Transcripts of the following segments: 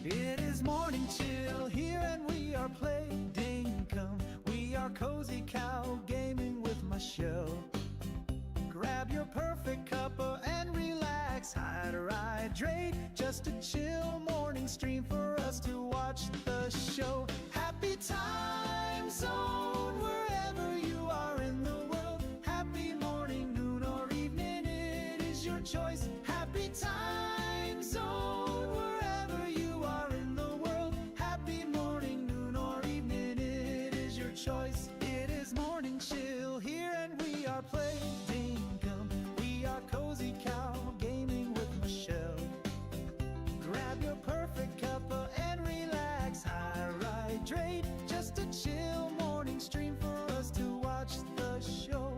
It is morning chill here and we are playing Dinkum. We are Cozy Cow Gaming with Michelle. Grab your perfect cuppa and relax, hydrate. Just a chill morning stream for us to watch the show. Happy time zone wherever you are in the world. Happy morning, noon or evening, it is your choice. Happy time zone wherever you are in the world. Happy morning, noon or evening, it is your choice. It is morning chill here and we are playing Dinkum. We are Cozy Cow Gaming with Michelle. Grab your perfect cuppa and relax, hydrate. Just a chill morning stream for us to watch the show.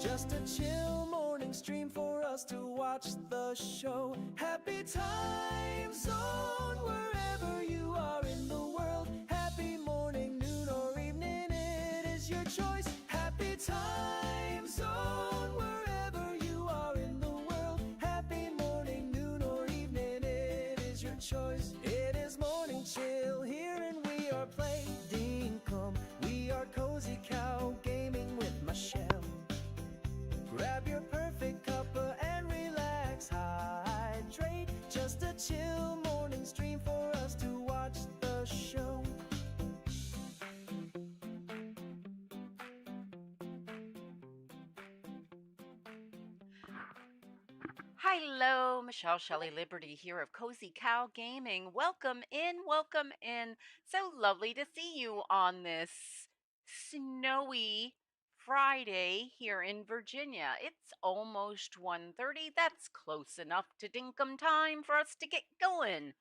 Just a chill morning stream for us to watch the show. Happy time zone wherever you are in the world. Happy morning, noon or evening, it is your choice. Happy time zone wherever you are in the world. Happy morning, noon or evening, it is your choice. It is morning chill here and we are playing Dinkum. We are Cozy Cow Gaming with Michelle. Grab your perfect cuppa and relax, hydrate. Just a chill morning stream for us to watch the show. Hello, Michelle Shelley Liberty here of Cozy Cow Gaming. Welcome in, welcome in. So lovely to see you on this snowy Friday here in Virginia. It's almost 1:30. That's close enough to Dinkum time for us to get going.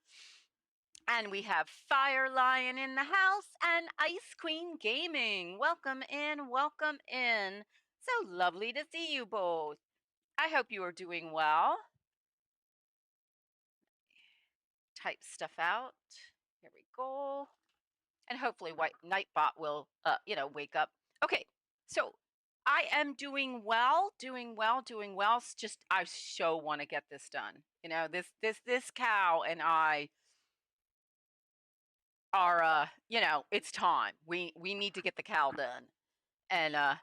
And we have Fire Lion in the house and Ice Queen Gaming. Welcome in, welcome in. So lovely to see you both. I hope you are doing well. Type stuff out. Here we go. And hopefully Nightbot will, wake up. Okay, so I am doing well, doing well, doing well. It's just I so want to get this done. You know, this cow and I are, it's time. We need to get the cow done, and I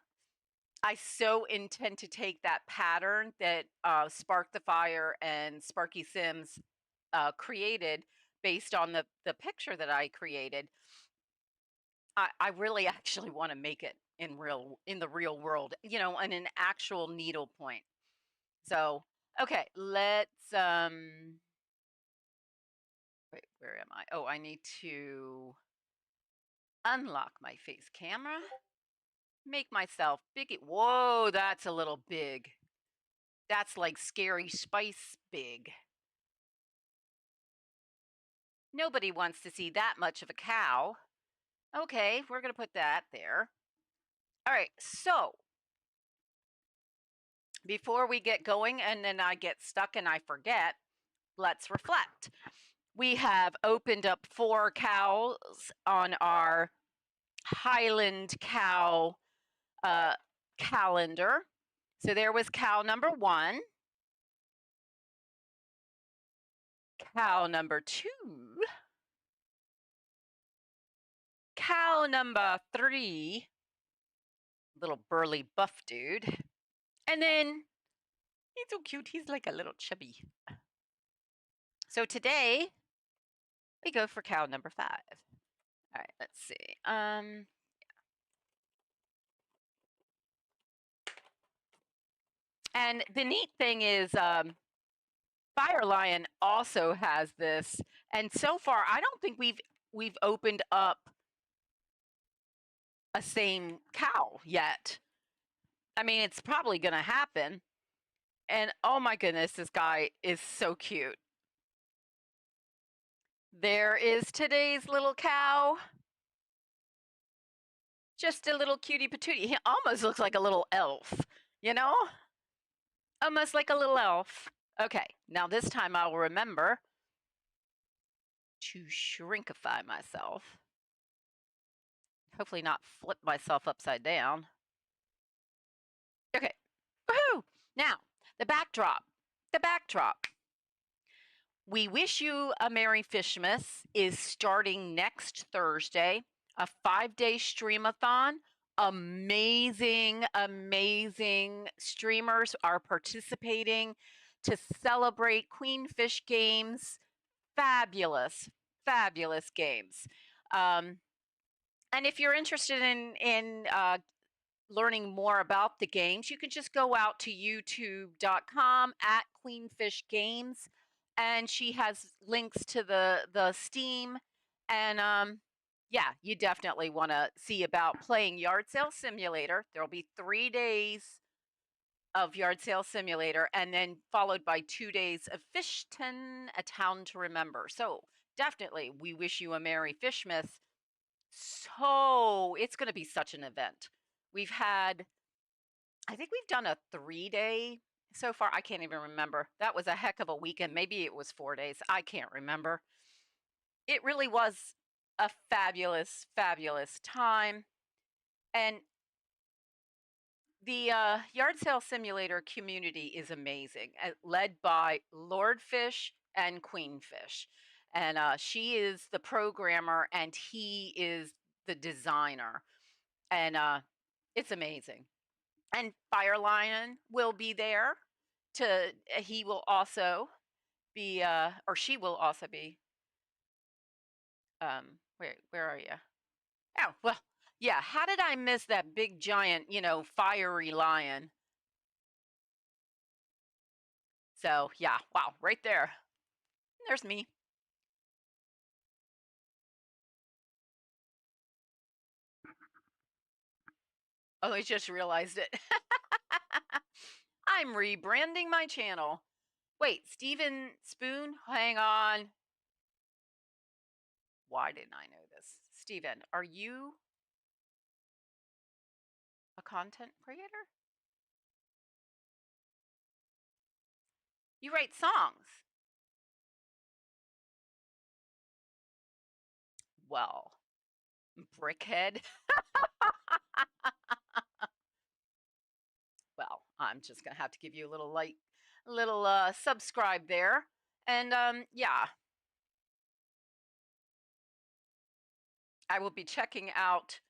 so intend to take that pattern that Spark the Fire and Sparky Sims created based on the picture that I created. I really actually want to make it in the real world, on an actual needle point. So, okay, let's wait, where am I? Oh, I need to unlock my face camera. Make myself big. Whoa, that's a little big. That's like Scary Spice big. Nobody wants to see that much of a cow. Okay, we're going to put that there. All right, so before we get going and then I get stuck and I forget, let's reflect. We have opened up 4 cows on our Highland cow calendar. So there was cow number 1, cow number 2, cow number 3, little burly buff dude, and then he's so cute. He's like a little chubby. So today we go for cow number 5. All right, let's see. And the neat thing is, Fire Lion also has this, and so far I don't think we've opened up a same cow yet. I mean, it's probably going to happen, And oh my goodness, this guy is so cute. There is today's little cow. Just a little cutie patootie. He almost looks like a little elf, you know? Almost like a little elf. Okay, now this time I'll remember to shrinkify myself. Hopefully not flip myself upside down. Okay, woohoo! Now, the backdrop. The backdrop. We Wish You a Merry Fishmas is starting next Thursday, a 5-day streamathon. Amazing, amazing streamers are participating to celebrate Queenfish Games. Fabulous, fabulous games. And if you're interested in learning more about the games, you can just go out to youtube.com at Queenfish Games, and she has links to the Steam. And yeah, you definitely want to see about playing Yard Sale Simulator. There'll be 3 days of Yard Sale Simulator, and then followed by 2 days of Fishton, A Town to Remember. So definitely, we wish you a Merry Fishmas. So it's going to be such an event. I think we've done a 3-day so far. I can't even remember. That was a heck of a weekend. Maybe it was 4 days. I can't remember. It really was a fabulous, fabulous time. And the Yard Sale Simulator community is amazing, led by Lordfish and Queenfish. And she is the programmer and he is the designer. And it's amazing. And Fire Lion will be there he will also be, or she will also be, where are you? Oh, well, yeah, how did I miss that big giant, fiery lion? So, yeah, wow, right there. There's me. Oh, I just realized it. I'm rebranding my channel. Wait, Steven Spoon? Hang on. Why didn't I know this? Steven, are you a content creator? You write songs. Well, brickhead. Well, I'm just gonna have to give you a little subscribe there. And yeah, I will be checking out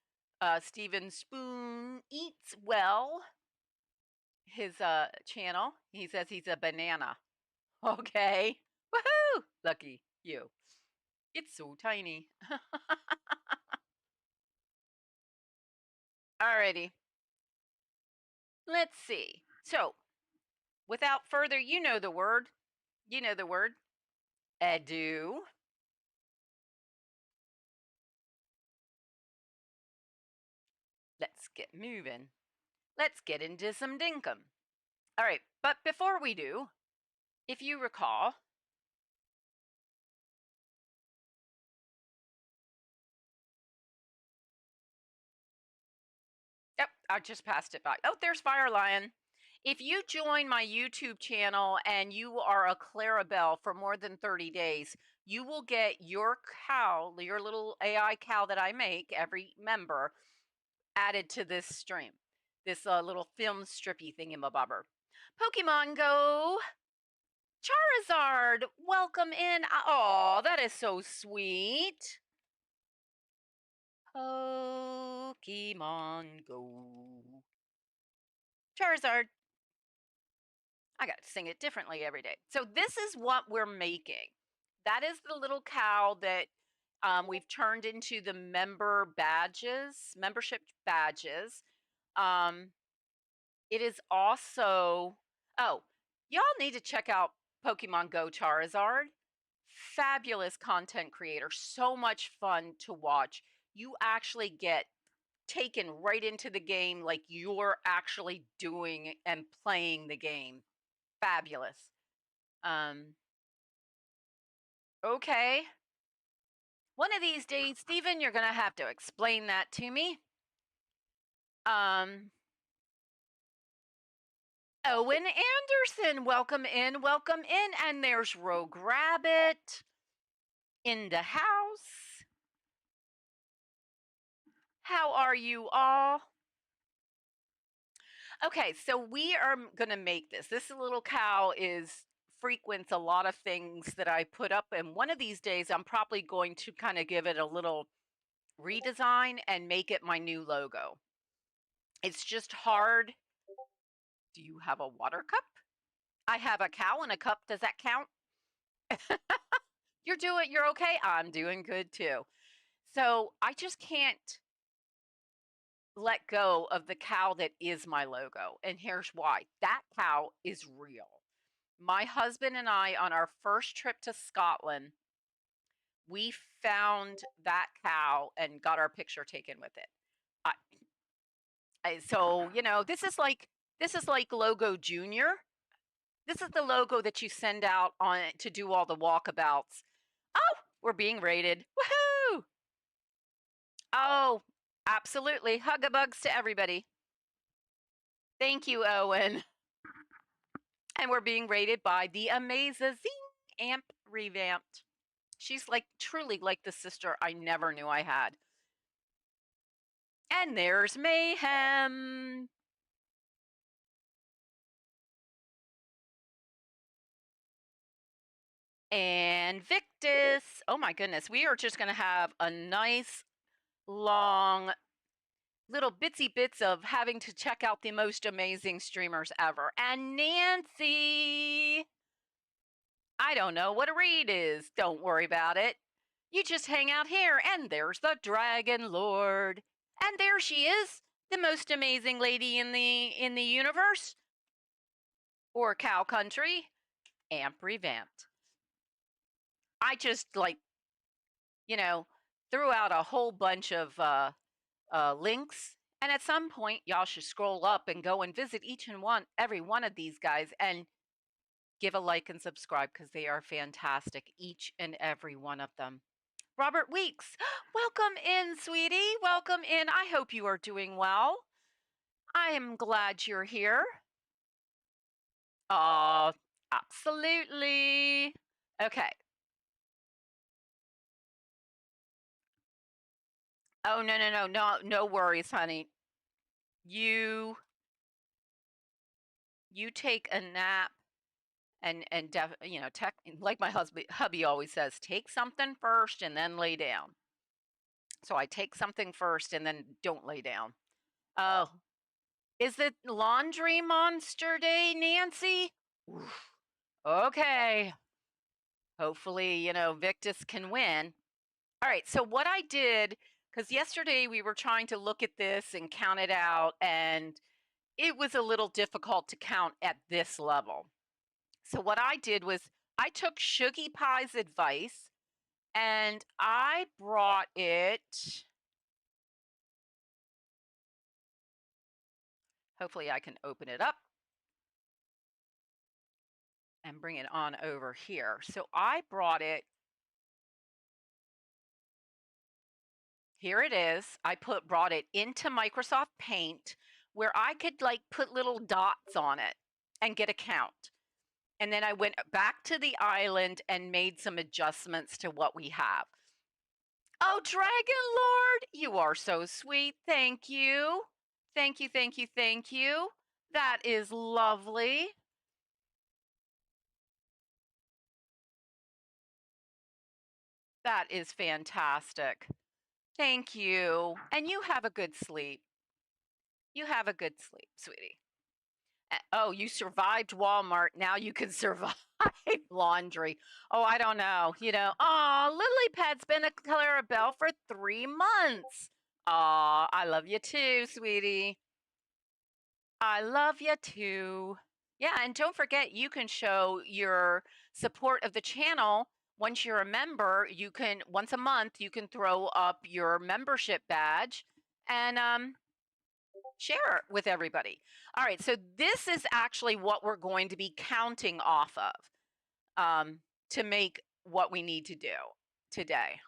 Steven Spoon Eats Well, his channel. He says he's a banana. Okay. Woohoo! Lucky you. It's so tiny. Alrighty. Let's see. So, without further, you know the word. You know the word. Ado. Let's get moving. Let's get into some dinkum. All right, but before we do, if you recall, yep, I just passed it by. Oh, there's Fire Lion. If you join my YouTube channel and you are a Clarabelle for more than 30 days, you will get your cow, your little AI cow that I make, every member, added to this stream. This little film strippy thingamabobber. Pokemon Go. Charizard, welcome in. Oh, that is so sweet. Pokemon Go. Charizard. I got to sing it differently every day. So this is what we're making. That is the little cow that we've turned into the membership badges. It is also, oh, y'all need to check out Pokemon Go Charizard. Fabulous content creator, so much fun to watch. You actually get taken right into the game like you're actually doing and playing the game. Fabulous. Okay. One of these days, Stephen, you're going to have to explain that to me. Owen Anderson, welcome in, welcome in. And there's Rogue Rabbit in the house. How are you all? Okay, so we are going to make this. This little cow frequents a lot of things that I put up, and one of these days I'm probably going to kind of give it a little redesign and make it my new logo. It's just hard. Do you have a water cup? I have a cow in a cup. Does that count? You're okay? I'm doing good too. So I just can't let go of the cow that is my logo. And here's why. That cow is real. My husband and I, on our first trip to Scotland, we found that cow and got our picture taken with it. So, this is like Logo Junior. This is the logo that you send out on to do all the walkabouts. Oh, we're being rated. Woohoo! Oh, absolutely. Hug-a-bugs to everybody. Thank you, Owen. And we're being rated by the amazing Amp Revamped. She's truly like the sister I never knew I had. And there's Mayhem. And Victus. Oh my goodness. We are just going to have a nice, long, little bitsy bits of having to check out the most amazing streamers ever. And Nancy. I don't know what a read is. Don't worry about it. You just hang out here. And there's the Dragon Lord. And there she is, the most amazing lady in the universe. Or Cow Country. Amp Revamped. I just threw out a whole bunch of links. And at some point, y'all should scroll up and go and visit every one of these guys and give a like and subscribe because they are fantastic, each and every one of them. Robert Weeks, welcome in, sweetie. Welcome in. I hope you are doing well. I am glad you're here. Absolutely. Okay. Oh, no worries, honey. You take a nap and like my hubby always says, take something first and then lay down. So I take something first and then don't lay down. Oh, is it Laundry Monster Day, Nancy? Oof. Okay. Hopefully, Victus can win. All right, so what I did, because yesterday we were trying to look at this and count it out, and it was a little difficult to count at this level. So what I did was I took Shuggy Pie's advice, and I brought it. Hopefully I can open it up and bring it on over here. So I brought it. Here it is. I brought it into Microsoft Paint where I could put little dots on it and get a count. And then I went back to the island and made some adjustments to what we have. Oh, Dragon Lord, you are so sweet. Thank you. Thank you, thank you, thank you. That is lovely. That is fantastic. Thank you. And you have a good sleep. You have a good sleep, sweetie. Oh, you survived Walmart. Now you can survive laundry. Oh, I don't know. Oh, Lily Pad's been a Clarabelle for 3 months. Oh, I love you too, sweetie. I love you too. Yeah, and don't forget, you can show your support of the channel. Once you're a member, once a month, you can throw up your membership badge. And share it with everybody. All right, so this is actually what we're going to be counting off of to make what we need to do today.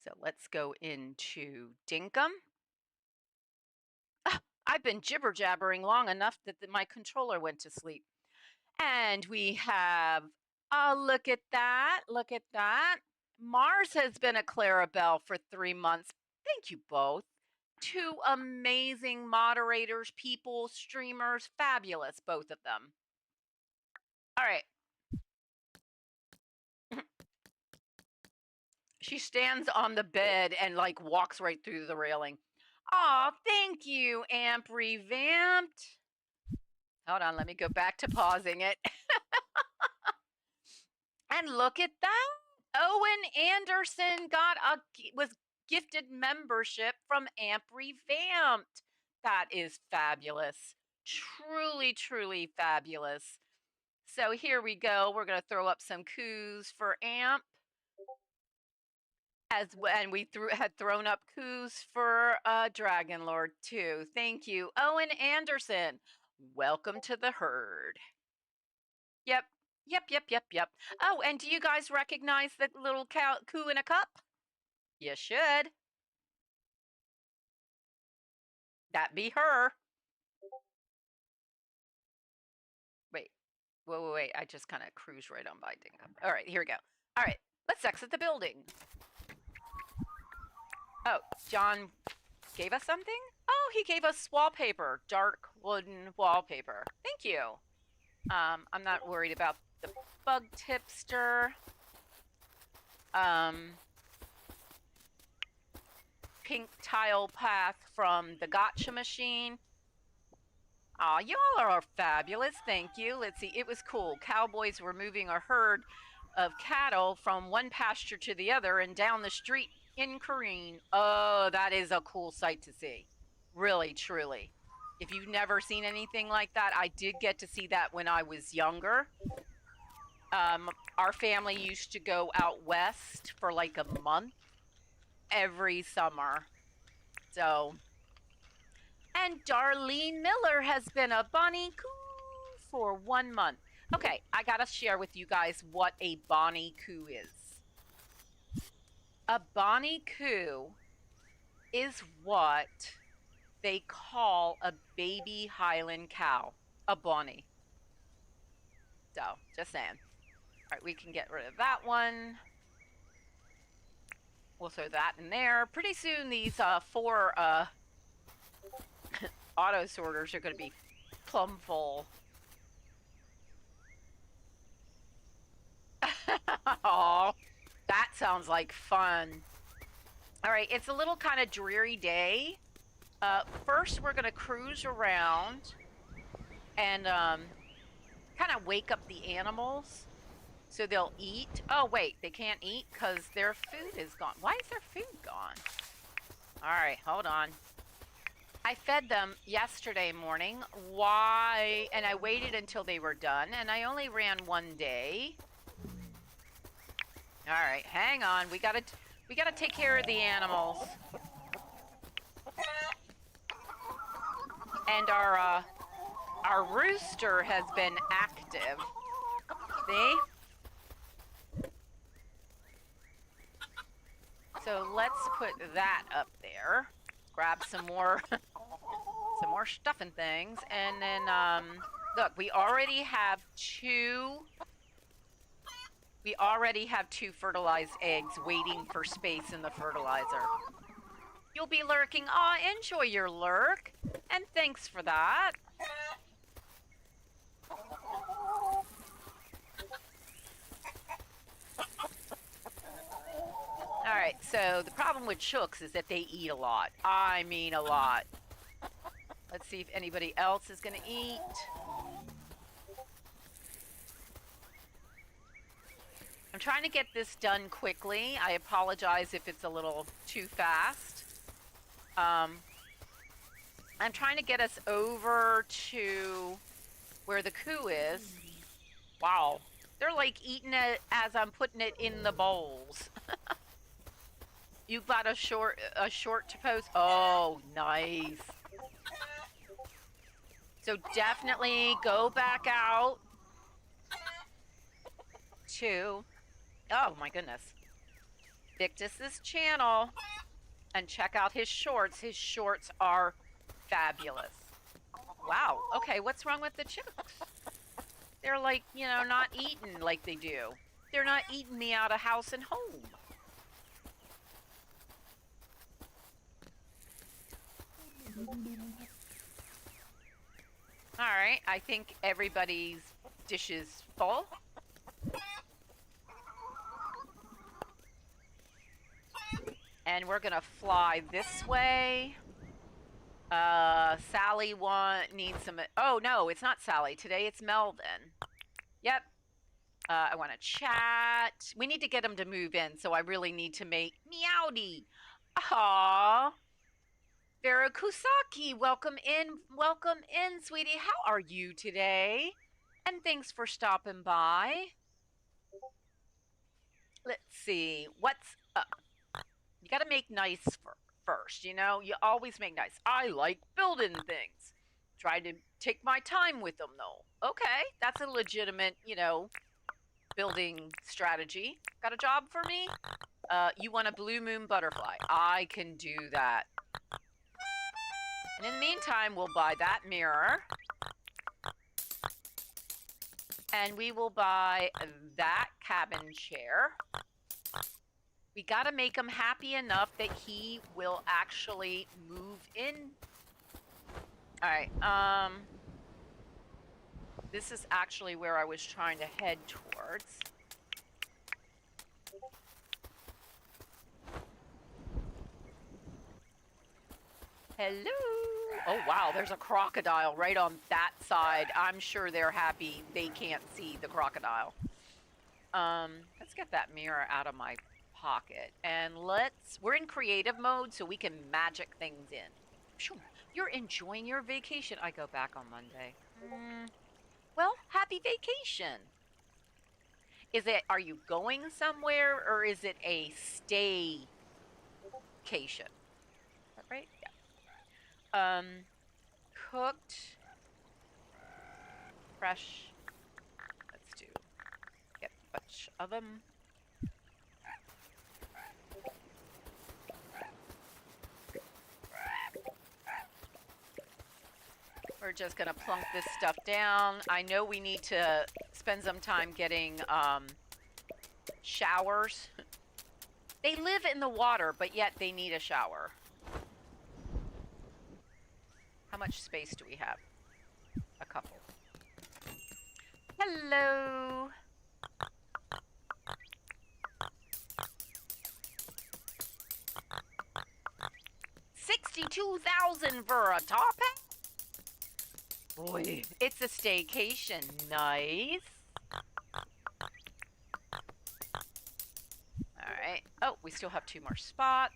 So let's go into Dinkum. I've been jibber jabbering long enough that my controller went to sleep. And we have, oh, look at that. Look at that. Mars has been a Clarabelle for 3 months. Thank you both. 2 amazing moderators, people, streamers, fabulous, both of them. All right. She stands on the bed and like walks right through the railing. Aw, thank you, Amp Revamped. Hold on, let me go back to pausing it. And look at that. Owen Anderson was gifted membership from Amp Revamped. That is fabulous. Truly, truly fabulous. So here we go. We're going to throw up some coos for Amp. And we had thrown up coos for Dragon Lord too. Thank you, Owen Anderson. Welcome to the herd. Yep. Oh, and do you guys recognize the little coo in a cup? You should. That be her. Wait. Wait. I just kind of cruise right on by Dinkum. All right, here we go. All right, let's exit the building. Oh, John gave us something? Oh, he gave us wallpaper, dark wooden wallpaper. Thank you. I'm not worried about the bug tipster. Pink tile path from the gotcha machine. Aw, y'all are fabulous. Thank you. Let's see. It was cool. Cowboys were moving a herd of cattle from one pasture to the other and down the street in Kareen. Oh, that is a cool sight to see. Really, truly. If you've never seen anything like that, I did get to see that when I was younger. Our family used to go out west for like a month every summer. So, and Darlene Miller has been a Bonnie Coo for 1 month. Okay, I gotta share with you guys what a Bonnie Coo is. A Bonnie Coo is what they call a baby Highland cow, a Bonnie. So, just saying. All right, we can get rid of that one. We'll throw that in there. Pretty soon, these 4 auto sorters are going to be plumb full. Oh, that sounds like fun. All right, it's a little kind of dreary day. First, we're going to cruise around and kind of wake up the animals so they'll eat. Oh, wait, they can't eat because their food is gone. Why is their food gone? All right, hold on. I fed them yesterday morning. Why? And I waited until they were done, and I only ran 1 day. All right, hang on. We gotta take care of the animals. And our rooster has been active. See? So let's put that up there. Grab some more some more stuff and things. And then look, we already have 2 fertilized eggs waiting for space in the fertilizer. You'll be lurking. Aw, enjoy your lurk. And thanks for that. All right, so the problem with chooks is that they eat a lot. I mean a lot. Let's see if anybody else is going to eat. I'm trying to get this done quickly. I apologize if it's a little too fast. I'm trying to get us over to where the coo is. Wow. They're like eating it as I'm putting it in the bowls. You got a short to post. Oh, nice. So definitely go back out to, oh my goodness, Victus's channel and check out his shorts. His shorts are fabulous. Wow. Okay, what's wrong with the chicks? They're like, you know, not eating like they do. They're not eating me out of house and home. All right, I think everybody's dish is full. And we're gonna fly this way. Sally needs some, oh no, it's not Sally. Today it's Melvin. Yep. I wanna chat. We need to get him to move in, so I really need to make Meowdy. Aww. Vera Kusaki, welcome in, sweetie. How are you today? And thanks for stopping by. Let's see, what's up? You gotta make nice first, you know? You always make nice. I like building things. Try to take my time with them, though. Okay, that's a legitimate, you know, building strategy. Got a job for me? You want a blue moon butterfly. I can do that. And in the meantime, we'll buy that mirror. And we will buy that cabin chair. We gotta make him happy enough that he will actually move in. All right, this is actually where I was trying to head towards. Hello. Oh, wow, there's a crocodile right on that side. I'm sure they're happy they can't see the crocodile. Let's get that mirror out of my pocket. And we're in creative mode, so we can magic things in. Sure, you're enjoying your vacation. I go back on Monday. Well, happy vacation. Are you going somewhere, or is it a staycation? Is that right? Yeah. Cooked, fresh. Let's get a bunch of them. We're just gonna plunk this stuff down. I know we need to spend some time getting showers. They live in the water, but yet they need a shower. How much space do we have? A couple. Hello. $62,000 for a top hat? Boy, it's a staycation. Nice. All right. Oh, we still have 2 more spots.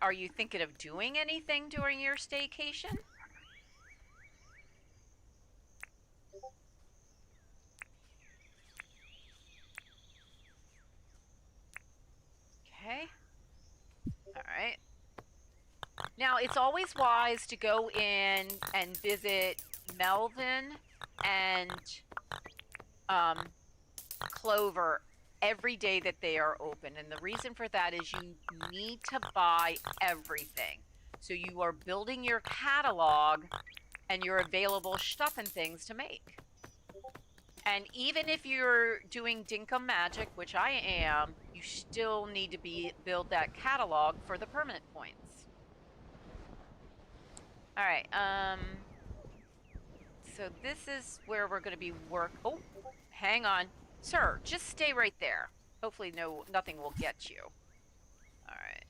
Are you thinking of doing anything during your staycation? Okay. All right. Now, it's always wise to go in and visit Melvin and Clover every day that they are open. And the reason for that is you need to buy everything. So you are building your catalog and your available stuff and things to make. And even if you're doing Dinkum magic, which I am, you still need to build that catalog for the permanent points. All right, so this is where we're going to be oh, hang on. Sir, just stay right there. Hopefully nothing will get you. All right.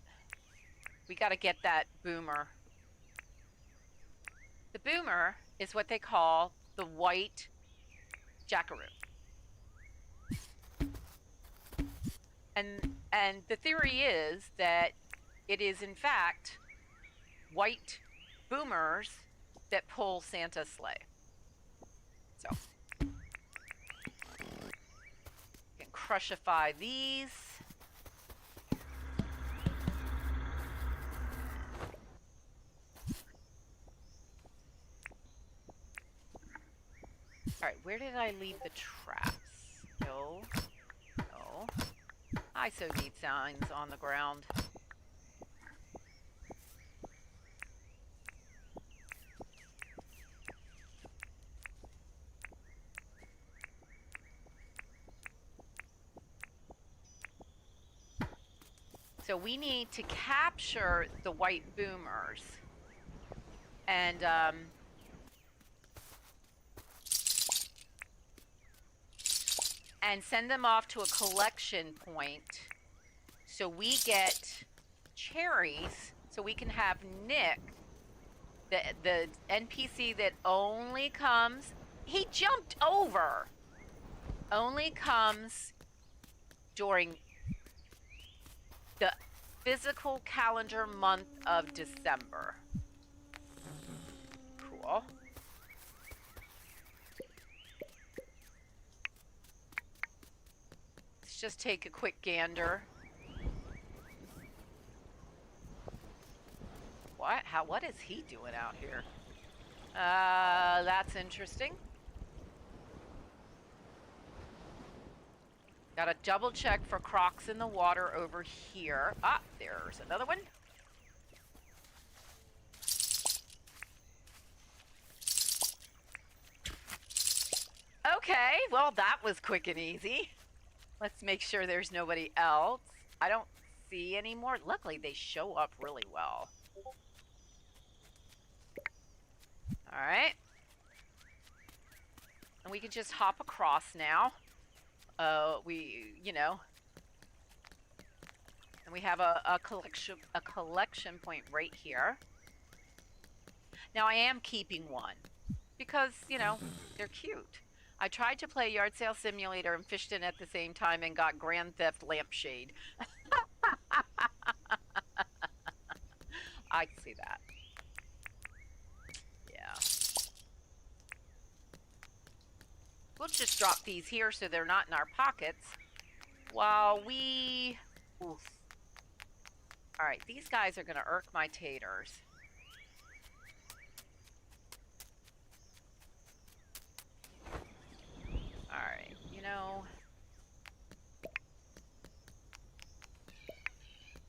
We got to get that boomer. The boomer is what they call the white jackaroo. And the theory is that it is in fact white boomers that pull Santa's sleigh. So you can crushify these. All right, where did I leave the traps? No, no. I so need signs on the ground. So we need to capture the white boomers and send them off to a collection point so we get cherries so we can have Nick, the NPC that only comes, he jumped over, only comes during the physical calendar month of December. Cool. Let's just take a quick gander. What is he doing out here? That's interesting. Gotta double check for crocs in the water over here. Ah, there's another one. Okay, well that was quick and easy. Let's make sure there's nobody else. I don't see any more. Luckily, they show up really well. All right. And we can just hop across now. And we have a collection point right here. Now I am keeping one because, you know, they're cute. I tried to play Yard Sale Simulator and fished in at the same time and got Grand Theft Lampshade. I can see that. Yeah. We'll just drop these here so they're not in our pockets while we... Oof. All right, these guys are going to irk my taters. All right, you know...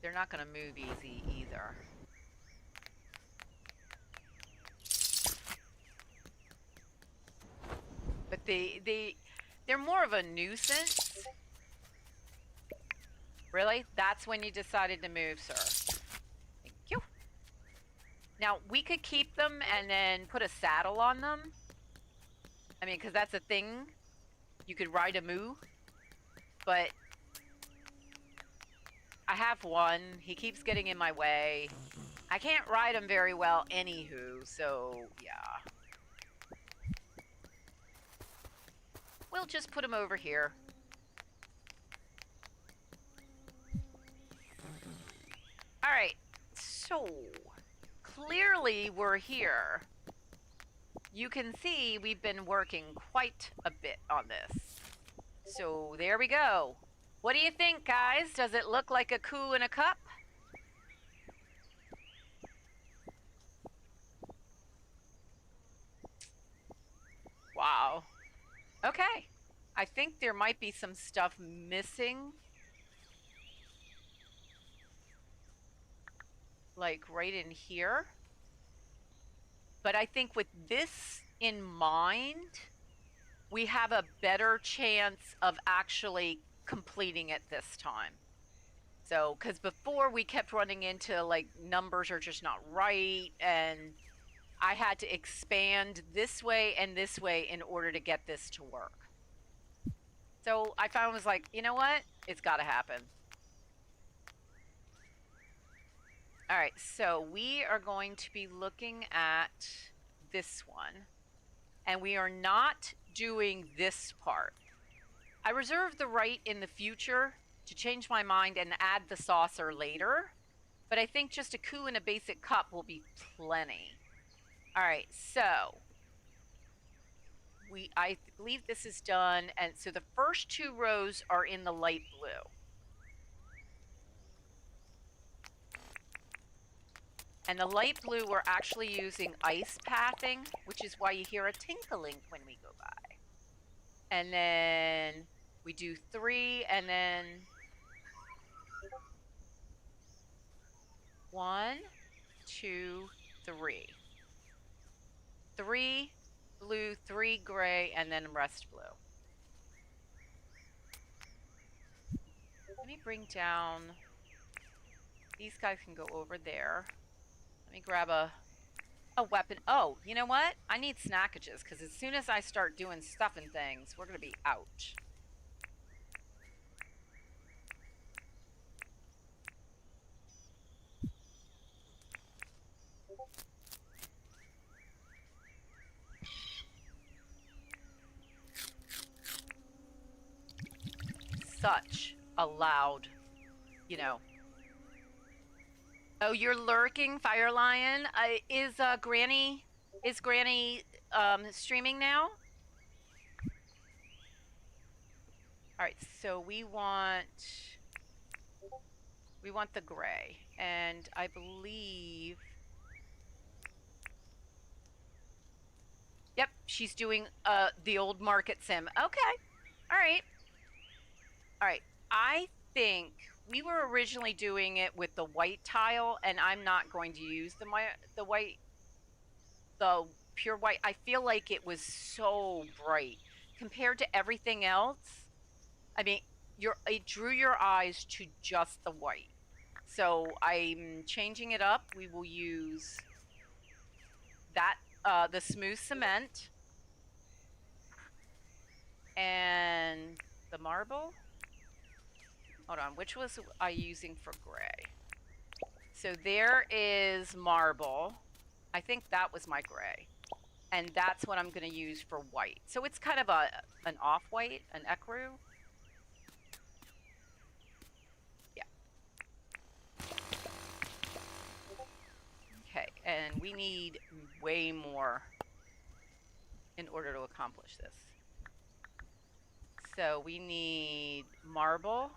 They're not going to move easy either. But they're more of a nuisance. Really? That's when you decided to move, sir. Thank you. Now, we could keep them and then put a saddle on them. I mean, because that's a thing. You could ride a moo. But I have one. He keeps getting in my way. I can't ride him very well anywho, so yeah. We'll just put him over here. All right, so clearly we're here. You can see we've been working quite a bit on this. So there we go. What do you think, guys? Does it look like a coup in a cup? Wow. Okay. I think there might be some stuff missing. Like right in here. But I think with this in mind, we have a better chance of actually completing it this time. So, because before we kept running into like numbers are just not right, and I had to expand this way and this way in order to get this to work. So I found was like, you know what? It's got to happen. All right, so we are going to be looking at this one, and we are not doing this part. I reserve the right in the future to change my mind and add the saucer later, but I think just a coup and a basic cup will be plenty. All right, so I believe this is done, and so the first 2 rows are in the light blue. And the light blue, we're actually using ice pathing, which is why you hear a tinkling when we go by. And then we do 3, and then 1, 2, 3. 3 blue, 3 gray, and then rest blue. Let me bring down, these guys can go over there. Let me grab a weapon. Oh, you know what? I need snackages, because as soon as I start doing stuff and things, we're going to be out. Such a loud, you know. Oh, you're lurking, Fire Lion. Is Granny streaming now? All right, so we want the gray, and I believe, yep, she's doing the old market sim. Okay, all right. I think we were originally doing it with the white tile, and I'm not going to use the pure white. I feel like it was so bright compared to everything else. I mean, it drew your eyes to just the white. So I'm changing it up. We will use that, the smooth cement, and the marble. Hold on, which was I using for gray? So there is marble. I think that was my gray. And that's what I'm going to use for white. So it's kind of an off-white, an ecru. Yeah. Okay, and we need way more in order to accomplish this. So we need marble.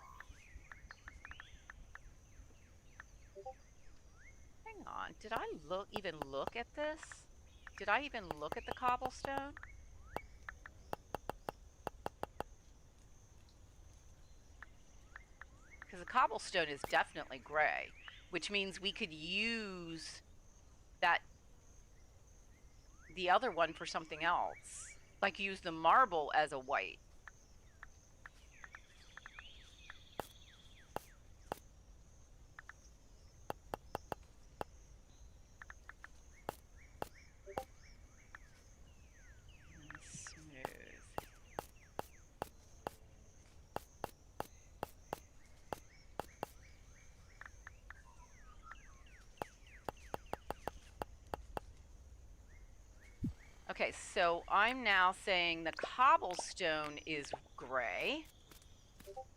Hang on, did I even look at this? Did I even look at the cobblestone? Because the cobblestone is definitely gray, which means we could use the other one for something else. Like use the marble as a white. Okay, so I'm now saying the cobblestone is gray,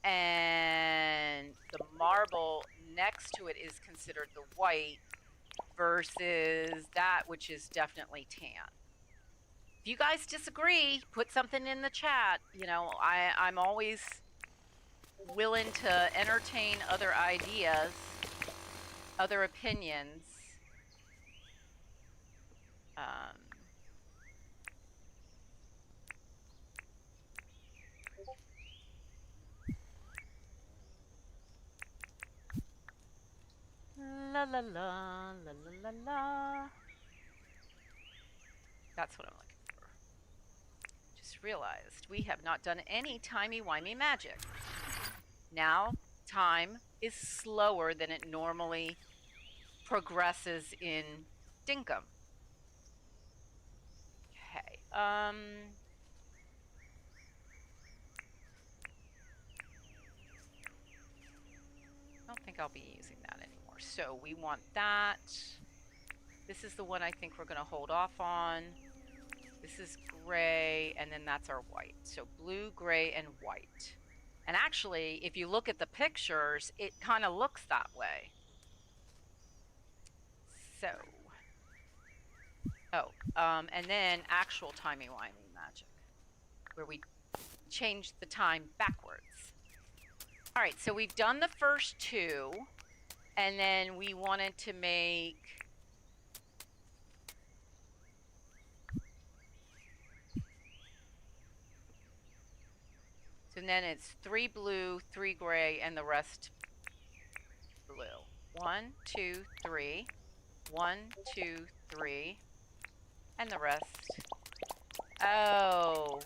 and the marble next to it is considered the white, versus that, which is definitely tan. If you guys disagree, put something in the chat. You know, I'm always willing to entertain other ideas, other opinions. La la la, la la la la. That's what I'm looking for. Just realized we have not done any timey-wimey magic. Now, time is slower than it normally progresses in Dinkum. Okay, I don't think I'll be using that anymore. So we want that. This is the one I think we're going to hold off on. This is gray, and then that's our white. So blue, gray, and white. And actually, if you look at the pictures, it kind of looks that way. So Oh, and then actual timey-wimey magic, where we change the time backwards. All right, so we've done the first two, and then we wanted to make... So then it's 3 blue, 3 gray, and the rest blue. 1, 2, 3. 1, 2, 3. And the rest. Oh.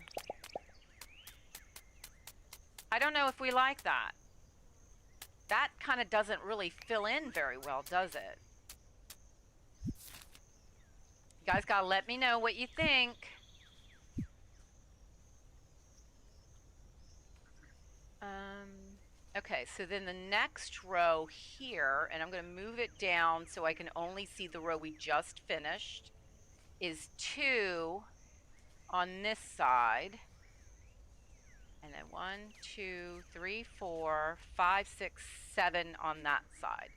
I don't know if we like that. That kind of doesn't really fill in very well, does it? You guys gotta let me know what you think. Okay, so then the next row here, and I'm going to move it down so I can only see the row we just finished, is 2 on this side. And then 1, 2, 3, 4, 5, 6, 7 on that side.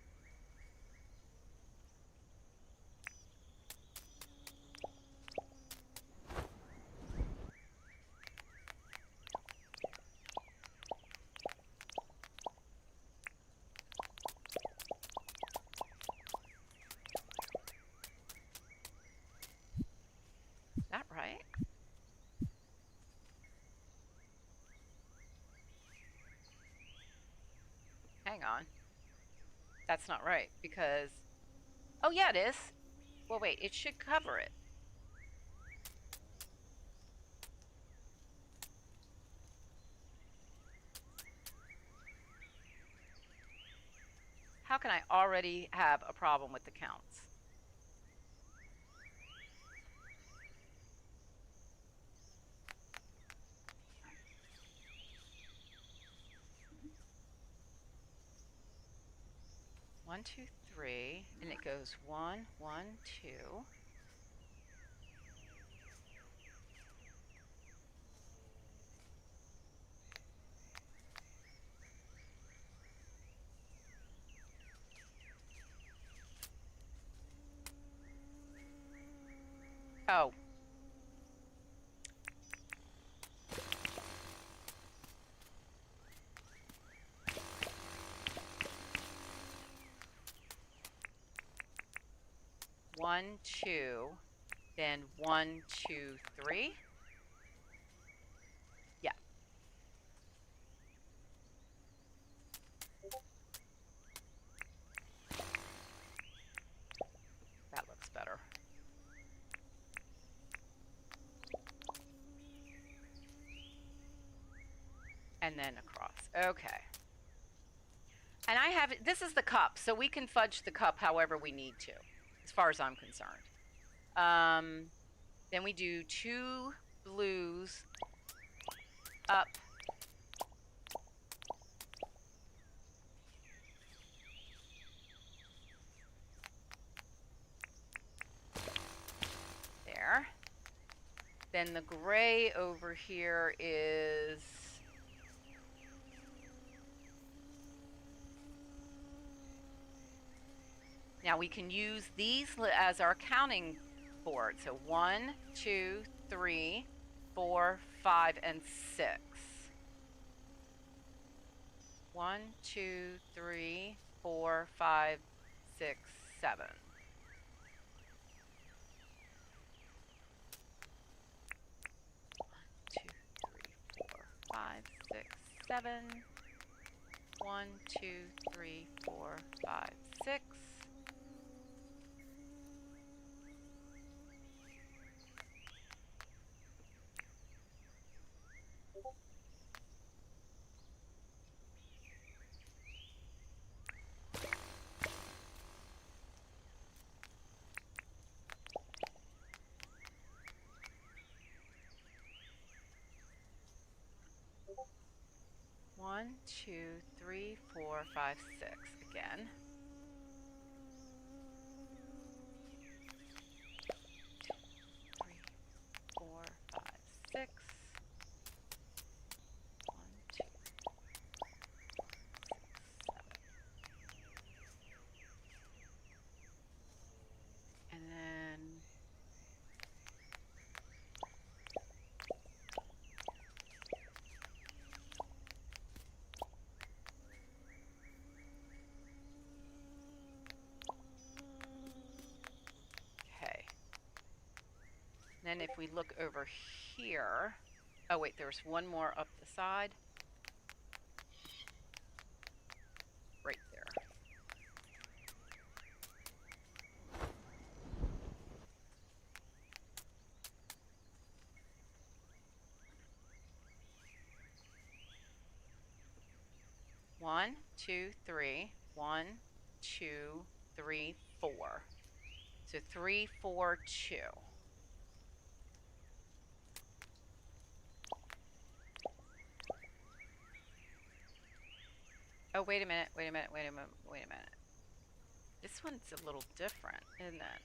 Is that right? Hang on. That's not right because... Oh, yeah, it is. Well, wait, it should cover it. How can I already have a problem with the counts? One, two, three, and it goes 1, 1, 2. Oh. One, two, then 1, 2, 3. Yeah. That looks better. And then across. Okay. And I have, this is the cup, so we can fudge the cup however we need to, as far as I'm concerned. Then we do 2 blues up. There. Then the gray over here is... Now we can use these as our counting board. So 1, 2, 3, 4, 5, and 6. 1, 2, 3, 4, 5, 6, 7. Two, three, 4, 5, 6, 7. 1, 2, 3, 4, 5, 6. One, 2, 3, 4, 5, 6 again. 3, 4, 5, 6. 1, 2, 7. And then Then if we look over here, oh wait, there's one more up the side. Right there. One, two, three. 1, 2, 3, 4. So 3, 4, 2. Oh, wait a minute, wait a minute, wait a minute, wait a minute. This one's a little different, isn't it?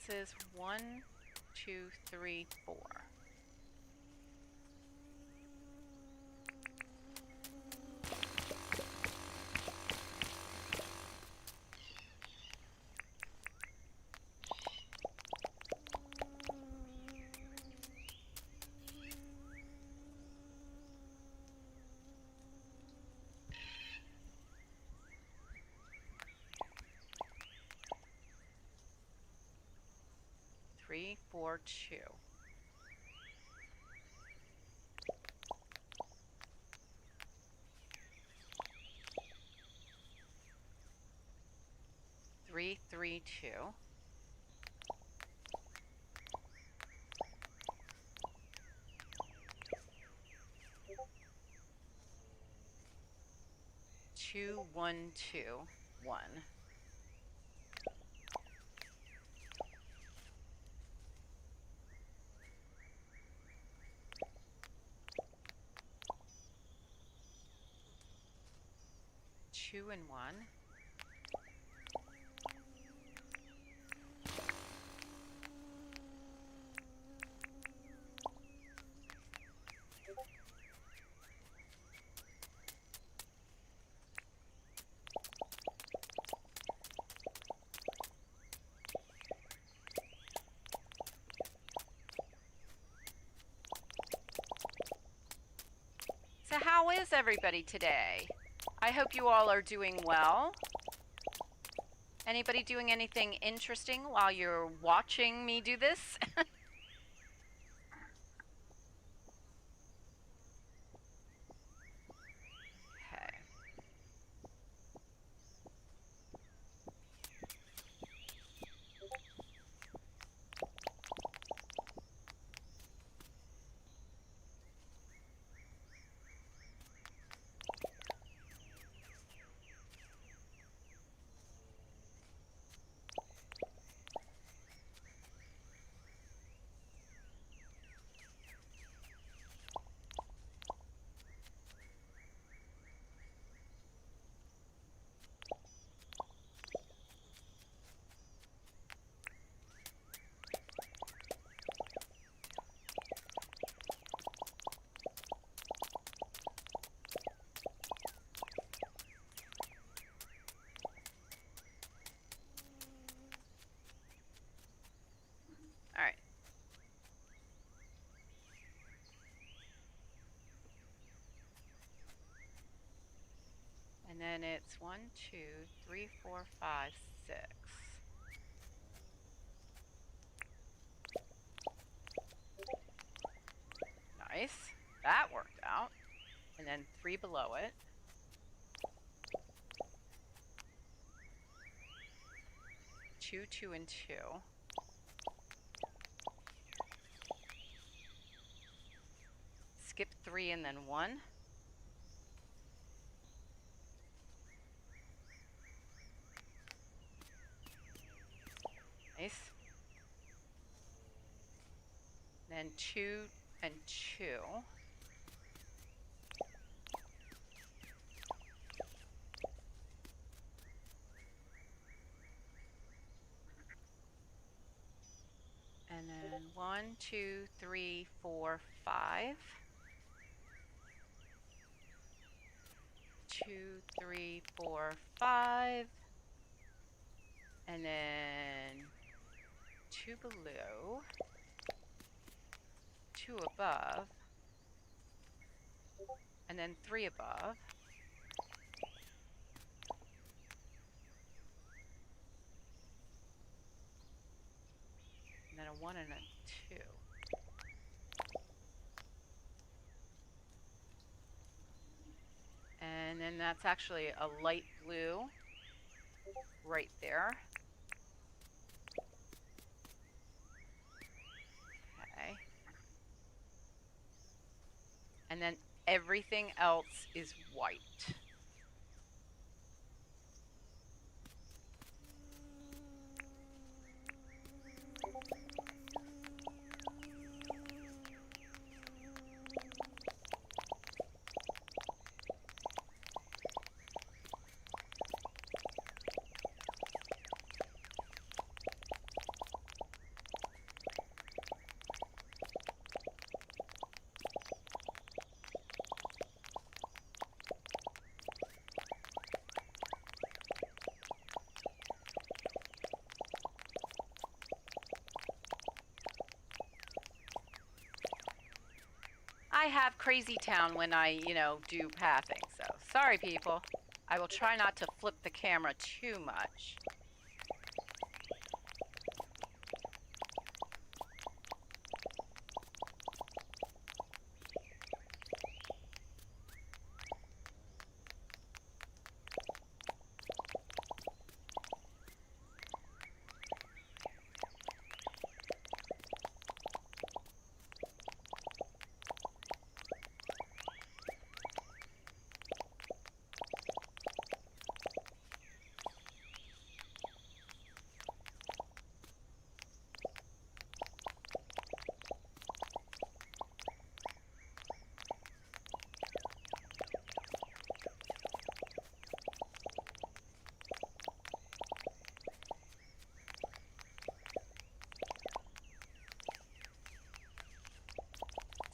This is 1, 2, 3, 4. Three, 4, 2. Three, 3, 2. 2, 1, 2, 1. 2 and 1. So how is everybody today? I hope you all are doing well. Anybody doing anything interesting while you're watching me do this? Okay. All right. And then it's 1, 2, 3, 4, 5, 6. Nice. That worked out. And then 3 below it. 2, 2, and 2. Skip 3 and then 1. Nice. then 2 and 2. And then 1, 2, 3, 4, 5. 2, 3, 4, 5. And then 2 below. 2 above. And then 3 above. And then a 1 and a 2. And then that's actually a light blue right there. Okay. And then everything else is white. I have crazy town when I, do pathing, so sorry people. I will try not to flip the camera too much.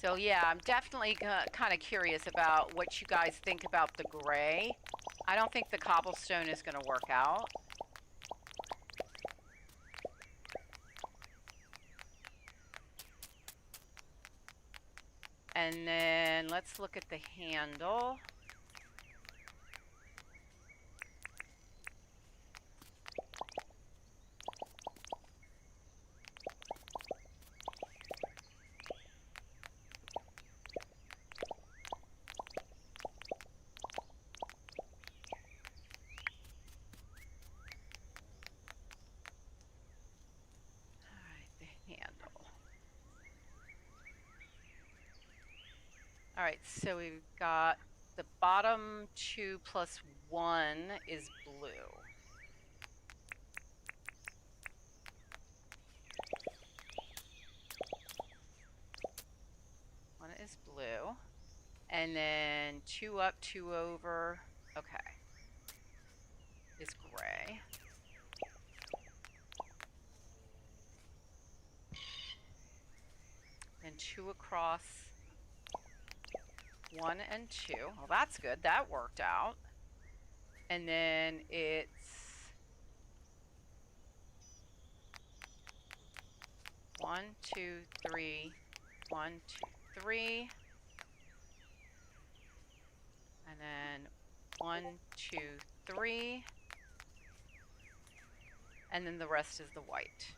So yeah, I'm definitely kind of curious about what you guys think about the gray. I don't think the cobblestone is going to work out. And then let's look at the handle. All right, so we've got the bottom 2 plus 1 is blue. One is blue. And then 2 up, 2 over, okay, is gray. And 2 across, 1 and 2. Well, that's good. That worked out. And then it's 1, 2, 3, 1, 2, 3. And then 1, 2, 3. And then the rest is the white.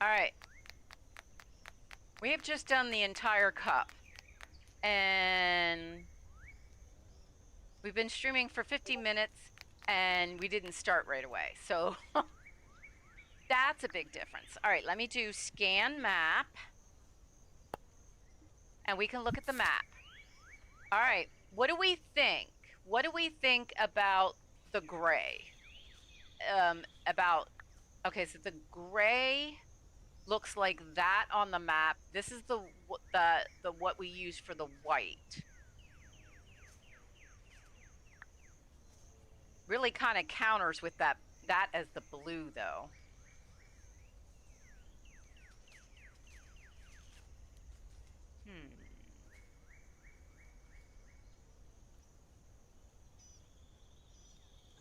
All right. We have just done the entire cup. And we've been streaming for 50 minutes and we didn't start right away. So that's a big difference. All right, let me do scan map. And we can look at the map. All right, what do we think? what do we think about the gray? Okay, so the gray looks like that on the map. This is the what we use for the white. Really kind of counters with that as the blue though.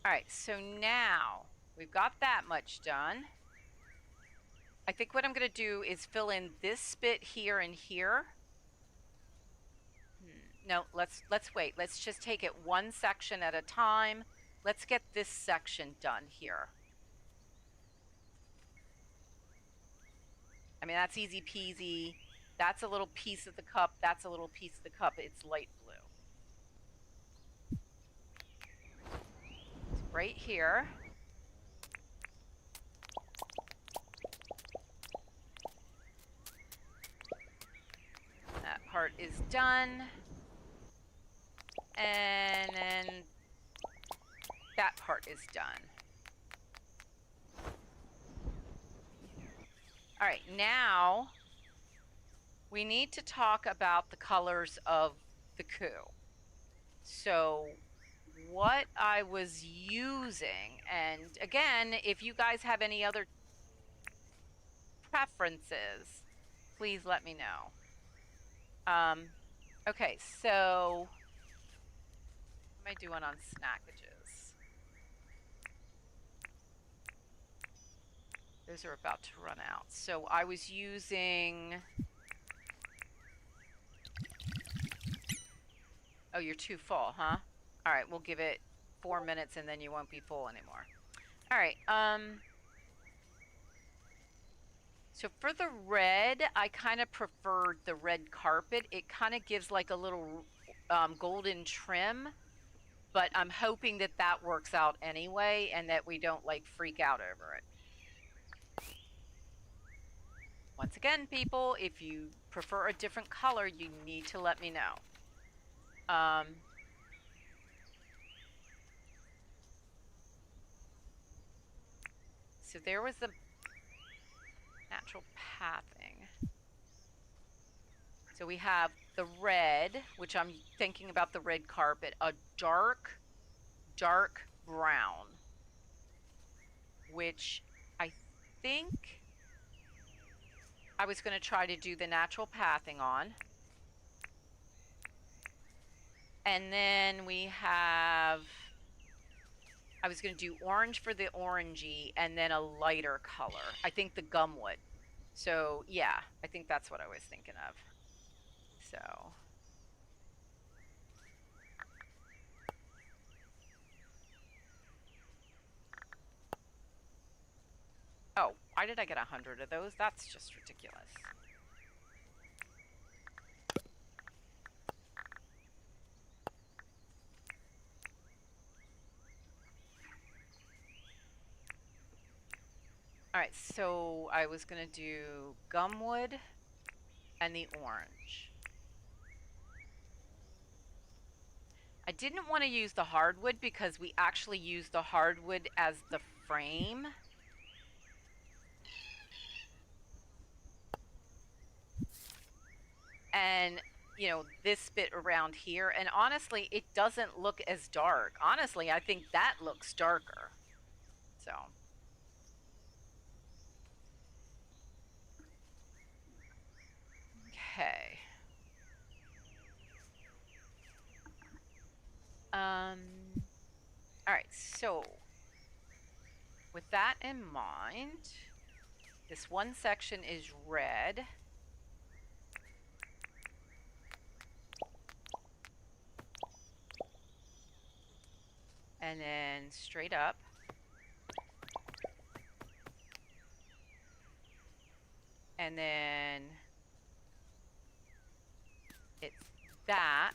All right, so now we've got that much done. I think what I'm going to do is fill in this bit here and here. No, let's wait. Let's just take it one section at a time. Let's get this section done here. I mean, that's easy peasy. That's a little piece of the cup. That's a little piece of the cup. It's light blue. It's right here. That part is done. And then that part is done. All right, now we need to talk about the colors of the coup. So what I was using, and again, if you guys have any other preferences, please let me know. Okay, so what am I doing on snackages? Those are about to run out. So I was using... Oh, you're too full, huh? All right, we'll give it 4 minutes and then you won't be full anymore. All right, so for the red, I kind of preferred the red carpet. It kind of gives like a little golden trim, but I'm hoping that that works out anyway and that we don't like freak out over it. Once again, people, if you prefer a different color, you need to let me know. So there was the natural pathing. So we have the red, which I'm thinking about the red carpet, a dark brown, which I think I was going to try to do the natural pathing on. And then we have, I was going to do orange for the orangey and then a lighter color. I think the gumwood. So yeah, I think that's what I was thinking of. So. Oh, why did I get 100 of those? That's just ridiculous. All right, so I was going to do gumwood and the orange. I didn't want to use the hardwood because we actually use the hardwood as the frame. And, you know, this bit around here. And honestly, it doesn't look as dark. Honestly, I think that looks darker. So. Okay. All right, so with that in mind, this one section is red. And then straight up. And then it's that,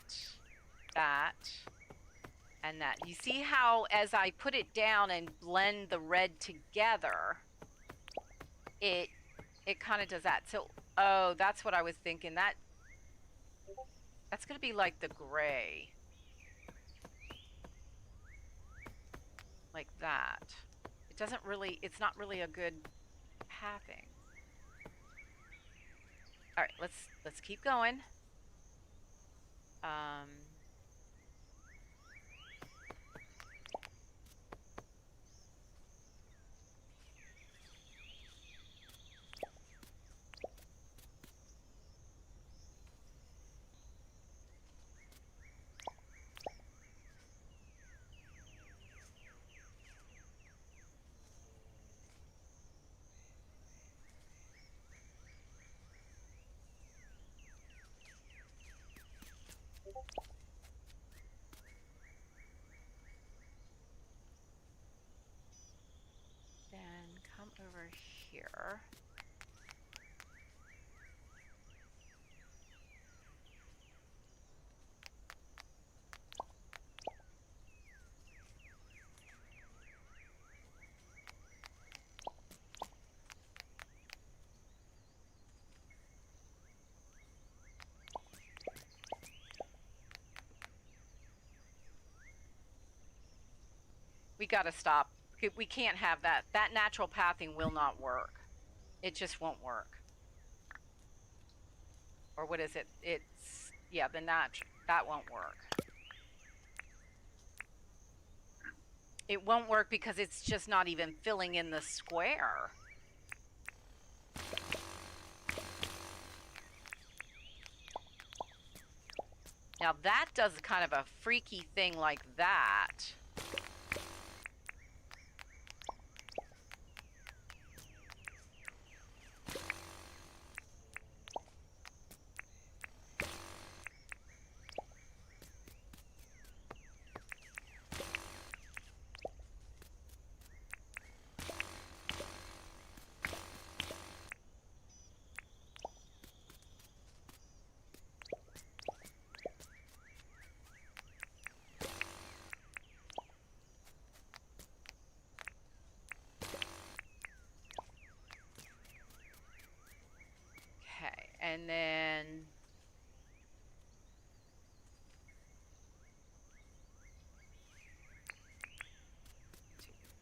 and that. You see how as I put it down and blend the red together, it kind of does that. So, oh, that's what I was thinking. That's going to be like the gray. like that. It doesn't really, it's not really a good pathing. All right, let's keep going. Then come over here. We gotta stop. We can't have that. That natural pathing will not work. It just won't work. Or what is it? It's, yeah, that won't work. It won't work because it's just not even filling in the square. Now that does kind of a freaky thing like that. And then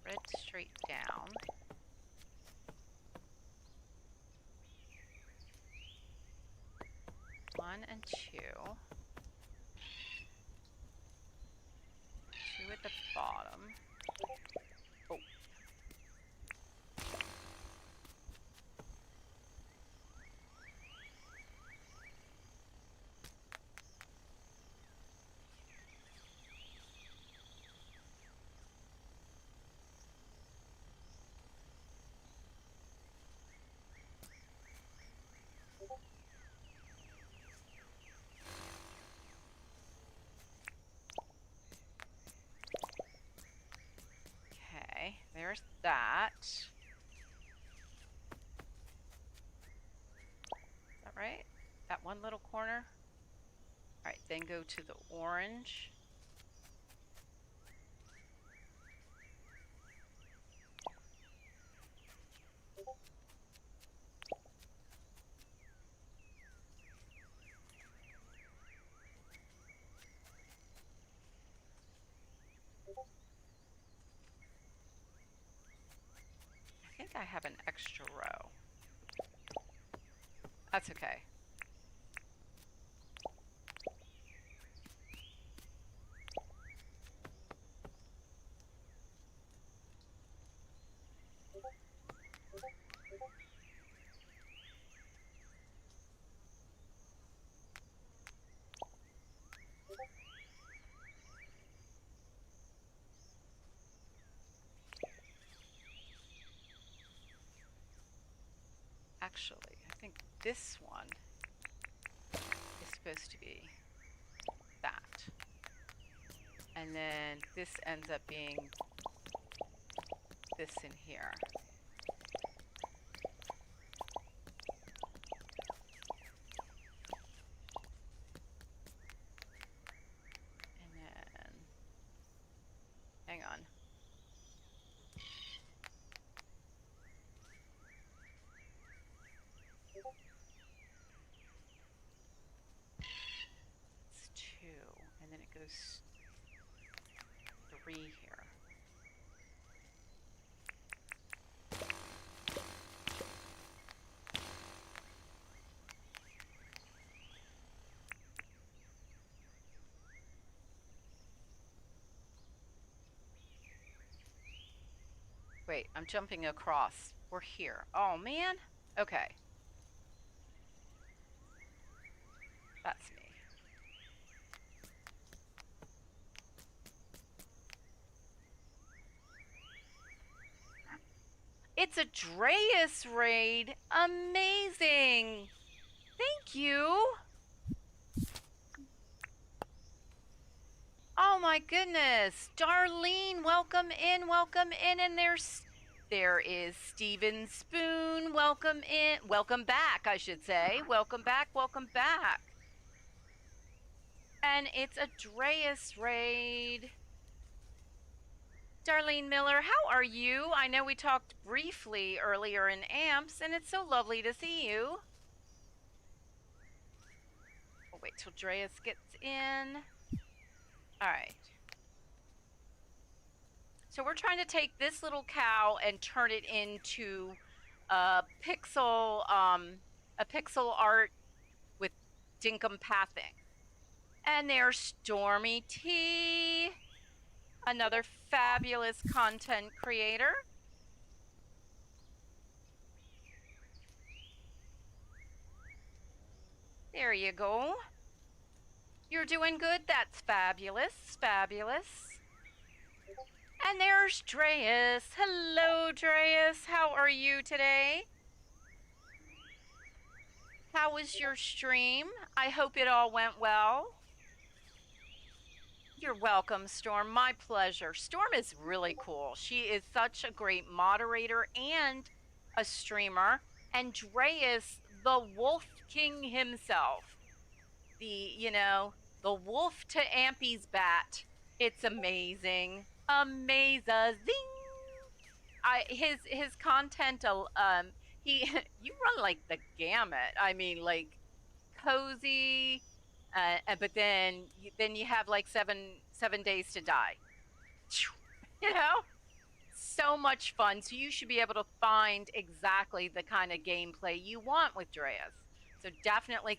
red straight down. One and two. Two at the bottom. Oh. Okay, there's that. Is that right? That one little corner? All right, then go to the orange. I think I have an extra row. That's okay. Actually, I think this one is supposed to be that. And then this ends up being this in here. And then, hang on. It's 2, and then it goes 3 here. Wait, I'm jumping across. We're here. Oh, man. Okay. That's me. It's a Dreas raid. Amazing. Thank you. Oh my goodness. Darlene, welcome in, and there is Steven Spoon. Welcome in. Welcome back, I should say. Welcome back, welcome back. And it's a Dreas raid. Darlene Miller, how are you? I know we talked briefly earlier in AMPS, and it's so lovely to see you. We'll wait till Dreas gets in. All right. So we're trying to take this little cow and turn it into a pixel art with Dinkum pathing. And there's Stormy T, another fabulous content creator. There you go. You're doing good. That's fabulous. Fabulous. And there's Dreas. Hello, Dreas. How are you today? How was your stream? I hope it all went well. You're welcome, Storm. My pleasure. Storm is really cool. She is such a great moderator and a streamer. And Dreas, the Wolf King himself. The wolf to Ampy's bat. It's amazing. Amazing. His content, you run like the gamut. I mean, like Cozy, but then you have like seven days to die. You know, so much fun. So you should be able to find exactly the kind of gameplay you want with Dreas. So definitely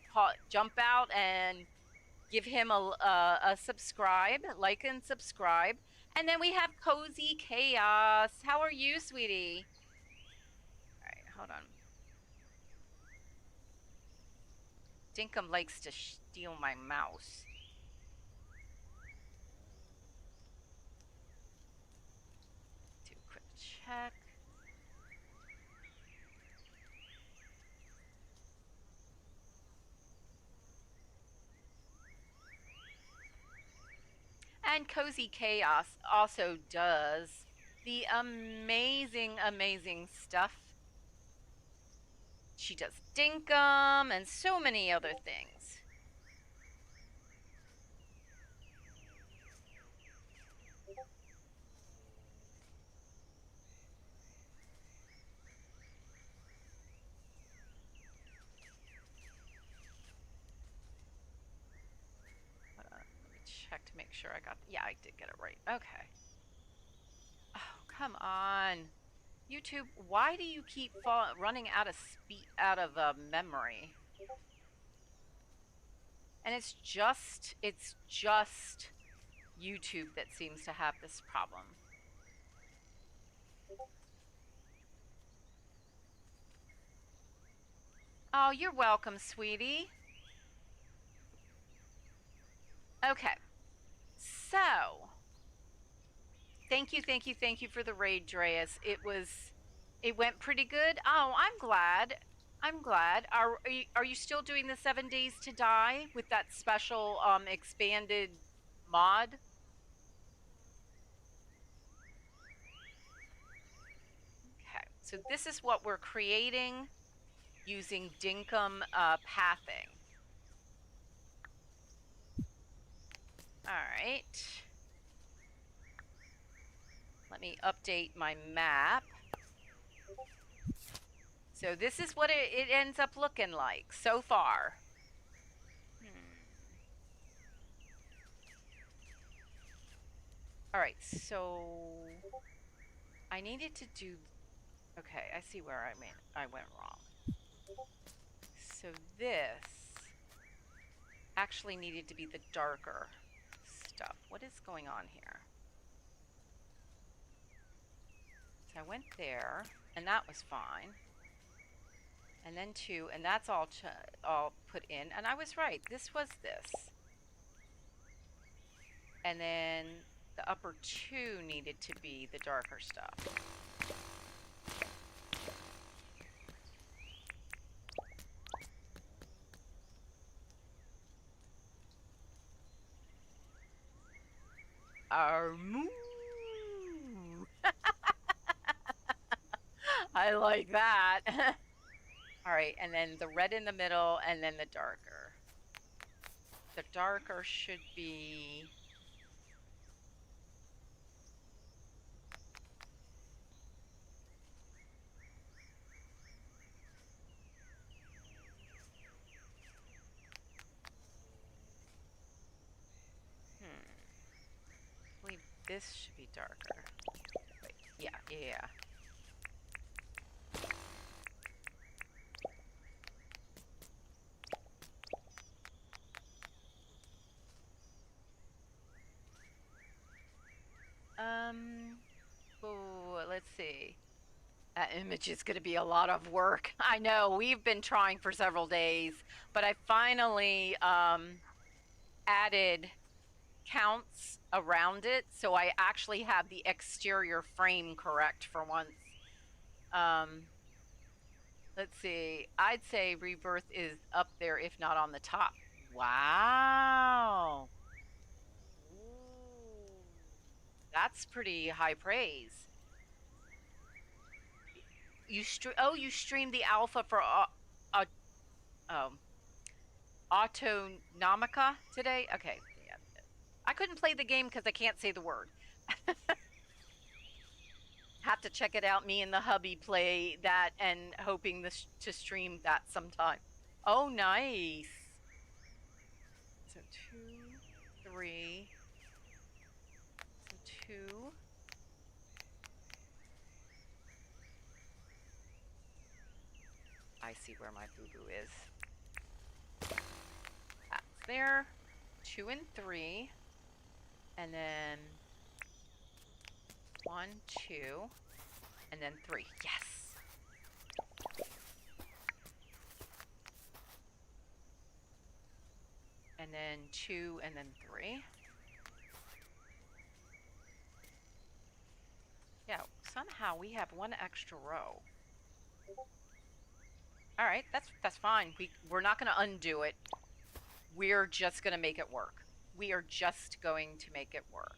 jump out and give him a subscribe, like and subscribe. And then we have Cozy Chaos. How are you, sweetie? All right, hold on. Dinkum likes to steal my mouse. Do a quick check. And Cozy Chaos also does the amazing, amazing stuff. She does Dinkum and so many other things. Check to make sure I got. Yeah, I did get it right. Okay. Oh, come on, YouTube. Why do you keep running out of memory? And it's just YouTube that seems to have this problem. Oh, you're welcome, sweetie. Okay. So, thank you for the raid, Dreas. It went pretty good. Oh, I'm glad. Are you still doing the 7 days to die with that special expanded mod? Okay, so this is what we're creating using Dinkum pathing. All right. Let me update my map. So this is what it ends up looking like so far. All right, so I needed to do. Okay, I see where I went wrong. So this actually needed to be the darker stuff. What is going on here? So I I went there, and that was fine. And then 2, and that's all put in. And I was right. This was this. And then the upper 2 needed to be the darker stuff. Moo. I like that. All right, and then the red in the middle, and then the darker. The darker should be... I believe this should be darker. Wait, yeah. Let's see. That image is going to be a lot of work. I know, we've been trying for several days, but I finally added counts around it, so I actually have the exterior frame correct for once. Let's see. I'd say Rebirth is up there, if not on the top. Wow. Ooh. That's pretty high praise. You streamed the alpha for Autonomica today? Okay. Yeah. I couldn't play the game because I can't say the word. Have to check it out. Me and the hubby play that and hoping to stream that sometime. Oh, nice. So 2, 3. So 2. I see where my boo-boo is. That's there. 2 and 3. And then 1, 2. And then 3. Yes! And then 2 and then 3. Yeah, somehow we have 1 extra row. All right, that's fine. We're not going to undo it. We're just going to make it work. We are just going to make it work.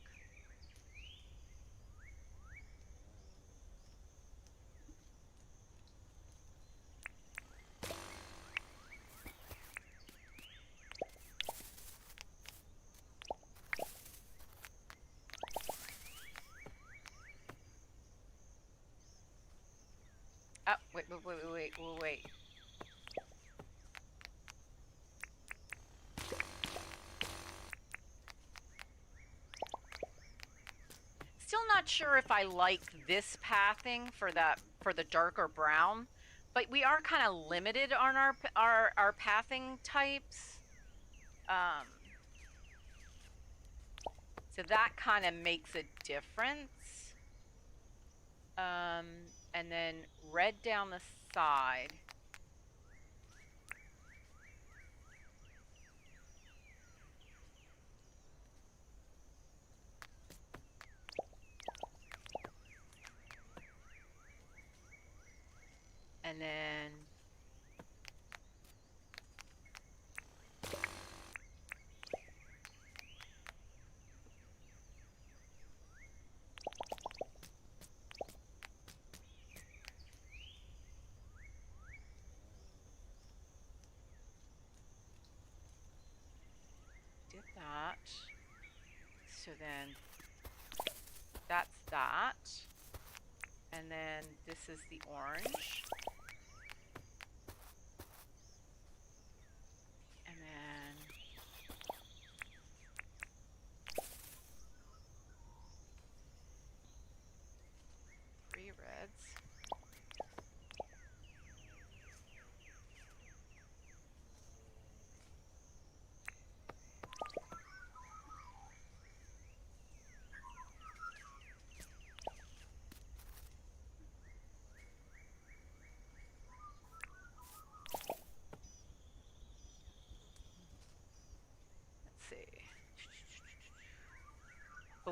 Oh, wait. Still not sure if I like this pathing for the darker brown, but we are kind of limited on our pathing types. So that kind of makes a difference. And then red down the side. And then did that. So then that's that. And then this is the orange. And then three reds.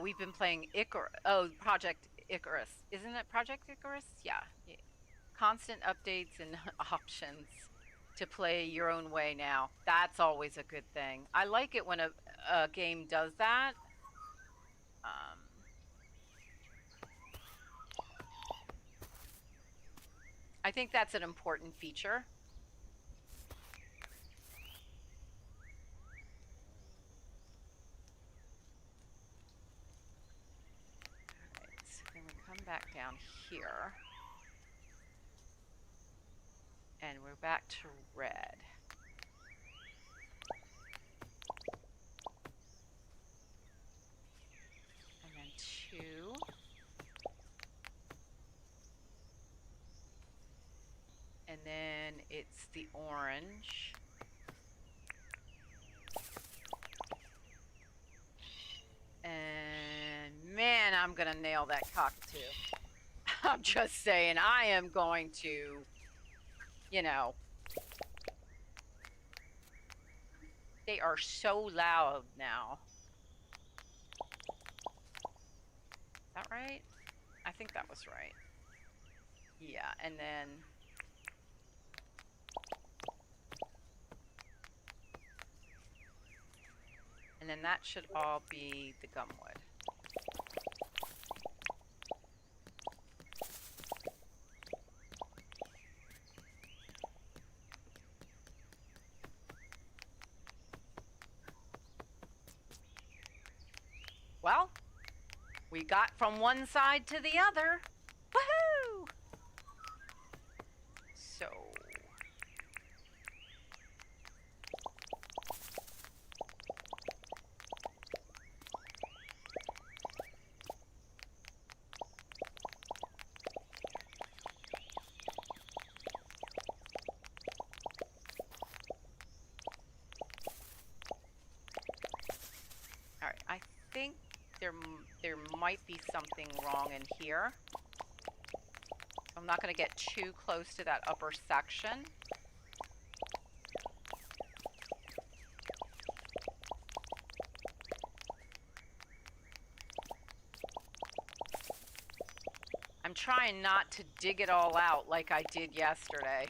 we've been playing Project Icarus. Isn't it Project Icarus? Yeah. Constant updates and options to play your own way now. That's always a good thing. I like it when a game does that. I think that's an important feature. Alright, so then we come back down here. And we're back to red. And then 2. And then it's the orange. And man, I'm gonna nail that cockatoo. I'm just saying, I am going to, you know. They are so loud now. Is that right? I think that was right. Yeah, and then... And then that should all be the gumwood. Well, we got from one side to the other. Woohoo! So... Alright, I think there might be something wrong in here. I'm not going to get too close to that upper section. I'm trying not to dig it all out like I did yesterday.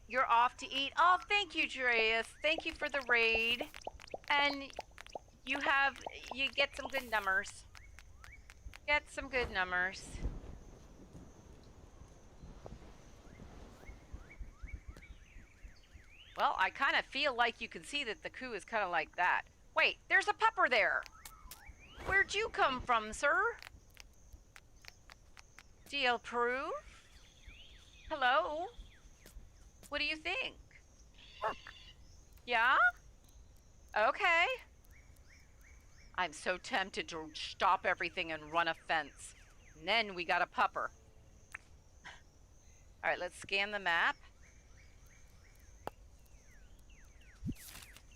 You're off to eat. Oh, thank you, Dreas. Thank you for the raid. And you get some good numbers. Get some good numbers. Well, I kind of feel like you can see that the coup is kind of like that. Wait, there's a pupper there. Where'd you come from, sir? Do you approve? Hello? What do you think? Yeah? Okay. I'm so tempted to stop everything and run a fence. And then we got a pupper. All right, let's scan the map.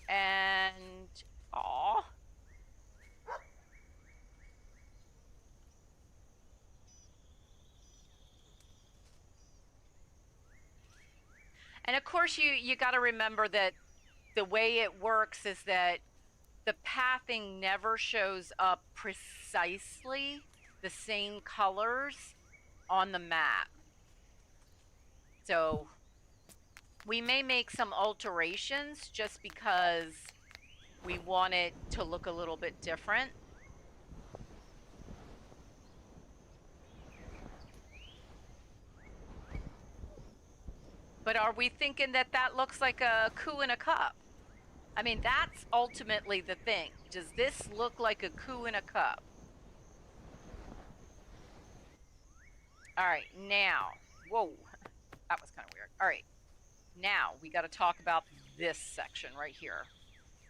And, aw. And of course, you got to remember that the way it works is that the pathing never shows up precisely the same colors on the map. So we may make some alterations just because we want it to look a little bit different. But are we thinking that that looks like a coup in a cup? I mean, that's ultimately the thing. Does this look like a coup in a cup? All right, now, whoa, that was kind of weird. All right, now we got to talk about this section right here.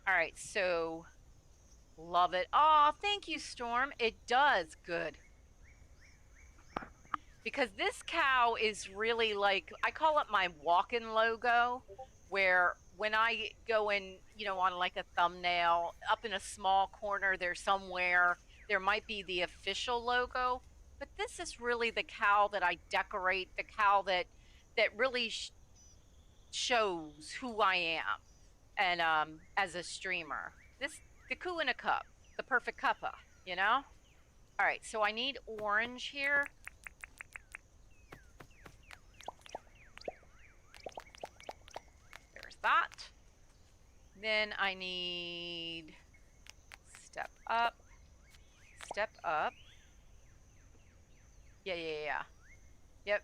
All right, so love it. Oh, thank you, Storm. It does good. Because this cow is really like, I call it my walk-in logo, where when I go in, you know, on like a thumbnail, up in a small corner there somewhere, there might be the official logo, but this is really the cow that I decorate, the cow that really shows who I am, and as a streamer. The coo in a cup, the perfect cuppa, you know? All right, so I need orange here. There's that. Then I need step up, step up. Yeah. Yep.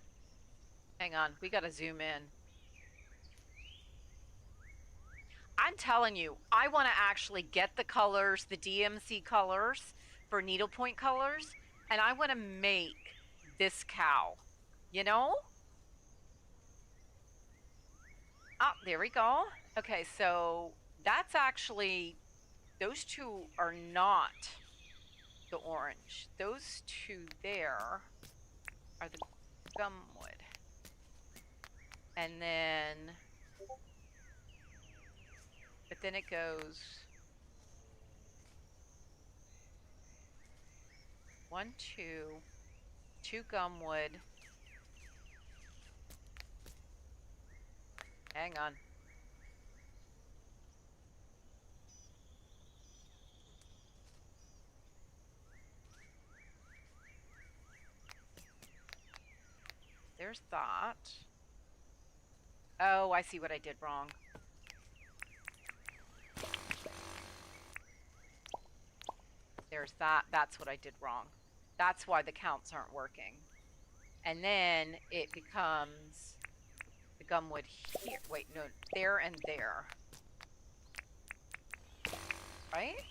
Hang on, we gotta zoom in. I'm telling you, I want to actually get the colors, the DMC colors for needlepoint colors, and I want to make this cow, you know? Oh, there we go. Okay, so that's actually, those two are not the orange. Those two there are the gumwood. And then, but then it goes 1, 2 gumwood. Hang on. There's that. Oh, I see what I did wrong. There's that. That's what I did wrong. That's why the counts aren't working. And then it becomes the gumwood here. Wait, no, there and there. Right?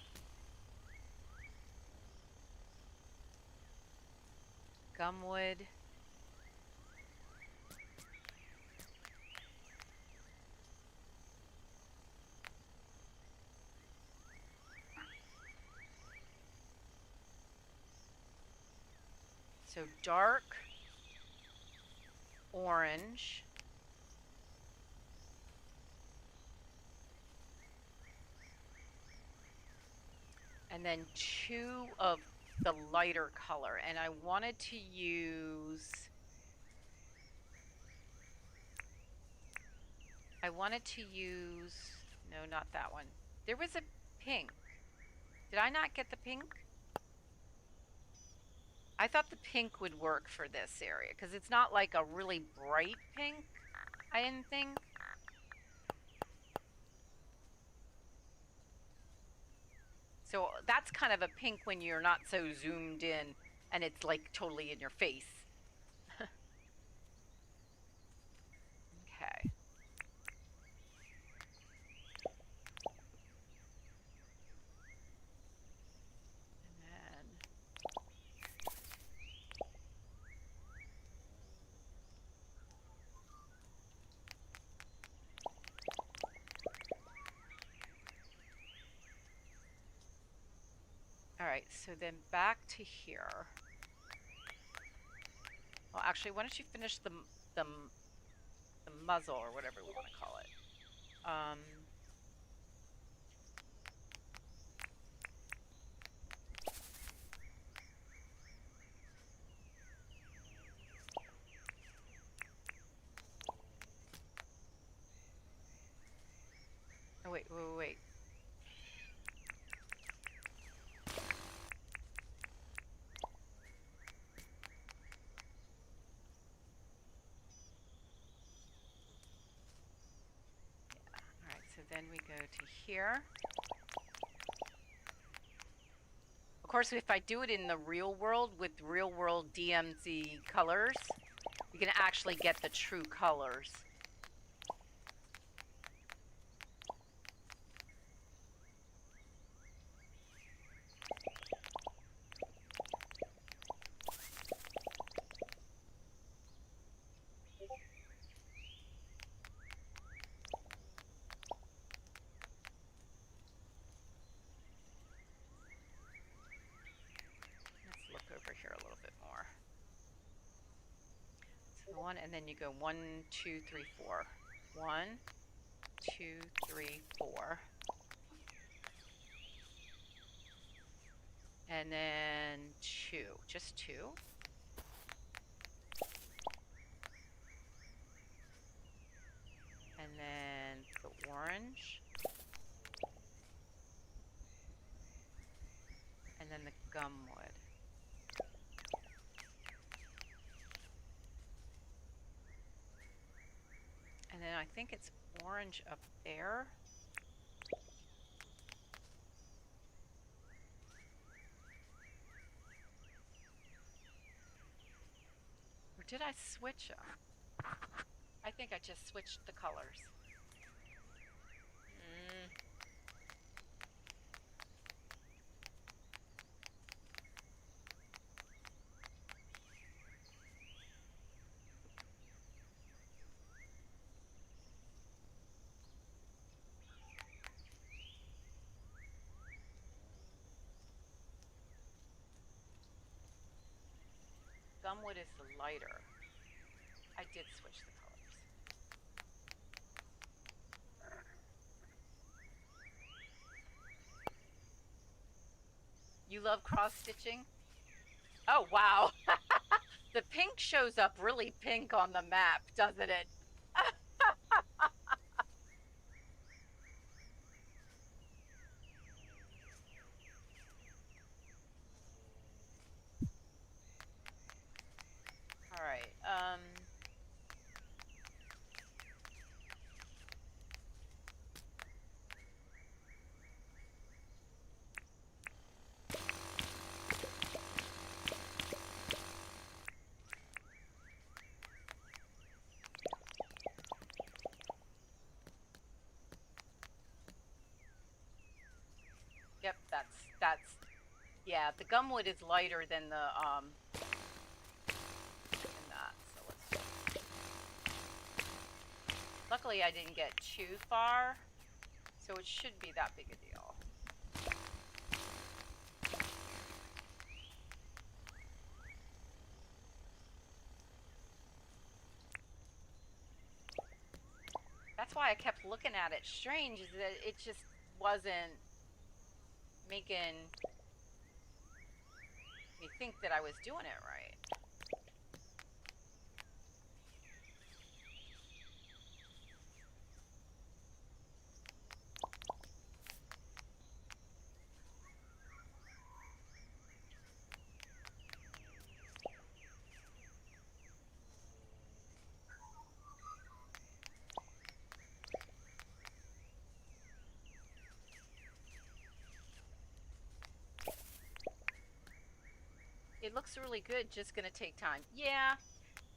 Gumwood. So dark orange. And then 2 of the lighter color. And I wanted to use, no, not that one. There was a pink. Did I not get the pink? I thought the pink would work for this area because it's not like a really bright pink, I didn't think. So that's kind of a pink when you're not so zoomed in and it's like totally in your face. Okay. All right, so then back to here. Well, actually, why don't you finish the muzzle or whatever we want to call it. Oh, wait. Then we go to here. Of course, if I do it in the real world with real world DMZ colors, you can actually get the true colors. And then you go 1, 2, 3, 4. 1, 2, 3, 4. And then 2, just 2. And then the orange. And then the gumwood. And then I think it's orange up there. Or did I switch them? I think I just switched the colors. Gumwood is the lighter. I did switch the colors. You love cross-stitching? Oh, wow. The pink shows up really pink on the map, doesn't it? All right. Yep, that's yeah, the gumwood is lighter than the than that. So let's luckily I didn't get too far, so it should be that big a deal. That's why I kept looking at it. Strange is that it just wasn't making me think that I was doing it right. It looks really good, just gonna take time. Yeah,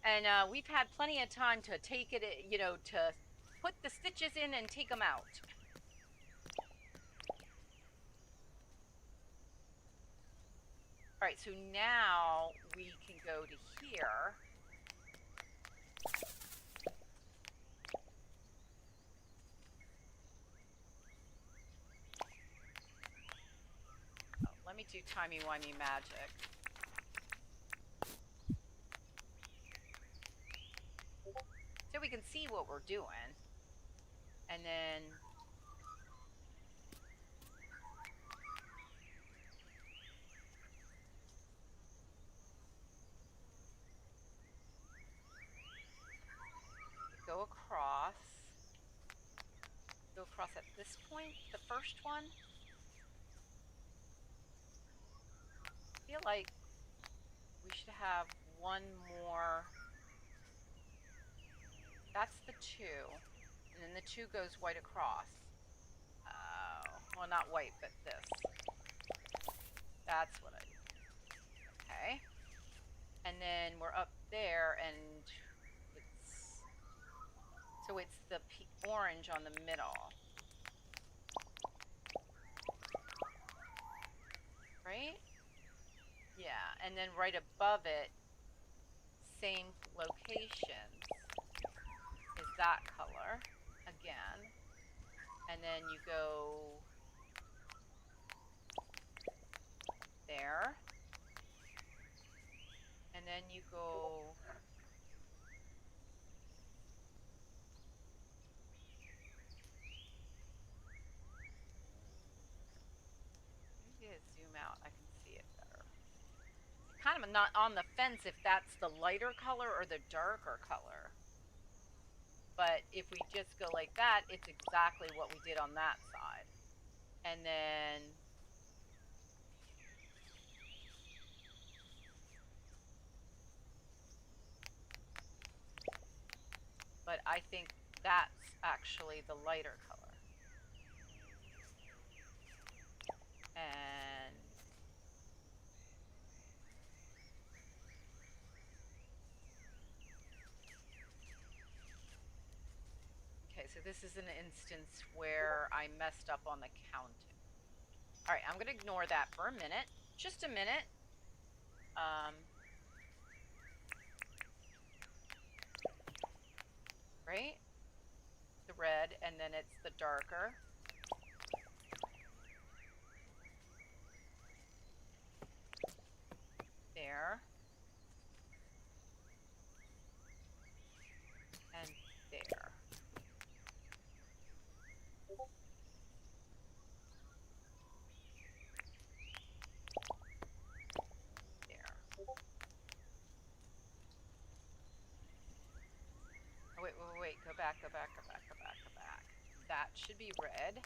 and we've had plenty of time to take it, you know, to put the stitches in and take them out. All right, so now we can go to here. Oh, let me do timey-wimey magic. So we can see what we're doing. And then go across. Go across at this point, the first one. I feel like we should have one more. That's the 2. And then the 2 goes white across. Well, not white, but this. That's what I do. Okay. And then we're up there, and it's... So it's the orange on the middle. Right? Yeah, and then right above it, same location, is that color again. And then you go there. And then you go not on the fence if that's the lighter color or the darker color. But if we just go like that, it's exactly what we did on that side. And then but I think that's actually the lighter color. And okay, so this is an instance where I messed up on the counting. All right, I'm gonna ignore that for a minute, just a minute. Right? The red, and then it's the darker. There. And there. Oh, wait, go back. That should be red.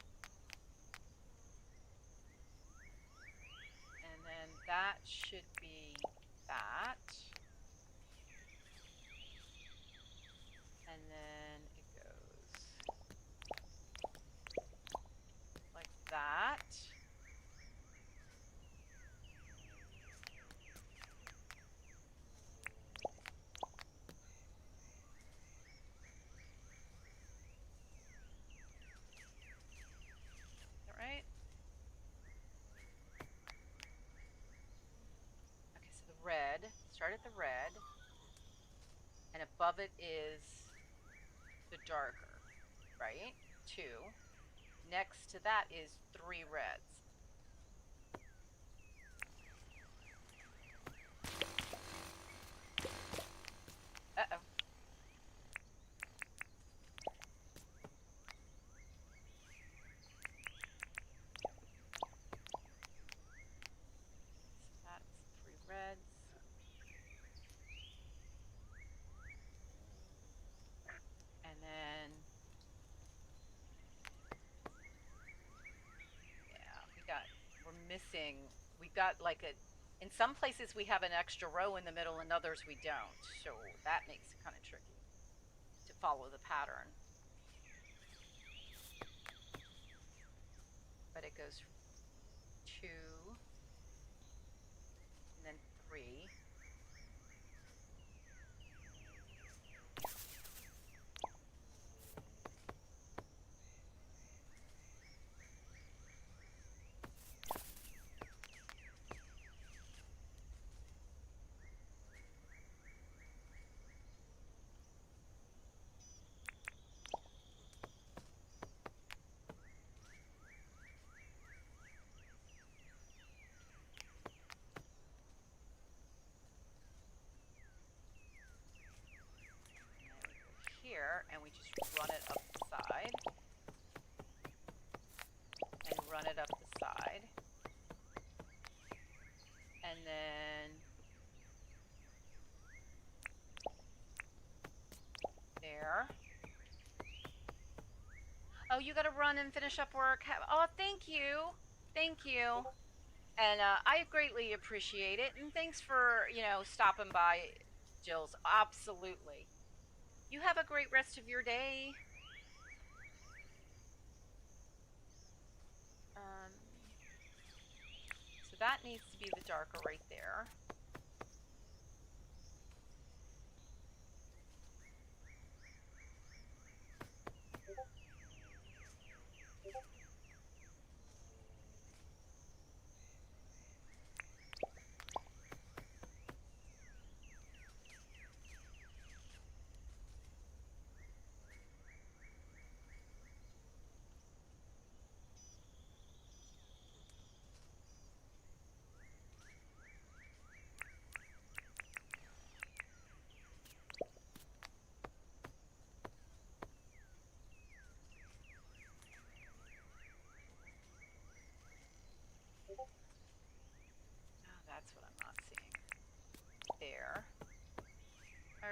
And then that should be that. And then it goes like that. Right? Okay, so the red, start at the red, and above it is the darker, right? 2. Next to that is 3 reds. Uh-oh. Reds. And then, yeah, we've got like in some places we have an extra row in the middle and others we don't. So that makes it kind of tricky to follow the pattern. But it goes 2, and then 3. Here, and we just run it up the side, and run it up the side, and then there. Oh, you gotta run and finish up work. Oh, thank you. And I greatly appreciate it, and thanks for, stopping by, Jills. Absolutely. You have a great rest of your day. So that needs to be the darker right there.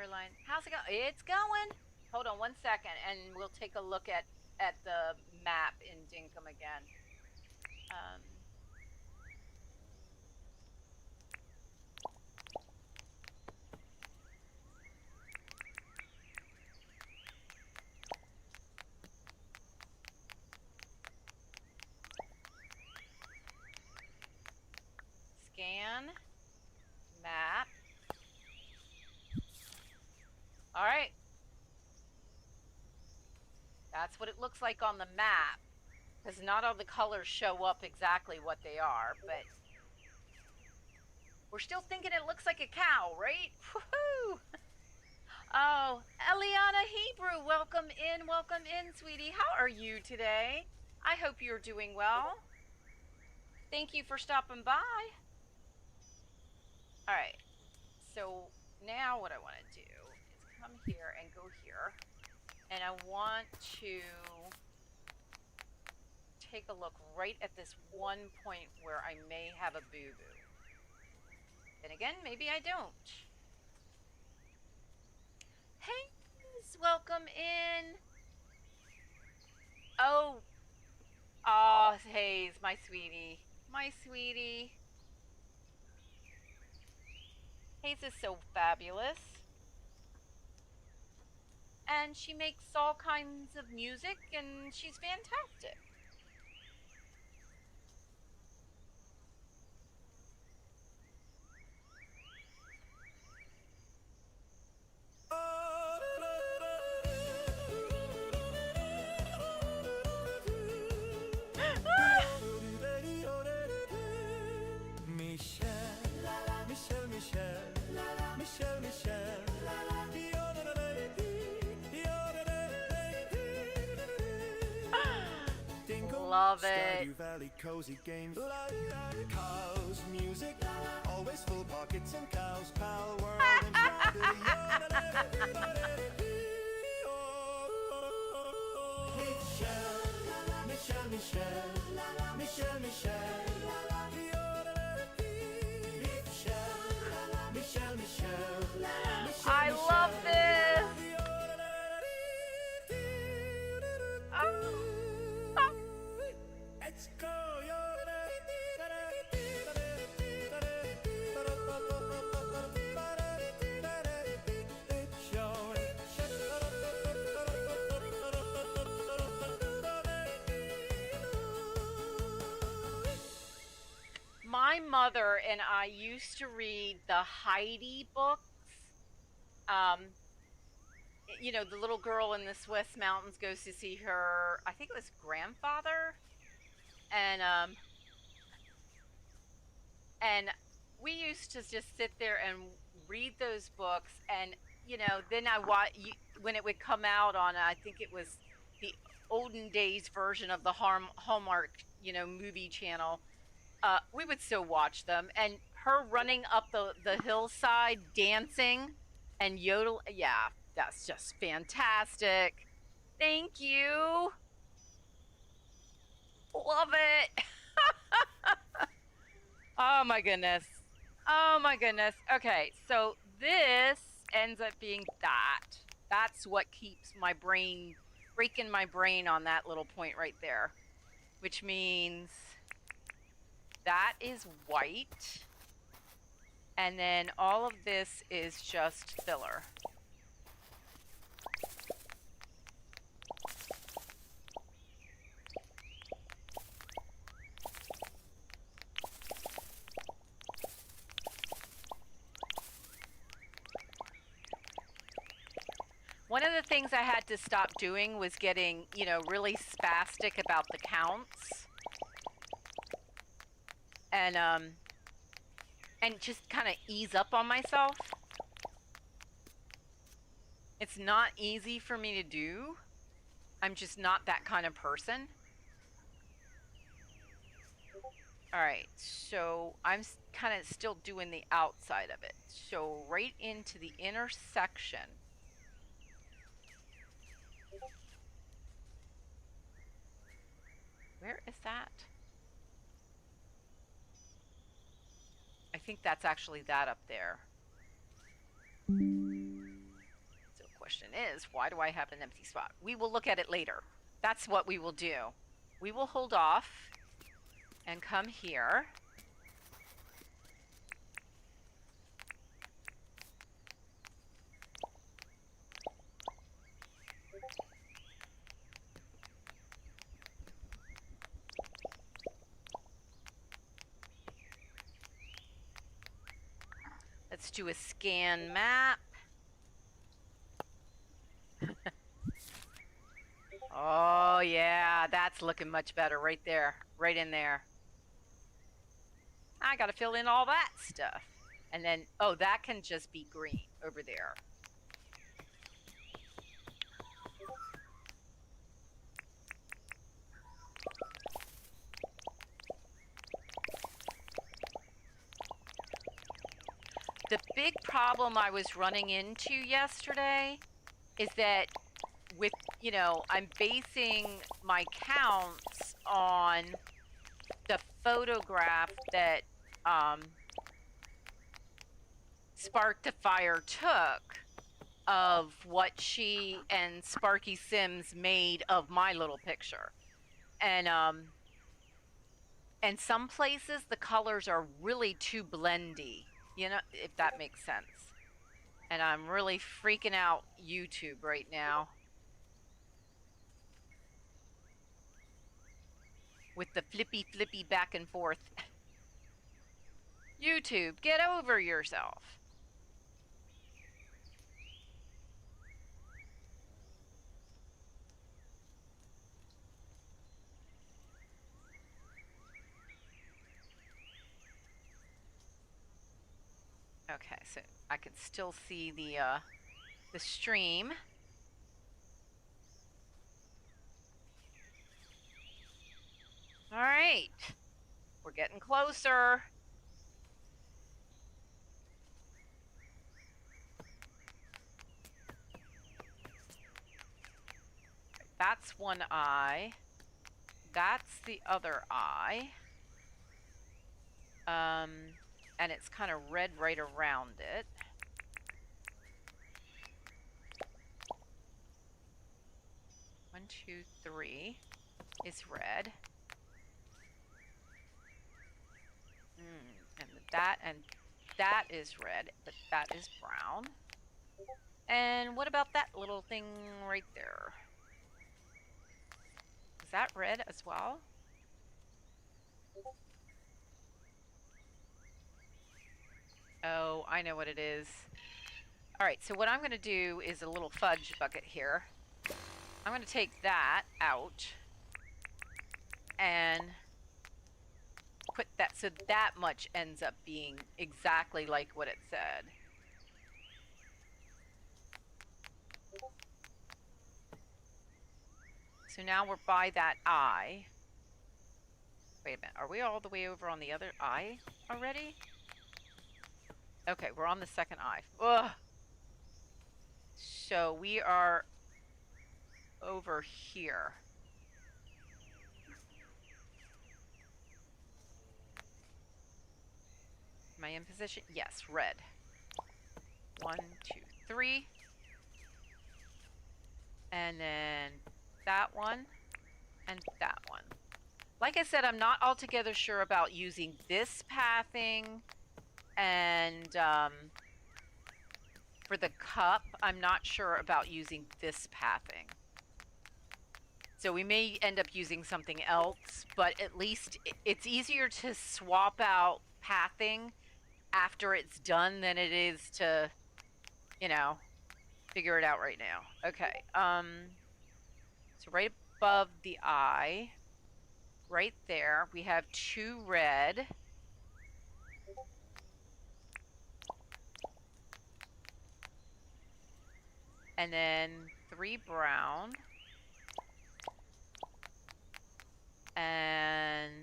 storyline. How's it going? It's going. Hold on 1 second, and we'll take a look at the map in Dinkum again. Scan map. All right. That's what it looks like on the map, because not all the colors show up exactly what they are, but we're still thinking it looks like a cow, right? Woohoo! Oh, Eliana Hebrew, welcome in, sweetie. How are you today? I hope you're doing well. Thank you for stopping by. All right, so now what I want to do is come here and go here, and I want to take a look right at this one point where I may have a boo-boo. Then again, maybe I don't. Hey, welcome in. Oh, Hayes, my sweetie. My sweetie. Hayes is so fabulous. And she makes all kinds of music, and she's fantastic. Love it. Valley cozy games, cows music, always full pockets and cows, pal world and I love this. Oh. My mother and I used to read the Heidi books. You know, the little girl in the Swiss mountains goes to see her, I think it was grandfather. And we used to just sit there and read those books, and you know, then when it would come out on, I think it was the olden days version of the Hallmark, you know, movie channel. We would still watch them, and her running up the hillside dancing and yodel. Yeah, that's just fantastic. Thank you. Love it. Oh my goodness. Oh my goodness. Okay, so this ends up being that. That's what keeps my brain, breaking my brain on that little point right there. Which means that is white. And then all of this is just filler. One of the things I had to stop doing was getting, you know, really spastic about the counts. And just kind of ease up on myself. It's not easy for me to do. I'm just not that kind of person. All right, so I'm kind of still doing the outside of it. So right into the intersection. Where is that? I think that's actually that up there. question is, why do I have an empty spot? We will look at it later. That's what we will do. We will hold off and come here. Let's do a scan map. Oh, yeah, that's looking much better right there, right in there. I got to fill in all that stuff. And then, oh, that can just be green over there. The big problem I was running into yesterday is that with, you know, I'm basing my counts on the photograph that Spark the Fire took of what she and Sparky Sims made of my little picture. And some places the colors are really too blendy, you know, if that makes sense. And I'm really freaking out YouTube right now with the flippy back and forth. YouTube, get over yourself. Okay, so I can still see the stream. All right, we're getting closer. That's one eye. That's the other eye. And it's kind of red right around it. One, two, three is red. And that is red, but that is brown. And what about that little thing right there? Is that red as well? Oh, I know what it is. All right, so what I'm going to do is a little fudge bucket here. I'm going to take that out and put that so that much ends up being exactly like what it said. So now we're by that eye. Wait a minute, are we all the way over on the other eye already? Okay, we're on the second eye. Ugh. So we are over here. Am I in position? Yes, red. 1, 2, 3. And then that one and that one. Like I said, I'm not altogether sure about using this pathing and for the cup, I'm not sure about using this pathing. So we may end up using something else, but at least it's easier to swap out pathing after it's done than it is to, you know, figure it out right now. Okay, so right above the eye, right there, we have 2 red. And then 3 brown. And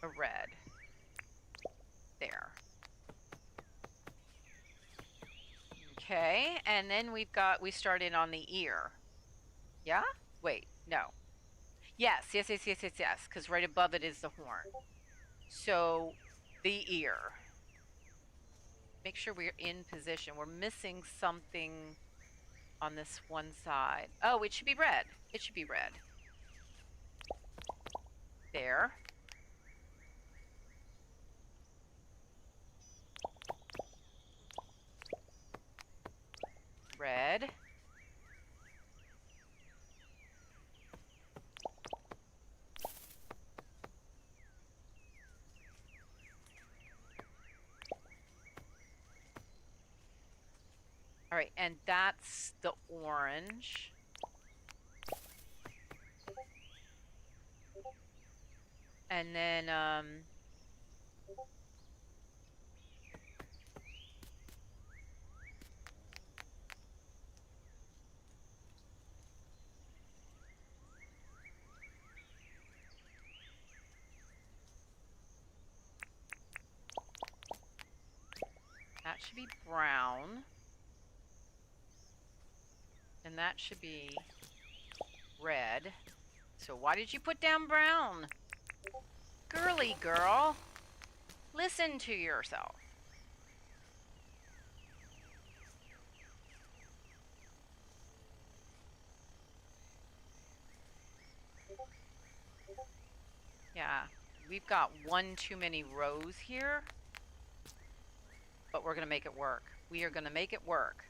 a red. There. Okay, and then we start in on the ear. Yeah? Wait, no. Yes, because right above it is the horn. So, the ear. make sure we're in position. We're missing something on this one side. Oh, it should be red. It should be red. There. Red. All right, and that's the orange. And then, that should be brown. And that should be red. So why did you put down brown? Girly girl, listen to yourself. Yeah, we've got one too many rows here, but we're gonna make it work. We are gonna make it work.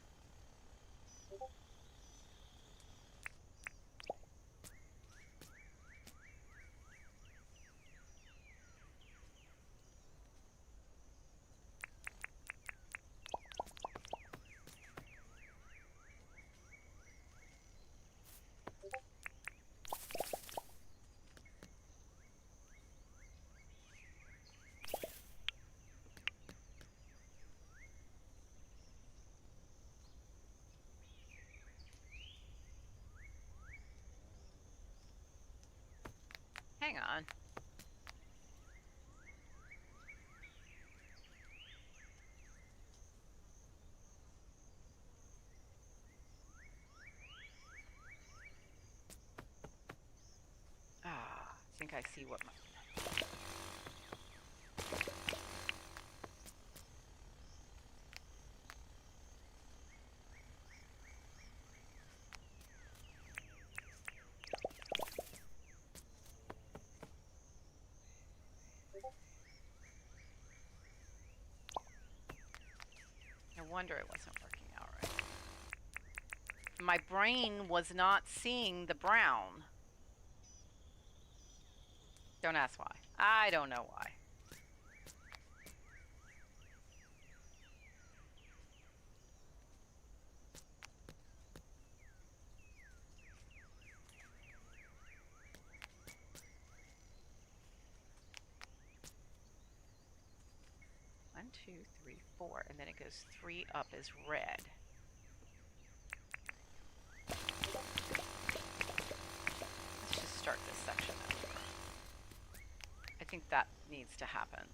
Hang on. Ah, I think I see what my... No wonder it wasn't working out right. My brain was not seeing the brown. Don't ask why. I don't know why. One, two, three, four, and then it goes 3 up as red. Let's just start this section over. I think that needs to happen.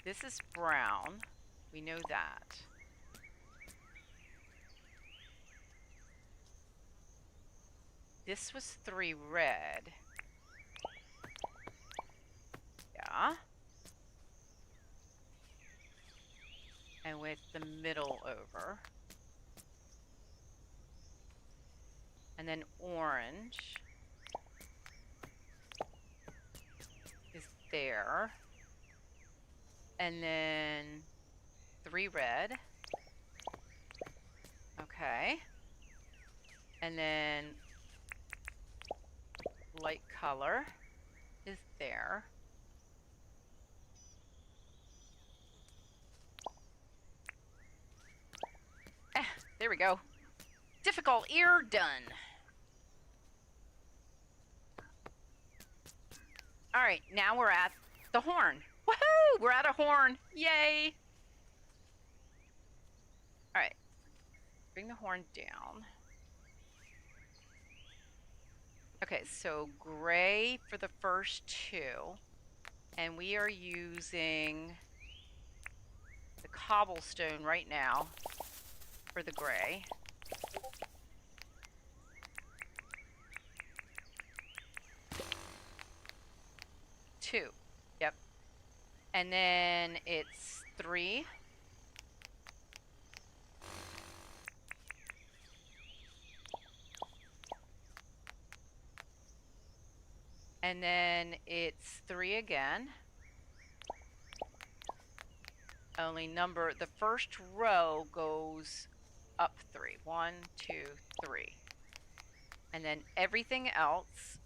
This is brown. We know that. This was 3 red. Yeah. And with the middle over. And then orange is there. And then 3 red. Okay. And then light color is there. There we go. Difficult ear done. All right, now we're at the horn. Woohoo! We're at a horn. Yay! All right. Bring the horn down. Okay, so gray for the first 2. And we are using the cobblestone right now for the gray. Two. Yep. And then it's 3 And then it's 3 again. Only the first row goes up 3. 1, 2, 3. And then everything else,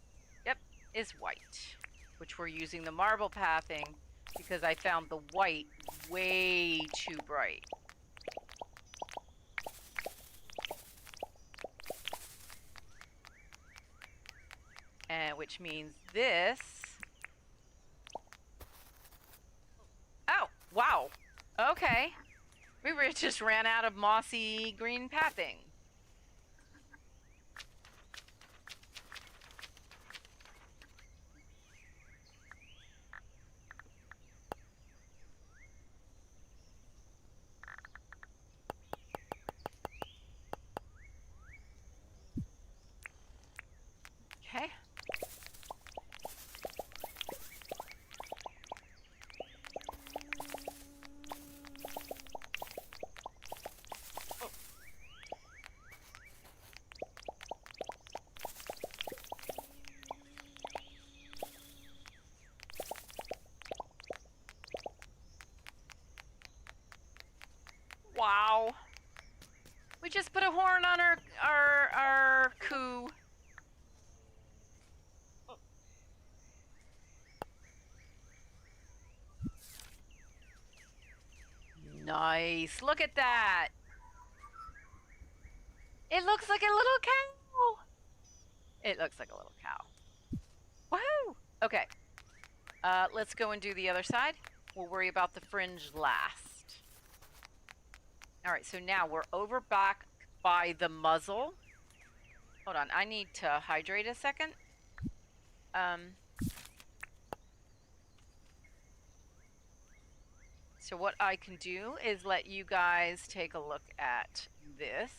yep, is white, which we're using the marble pathing because I found the white way too bright. And which means this. Oh, wow. Okay. We just ran out of mossy green pathing. Okay. Wow. We just put a horn on our coup. Nice. Look at that. It looks like a little cow. It looks like a little cow. Woohoo! Okay. Let's go and do the other side. We'll worry about the fringe last. All right, so now we're over back by the muzzle. Hold on, I need to hydrate a second. So what I can do is let you guys take a look at this.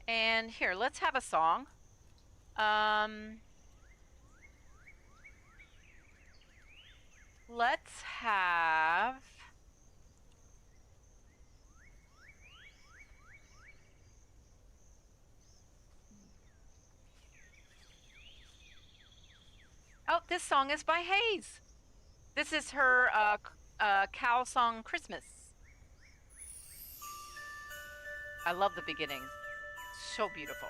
And here, let's have a song. Let's have... Oh, this song is by Hayes. This is her cow song, Christmas. I love the beginning. So beautiful.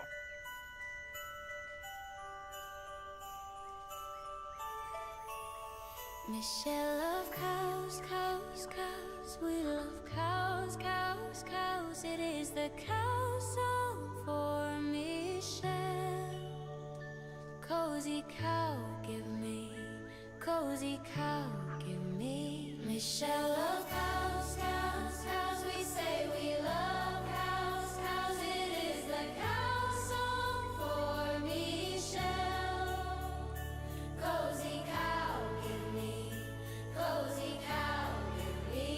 Michelle love cows, cows, cows. We love cows, cows, cows. It is the cow song for Michelle. Cozy cow, give me. Cozy cow, give me. Michelle love cows, cows, cows. We say we love cows, cows. It is the cow song for Michelle. Cozy cow, give me. Cozy cow, give me.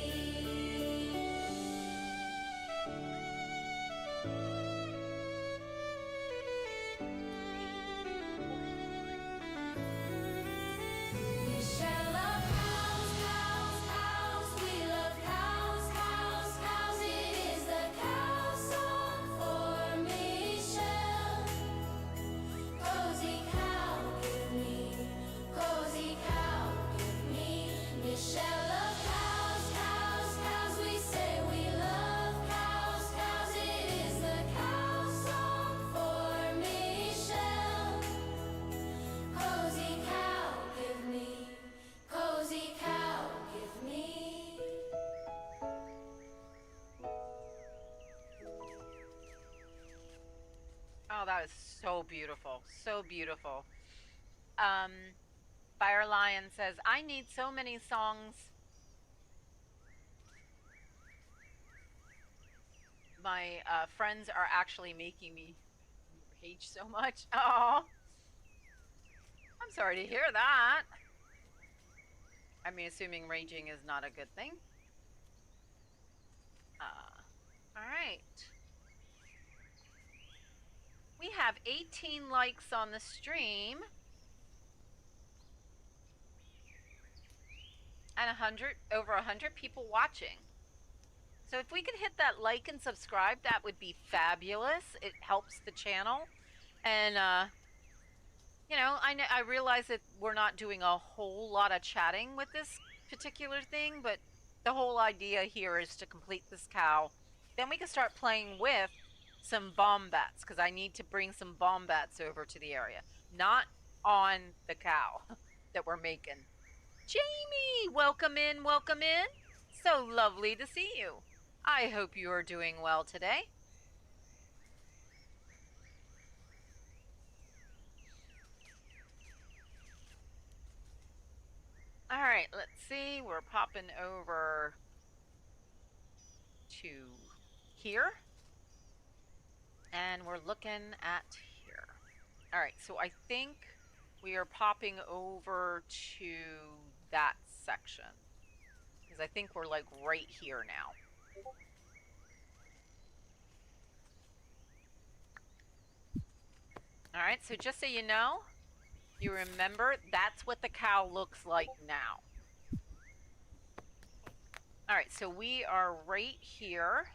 Michelle love cows, cows, cows. We love cows, cows, cows. It is the cow song for Michelle. Cozy cow, give me. Cozy cow, give me. Michelle love cows, cows, cows. We say we love cows, cows. It is the cow song for Michelle. Cozy cow, give me. Cozy cow, give me. Oh, that is so beautiful. So beautiful. Fire Lion says, I need so many songs. My friends are actually making me rage so much. Oh, I'm sorry to hear that. I mean, assuming raging is not a good thing. All right. We have 18 likes on the stream. And over 100 people watching. So if we could hit that like and subscribe, that would be fabulous. It helps the channel. And, you know, I realize that we're not doing a whole lot of chatting with this particular thing, but the whole idea here is to complete this cow. Then we can start playing with some bombats, because I need to bring some bombats over to the area. Not on the cow that we're making. Jamie, welcome in, welcome in. So lovely to see you. I hope you are doing well today. All right, let's see. We're popping over to here. And we're looking at here. All right, so I think we are popping over to that section. Because I think we're like right here now. All right, so just so you know, you remember, that's what the cow looks like now. All right, so we are right here.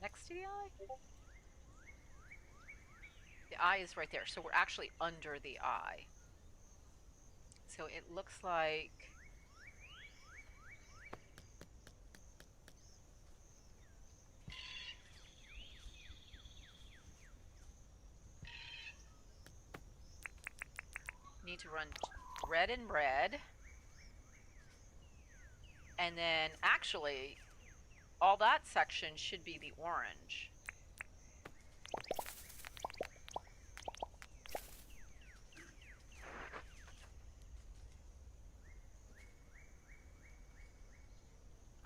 Next to the eye? The eye is right there, so we're actually under the eye. So it looks like... need to run red and red. And then actually, all that section should be the orange.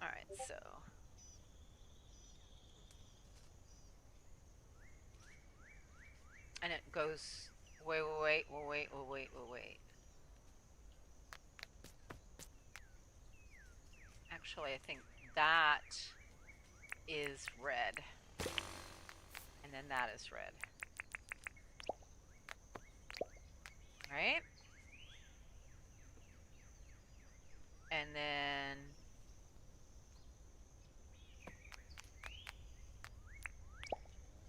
All right, so... and it goes... wait. Actually, I think that is red. And then that is red. Right? And then...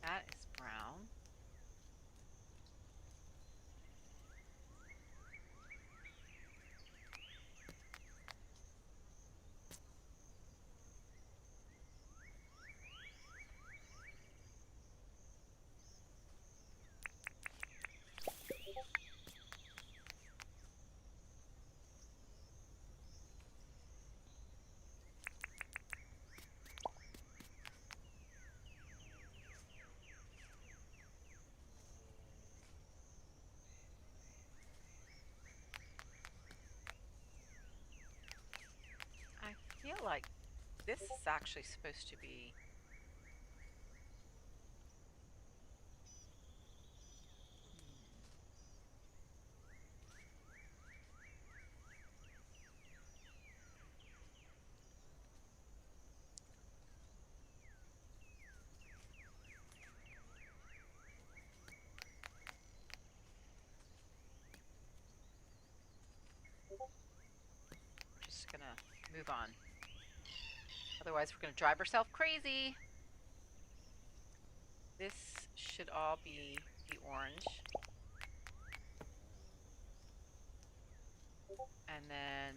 that is brown. I feel like this is actually supposed to be... just gonna move on. Otherwise, we're gonna drive ourselves crazy. This should all be the orange. And then...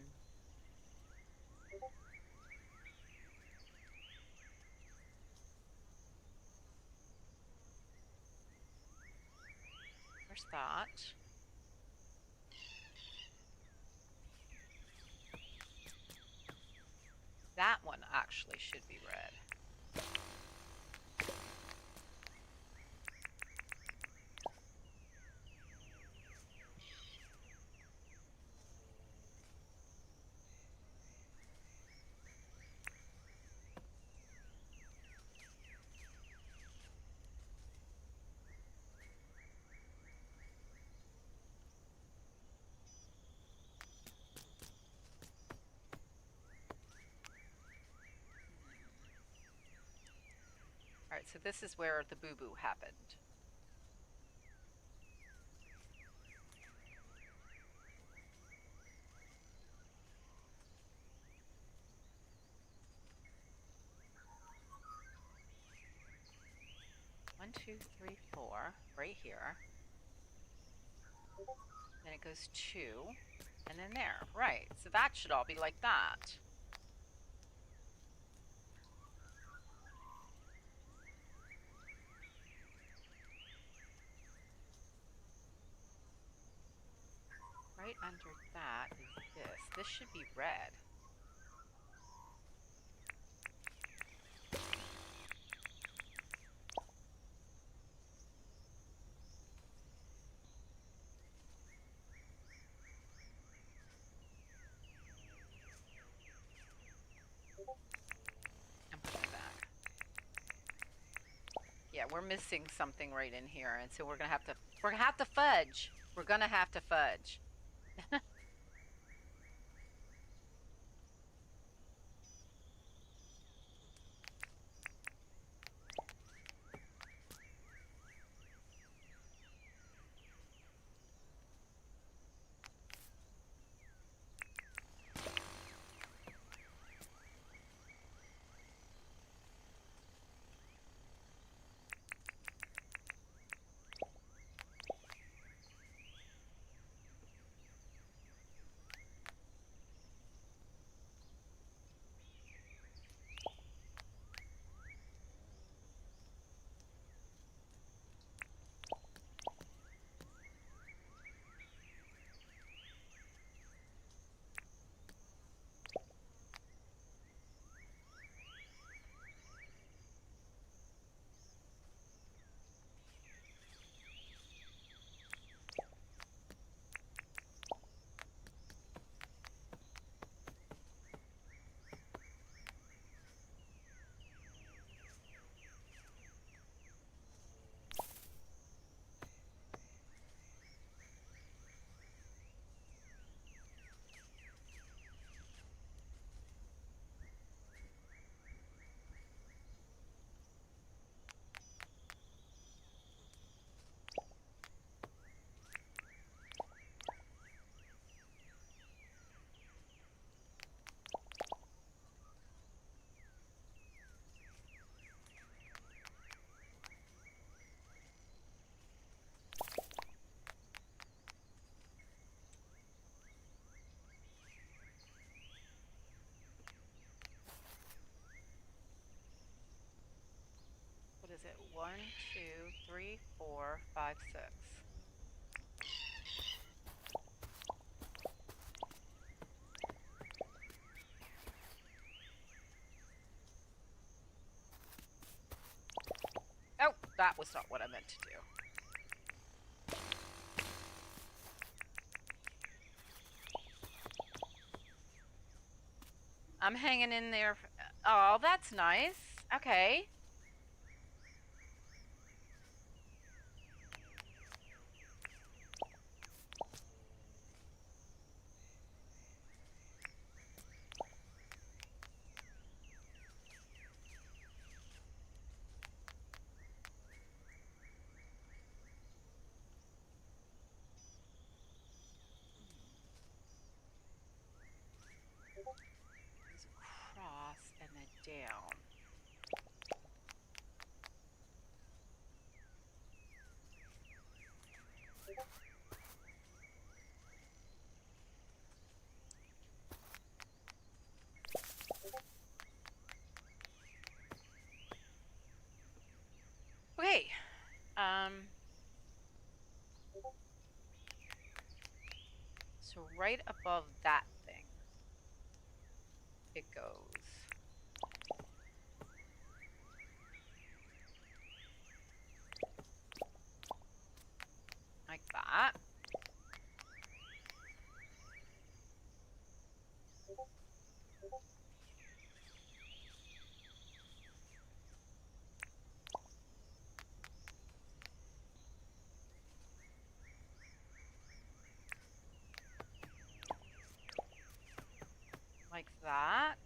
there's that. That one actually should be red. Alright, so this is where the boo-boo happened. 2, 3, 4, right here. Then it goes 2, and then there. Right, so that should all be like that. Right under that is this. This should be red. And put it back. Yeah, we're missing something right in here, and so we're gonna have to fudge. We're gonna have to fudge. What is it? 1, 2, 3, 4, 5, 6. Oh, that was not what I meant to do. I'm hanging in there. Oh, that's nice. Okay. There's a cross and a down. Okay. So right above that thing, it goes. Like that. Like that.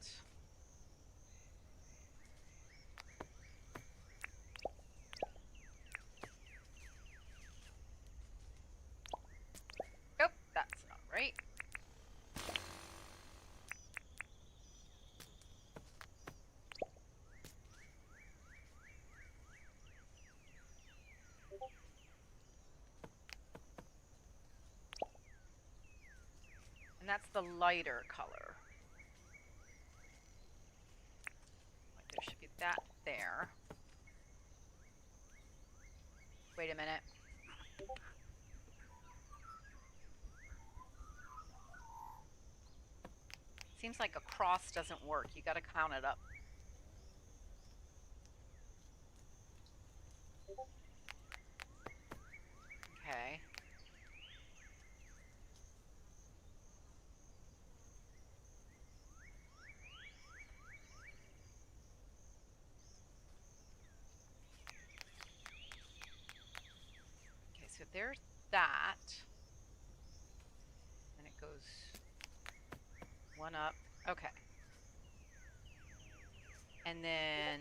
Oh, that's not right. And that's the lighter color. Like there should be that there. Wait a minute. Seems like a cross doesn't work. You gotta count it up. Okay. Okay, so there's that. And it goes one up. Okay. And then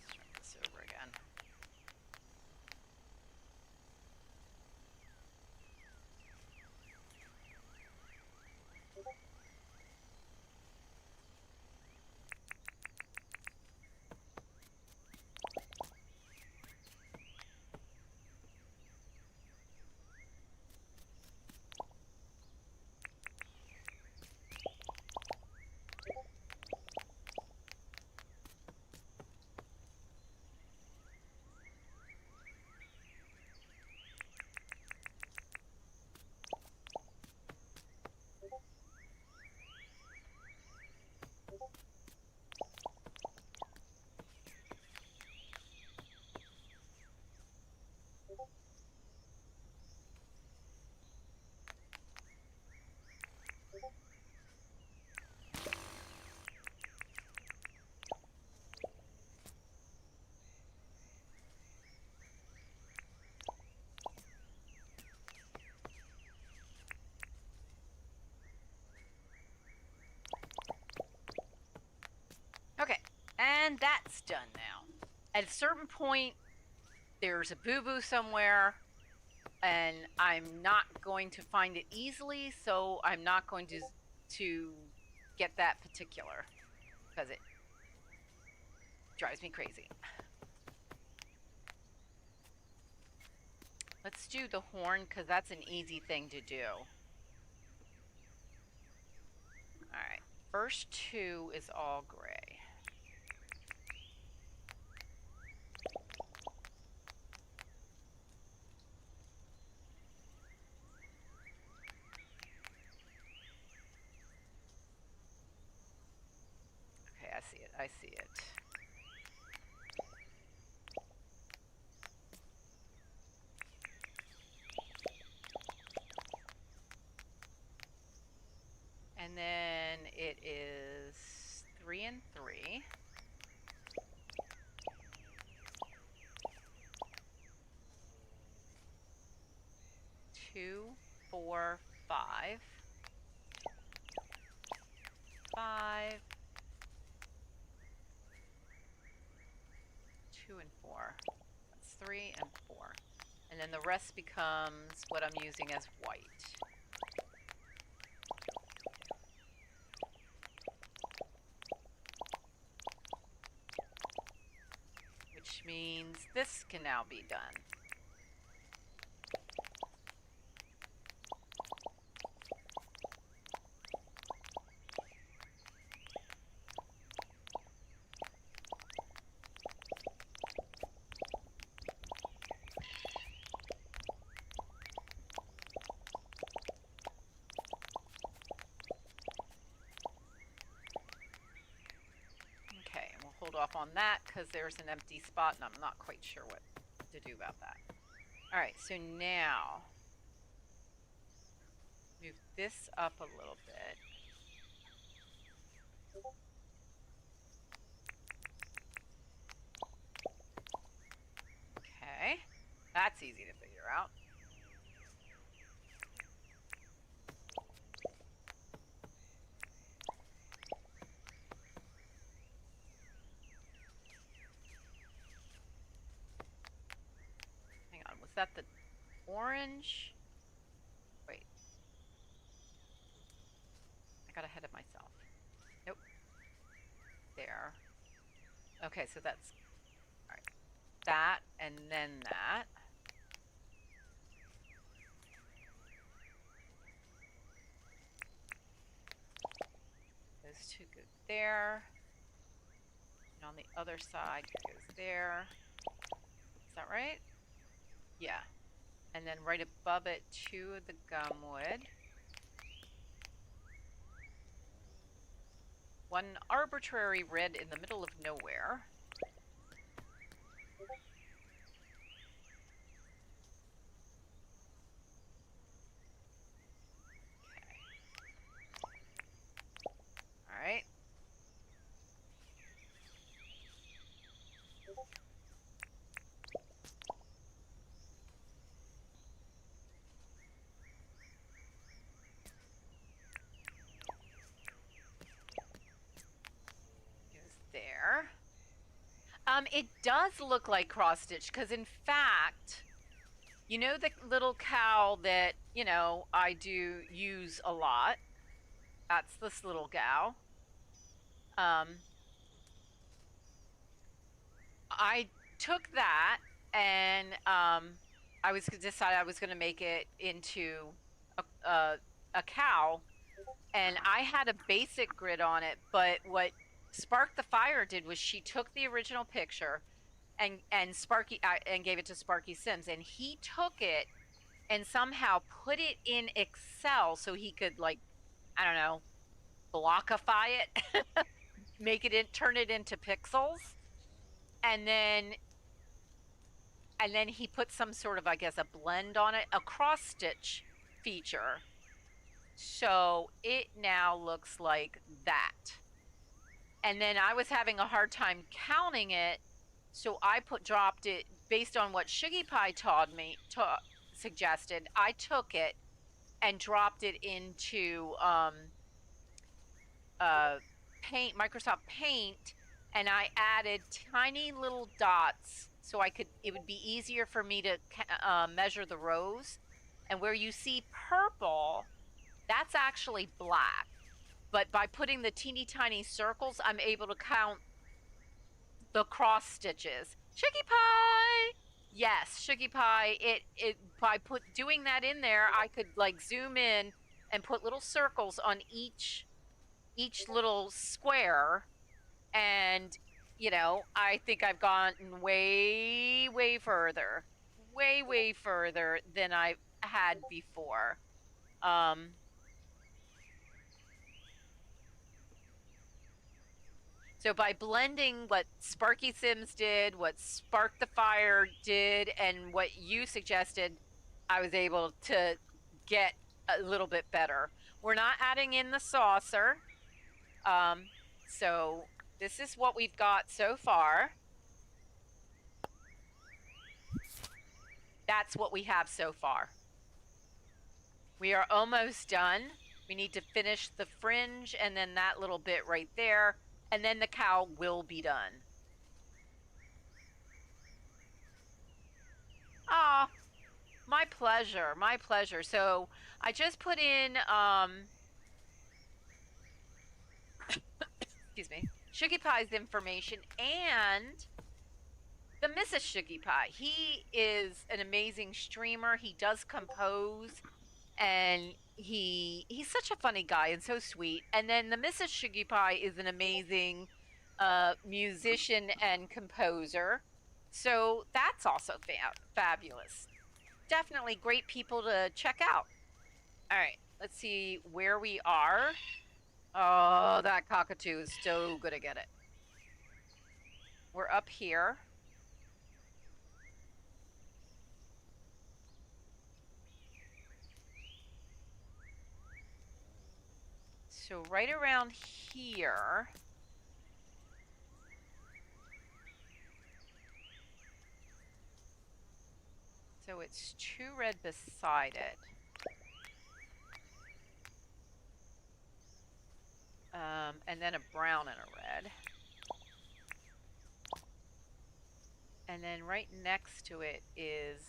start this over again. Okay, and that's done now. At a certain point, there's a boo-boo somewhere, and I'm not going to find it easily, so I'm not going to get that particular, because it drives me crazy. Let's do the horn, because that's an easy thing to do. Alright, first two is all gray. Okay, I see it, I see it. And then it is 3 and 3. 2, 4, 5. 5. 2 and 4. That's 3 and 4. And then the rest becomes what I'm using as white. Which means this can now be done. Hold off on that because there's an empty spot and I'm not quite sure what to do about that. Alright, so now move this up a little bit. Okay, that's easy to figure out. that the orange? Wait. I got ahead of myself. Nope. There. Okay, so that's... Alright. That, and then that. Those two go there. And on the other side, it goes there. Is that right? Yeah. And then right above it, 2 of the gumwood. 1 arbitrary red in the middle of nowhere. Okay. All right. There. It does look like cross stitch because in fact, you know the little cow that, you know, I do use a lot. That's this little gal. I took that and I was decided I was going to make it into a cow, and I had a basic grid on it, but what Spark the Fire did was she took the original picture and Sparky and gave it to Sparky Sims, and he took it and somehow put it in Excel so he could, like, I don't know, blockify it, make it turn it into pixels, and then he put some sort of, I guess, a blend on it, a cross stitch feature. So it now looks like that. And then I was having a hard time counting it, so I dropped it based on what Shiggy Pie suggested. I took it and dropped it into Microsoft Paint, and I added tiny little dots so it would be easier for me to measure the rows. And where you see purple, that's actually black. But by putting the teeny tiny circles, I'm able to count the cross stitches. Shiggy Pie! Yes, Shiggy Pie. By doing that in there, I could, like, zoom in and put little circles on each little square, and, you know, I think I've gotten way, way further. Way further than I had before. So by blending what Sparky Sims did, what Spark the Fire did, and what you suggested, I was able to get a little bit better. We're not adding in the saucer. So this is what we've got so far. That's what we have so far. We are almost done. We need to finish the fringe and then that little bit right there, and then the cow will be done. Ah, my pleasure, my pleasure. So I just put in, excuse me, Shiggy Pie's information and the Mrs. Shiggy Pie. He is an amazing streamer. He does compose, and he's such a funny guy and so sweet. And then the Mrs. Shiggy Pie is an amazing musician and composer. So that's also fabulous. Definitely great people to check out. All right, let's see where we are. Oh, that cockatoo is so gonna get it. We're up here. So right around here. So it's 2 red beside it. And then a brown and a red. And then right next to it is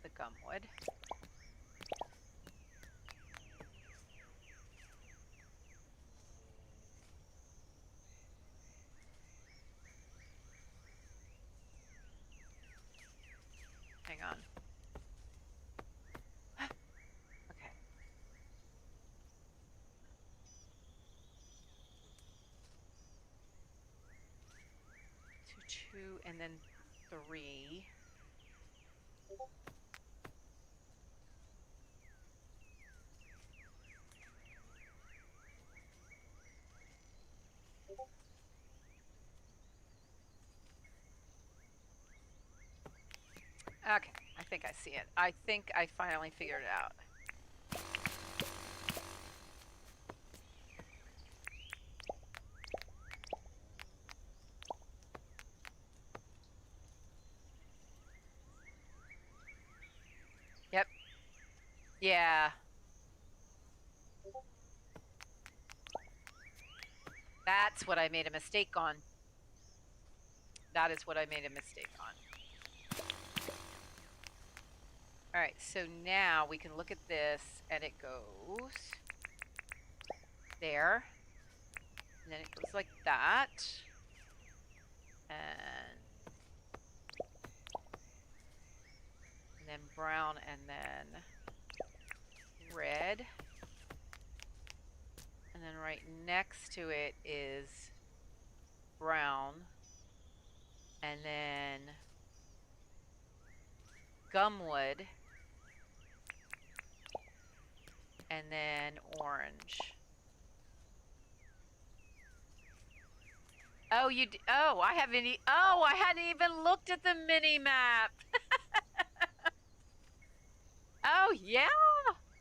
the gumwood. Hang on. Okay. 2, 2, and then 3. Okay, I think I see it. I think I finally figured it out. Yep. Yeah. That's what I made a mistake on. That is what I made a mistake on. All right, so now we can look at this, and it goes there, and then it goes like that, and then brown, and then red, and then right next to it is brown, and then gumwood, and then orange. Oh, oh, I haven't. Oh, I hadn't even looked at the mini map. Oh yeah,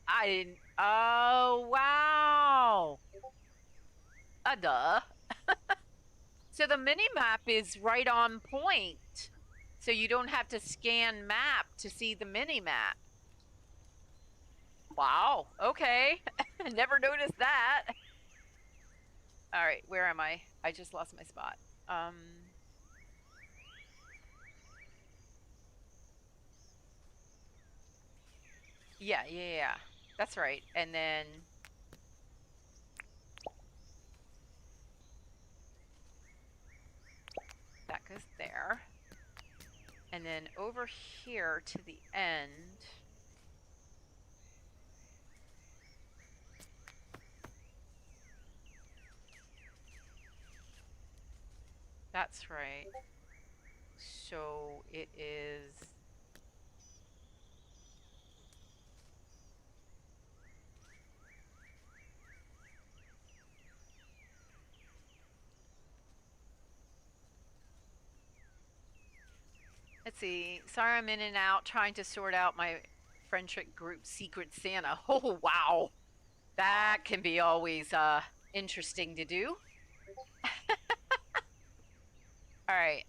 I didn't. Oh wow. Duh. So the mini map is right on point. So you don't have to scan map to see the mini map. Wow. Okay. Never noticed that. All right, where am I? I just lost my spot. Yeah. That's right. And then that goes there. And then over here to the end. That's right. So it is. Let's see. Sorry, I'm in and out trying to sort out my friendship group Secret Santa. Oh, wow. That can be always interesting to do. All right.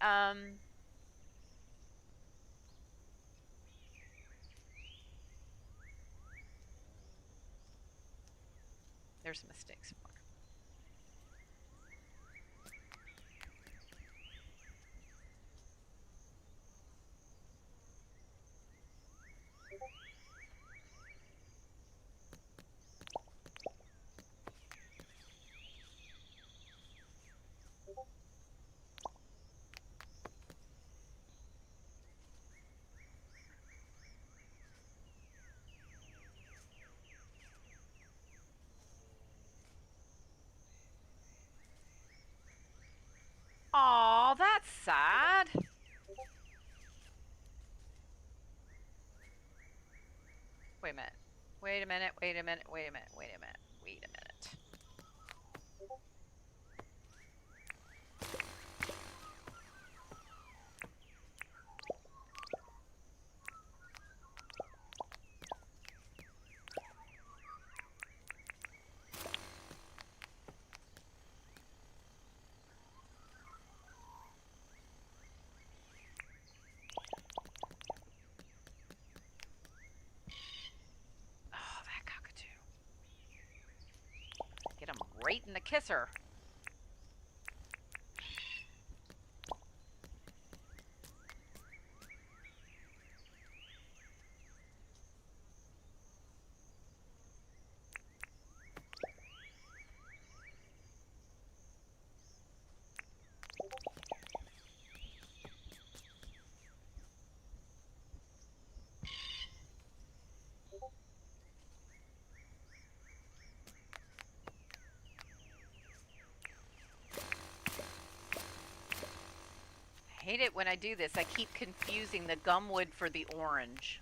There's mistakes. Aw, that's sad. Wait a minute. Wait a minute. Wait a minute. Wait a minute. Wait a minute. Wait a minute. Oh, that cockatoo. Get him right in the kisser. Hate it when I do this. I keep confusing the gumwood for the orange.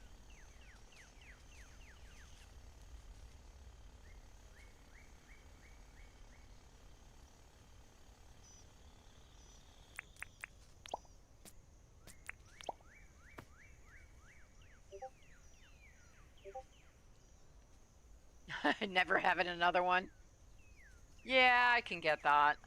Never having another one. Yeah, I can get that.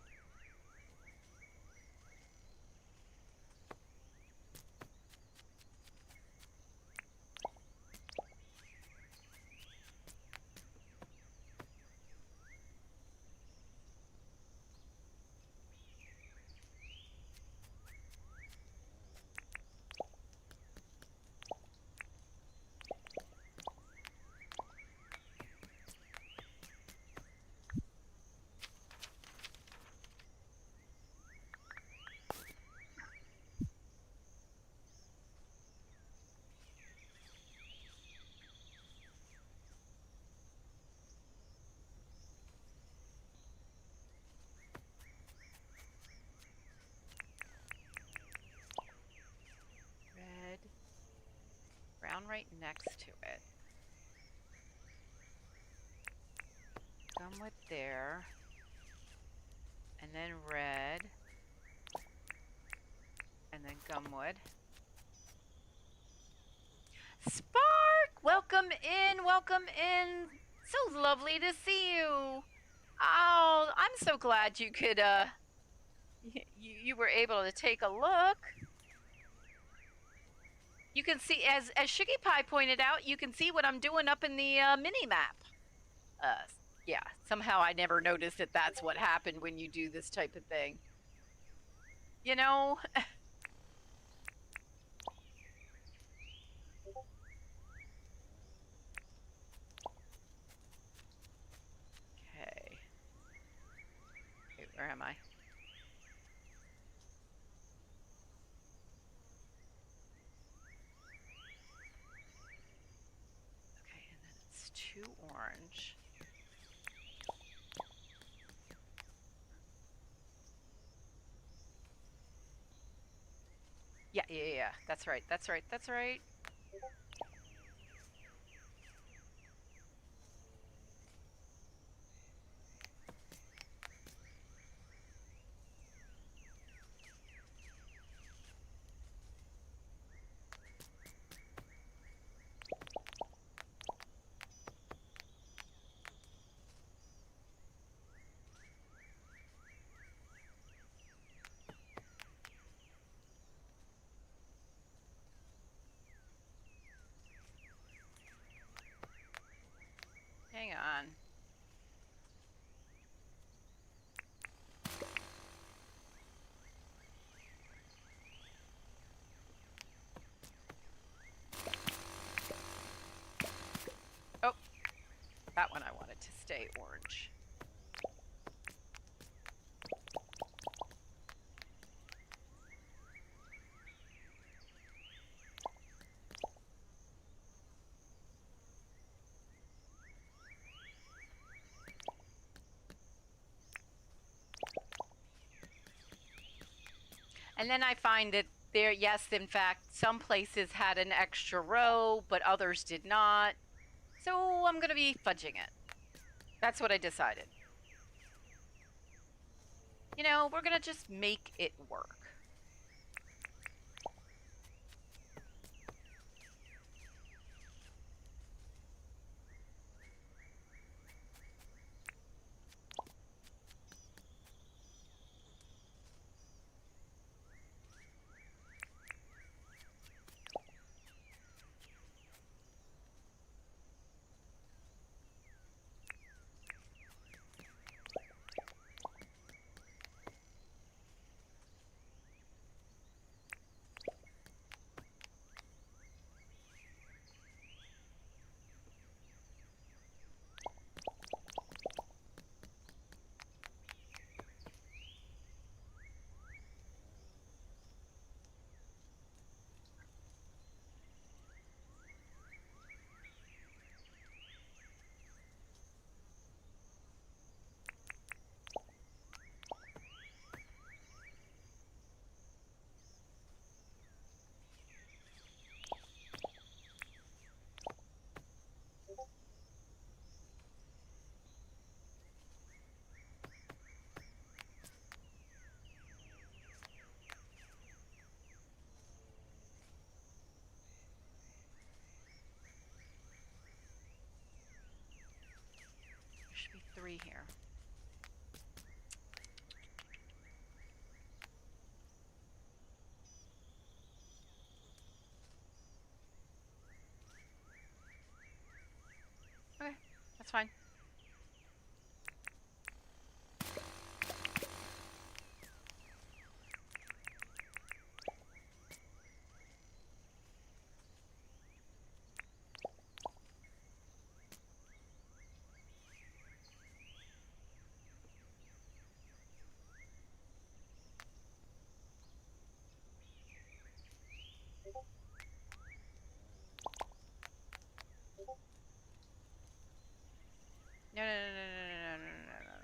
Red. Brown right next to it. Gumwood there. And then red. And then gumwood. Spark! Welcome in, welcome in. So lovely to see you. Oh, I'm so glad you could, you were able to take a look. You can see, as Shiggy Pie pointed out, you can see what I'm doing up in the mini-map. Yeah, somehow I never noticed that that's what happened when you do this type of thing. You know? Okay. Wait, where am I? Okay, and then it's 2 orange. Yeah. That's right. Hang on. Oh, that one I wanted to stay orange. And then I find that there, yes, in fact, some places had an extra row, but others did not. So I'm going to be fudging it. That's what I decided. You know, we're going to just make it work. That's fine. No, no, no, no, no, no, no, no, no, no.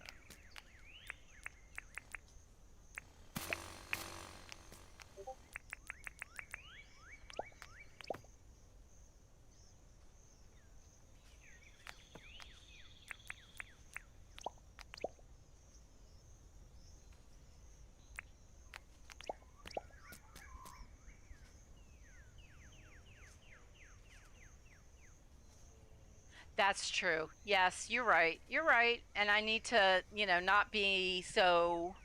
That's true. Yes, you're right. You're right. And I need to, you know, not be so.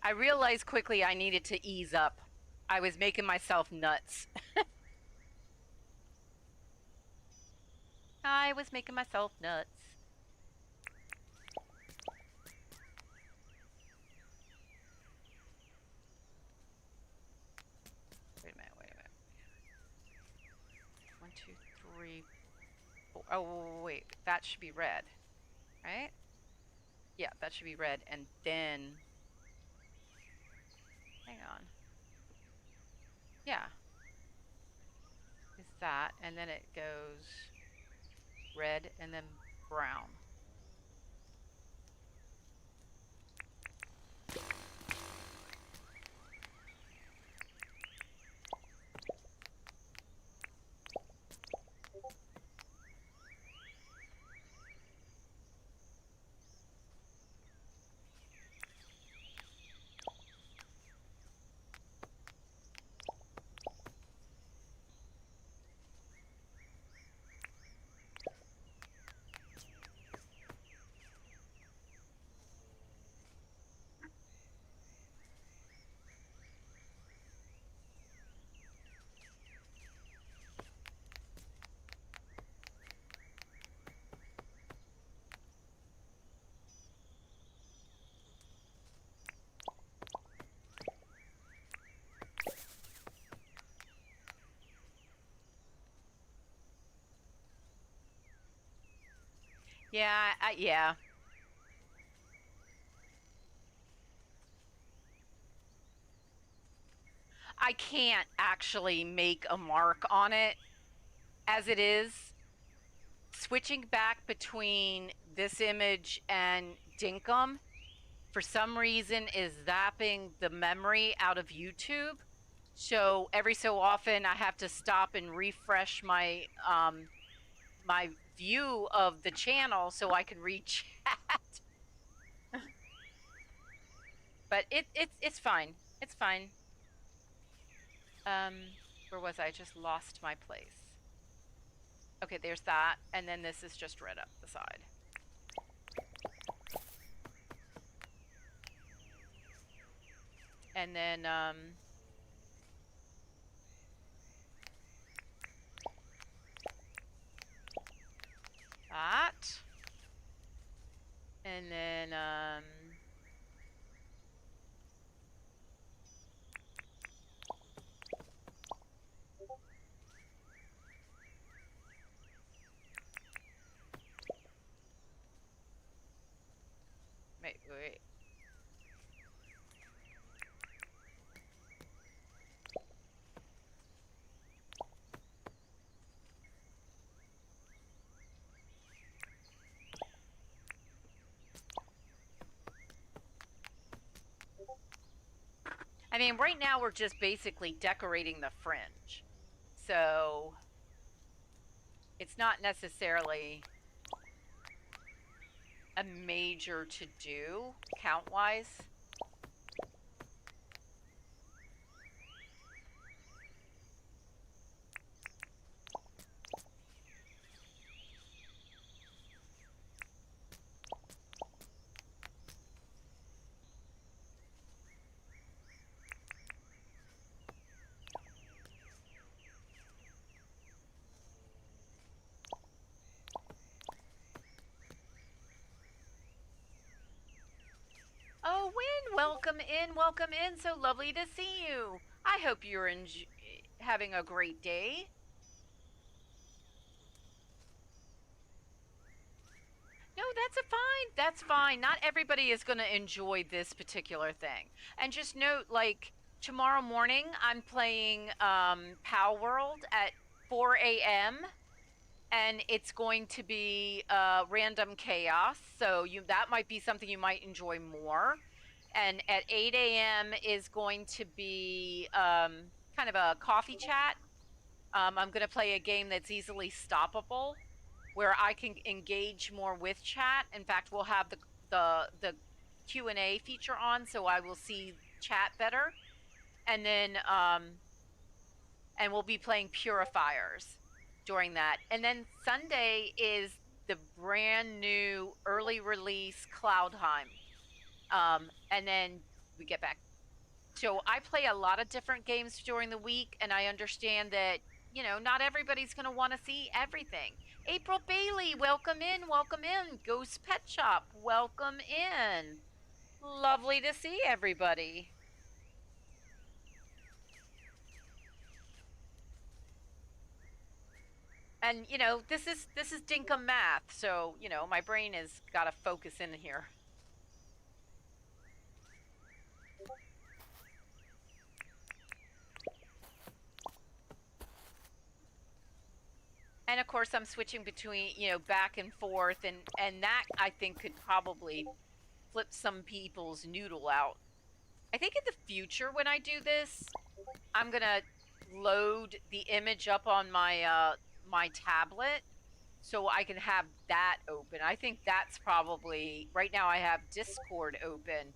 I realized quickly I needed to ease up. I was making myself nuts. I was making myself nuts. Wait a minute, wait a minute. 1, 2, 3, 4. Oh, wait. That should be red, right? Yeah, that should be red. And then. Hang on. Yeah. Is that. And then it goes red and then brown. Yeah, yeah. I can't actually make a mark on it as it is. Switching back between this image and Dinkum, for some reason, is zapping the memory out of YouTube. So every so often, I have to stop and refresh my my view of the channel so I can read chat. But it's fine. It's fine. Where was I? Just lost my place. Okay, there's that, and then this is just red up the side. And then that. And then wait. I mean, right now we're just basically decorating the fringe. So it's not necessarily a major to do count-wise. Wynn, welcome in, welcome in. So lovely to see you. I hope you're having a great day. No, that's a fine. That's fine. Not everybody is going to enjoy this particular thing. And just note, like, tomorrow morning, I'm playing Pal World at 4 a.m. and it's going to be random chaos. So that might be something you might enjoy more. And at 8 a.m. is going to be kind of a coffee chat. I'm going to play a game that's easily stoppable, where I can engage more with chat. In fact, we'll have the Q&A feature on, so I will see chat better. And then and we'll be playing Purifiers during that. And then Sunday is the brand new early release Cloudheim. And then we get back. So I play a lot of different games during the week, and I understand that, you know, not everybody's going to want to see everything. April Bailey, welcome in, welcome in. Ghost Pet Shop, welcome in. Lovely to see everybody. And, you know, this is Dinkum math, so, you know, my brain has got to focus in here. And of course, I'm switching between, you know, back and forth, and that I think could probably flip some people's noodle out. I think in the future when I do this, I'm gonna load the image up on my my tablet so I can have that open. I think that's probably, right now I have Discord open,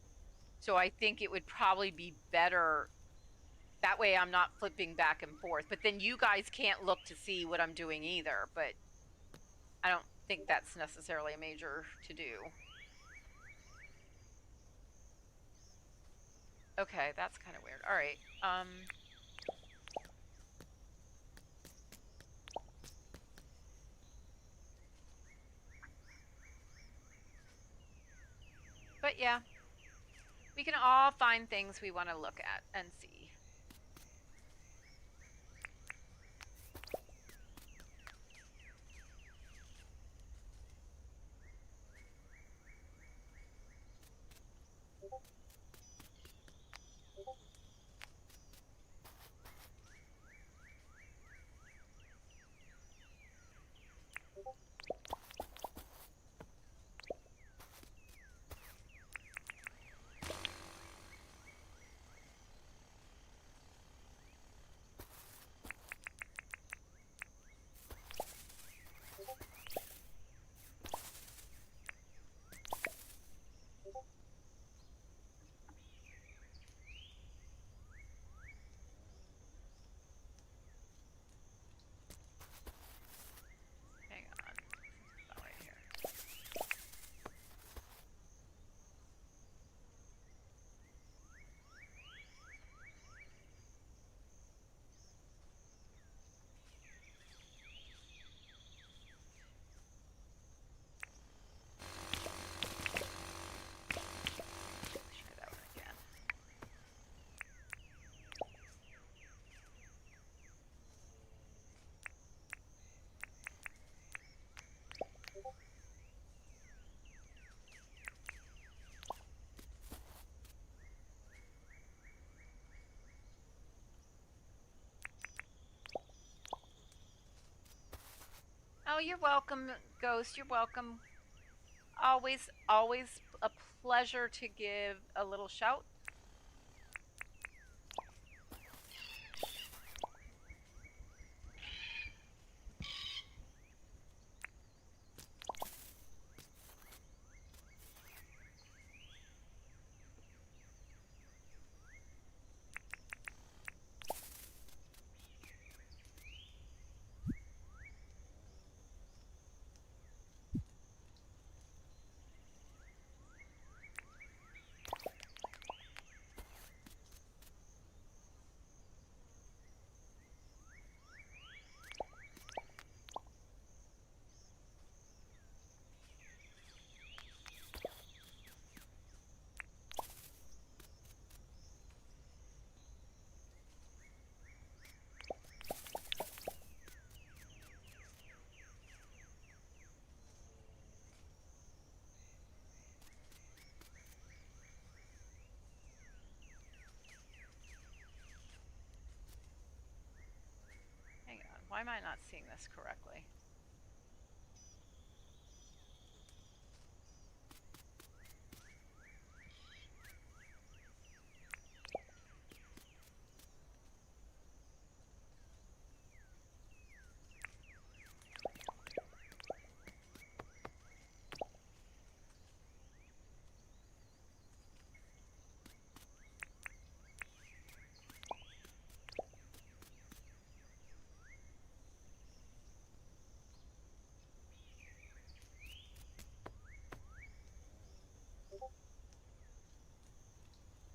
so I think it would probably be better. That way I'm not flipping back and forth. But then you guys can't look to see what I'm doing either. But I don't think that's necessarily a major to do. Okay, that's kind of weird. All right. But yeah, we can all find things we want to look at and see. Hang on. Not right here. Try that one again. Oh, you're welcome, Ghost. You're welcome. Always, always a pleasure to give a little shout. Why am I not seeing this correctly?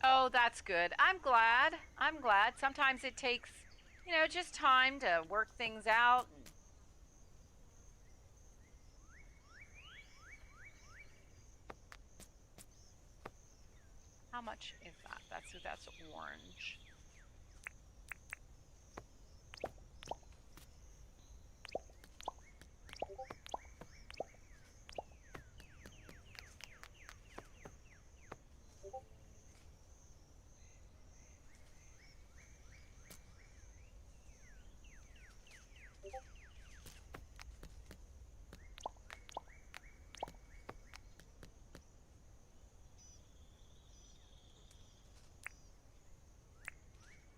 Oh, that's good. I'm glad. I'm glad. Sometimes it takes, you know, just time to work things out. How much is that? That's orange.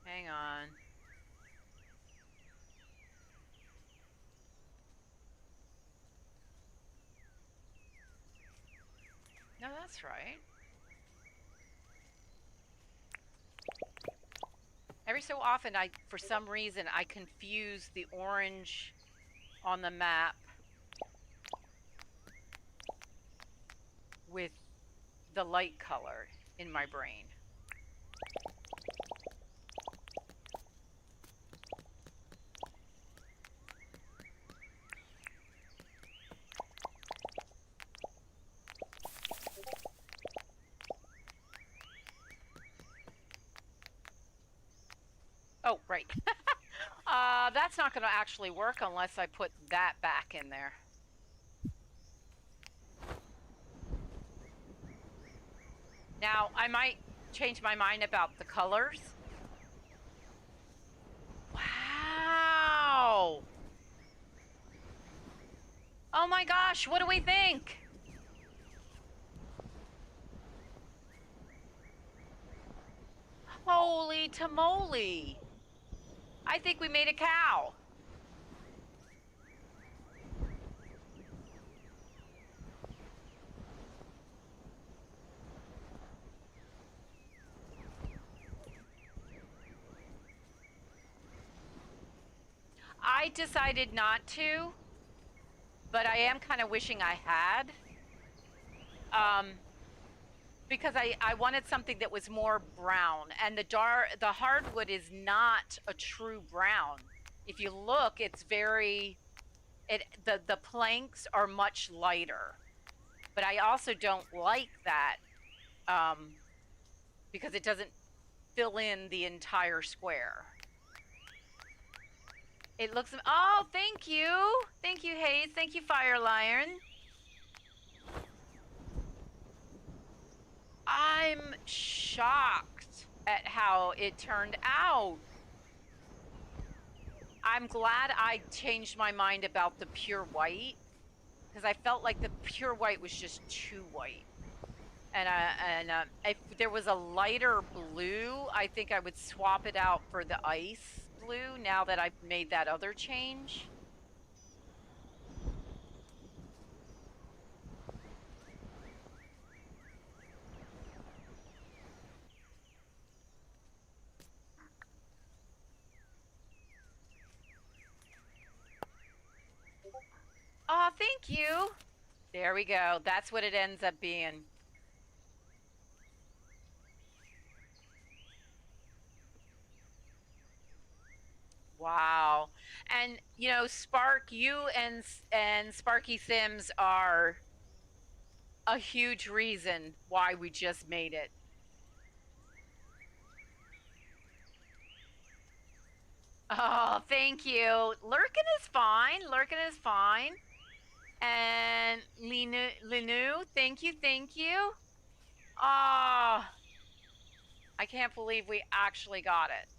Hang on. No, that's right. Every so often, for some reason, I confuse the orange on the map with the light color in my brain. Oh, right. That's not going to actually work unless I put that back in there. Now, I might change my mind about the colors. Wow. Oh my gosh, what do we think? Holy tamale. I think we made a cow. I decided not to, but I am kind of wishing I had. Because I wanted something that was more brown, and the hardwood is not a true brown. If you look, it's very, the planks are much lighter, but I also don't like that, because it doesn't fill in the entire square. It looks, oh, thank you, Hayes, thank you, Fire Lion. I'm shocked at how it turned out. I'm glad I changed my mind about the pure white, because I felt like the pure white was just too white. And if there was a lighter blue, I think I would swap it out for the ice blue now that I've made that other change. Oh, thank you. There we go. That's what it ends up being. Wow. And you know, Spark, you and Sparky Sims are a huge reason why we just made it. Oh, thank you. Lurkin is fine. Lurkin is fine. And Linu, thank you, thank you. Ah, I can't believe we actually got it.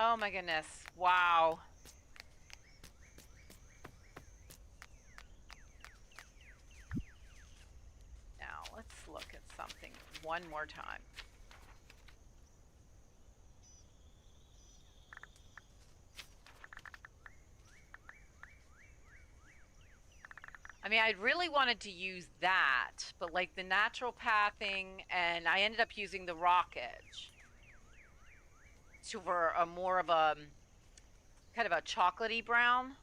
Oh my goodness. Wow. Now, let's look at something one more time. I mean, I really wanted to use that, but like the natural pathing, and I ended up using the rock edge. So for a more of a kind of a chocolatey brown.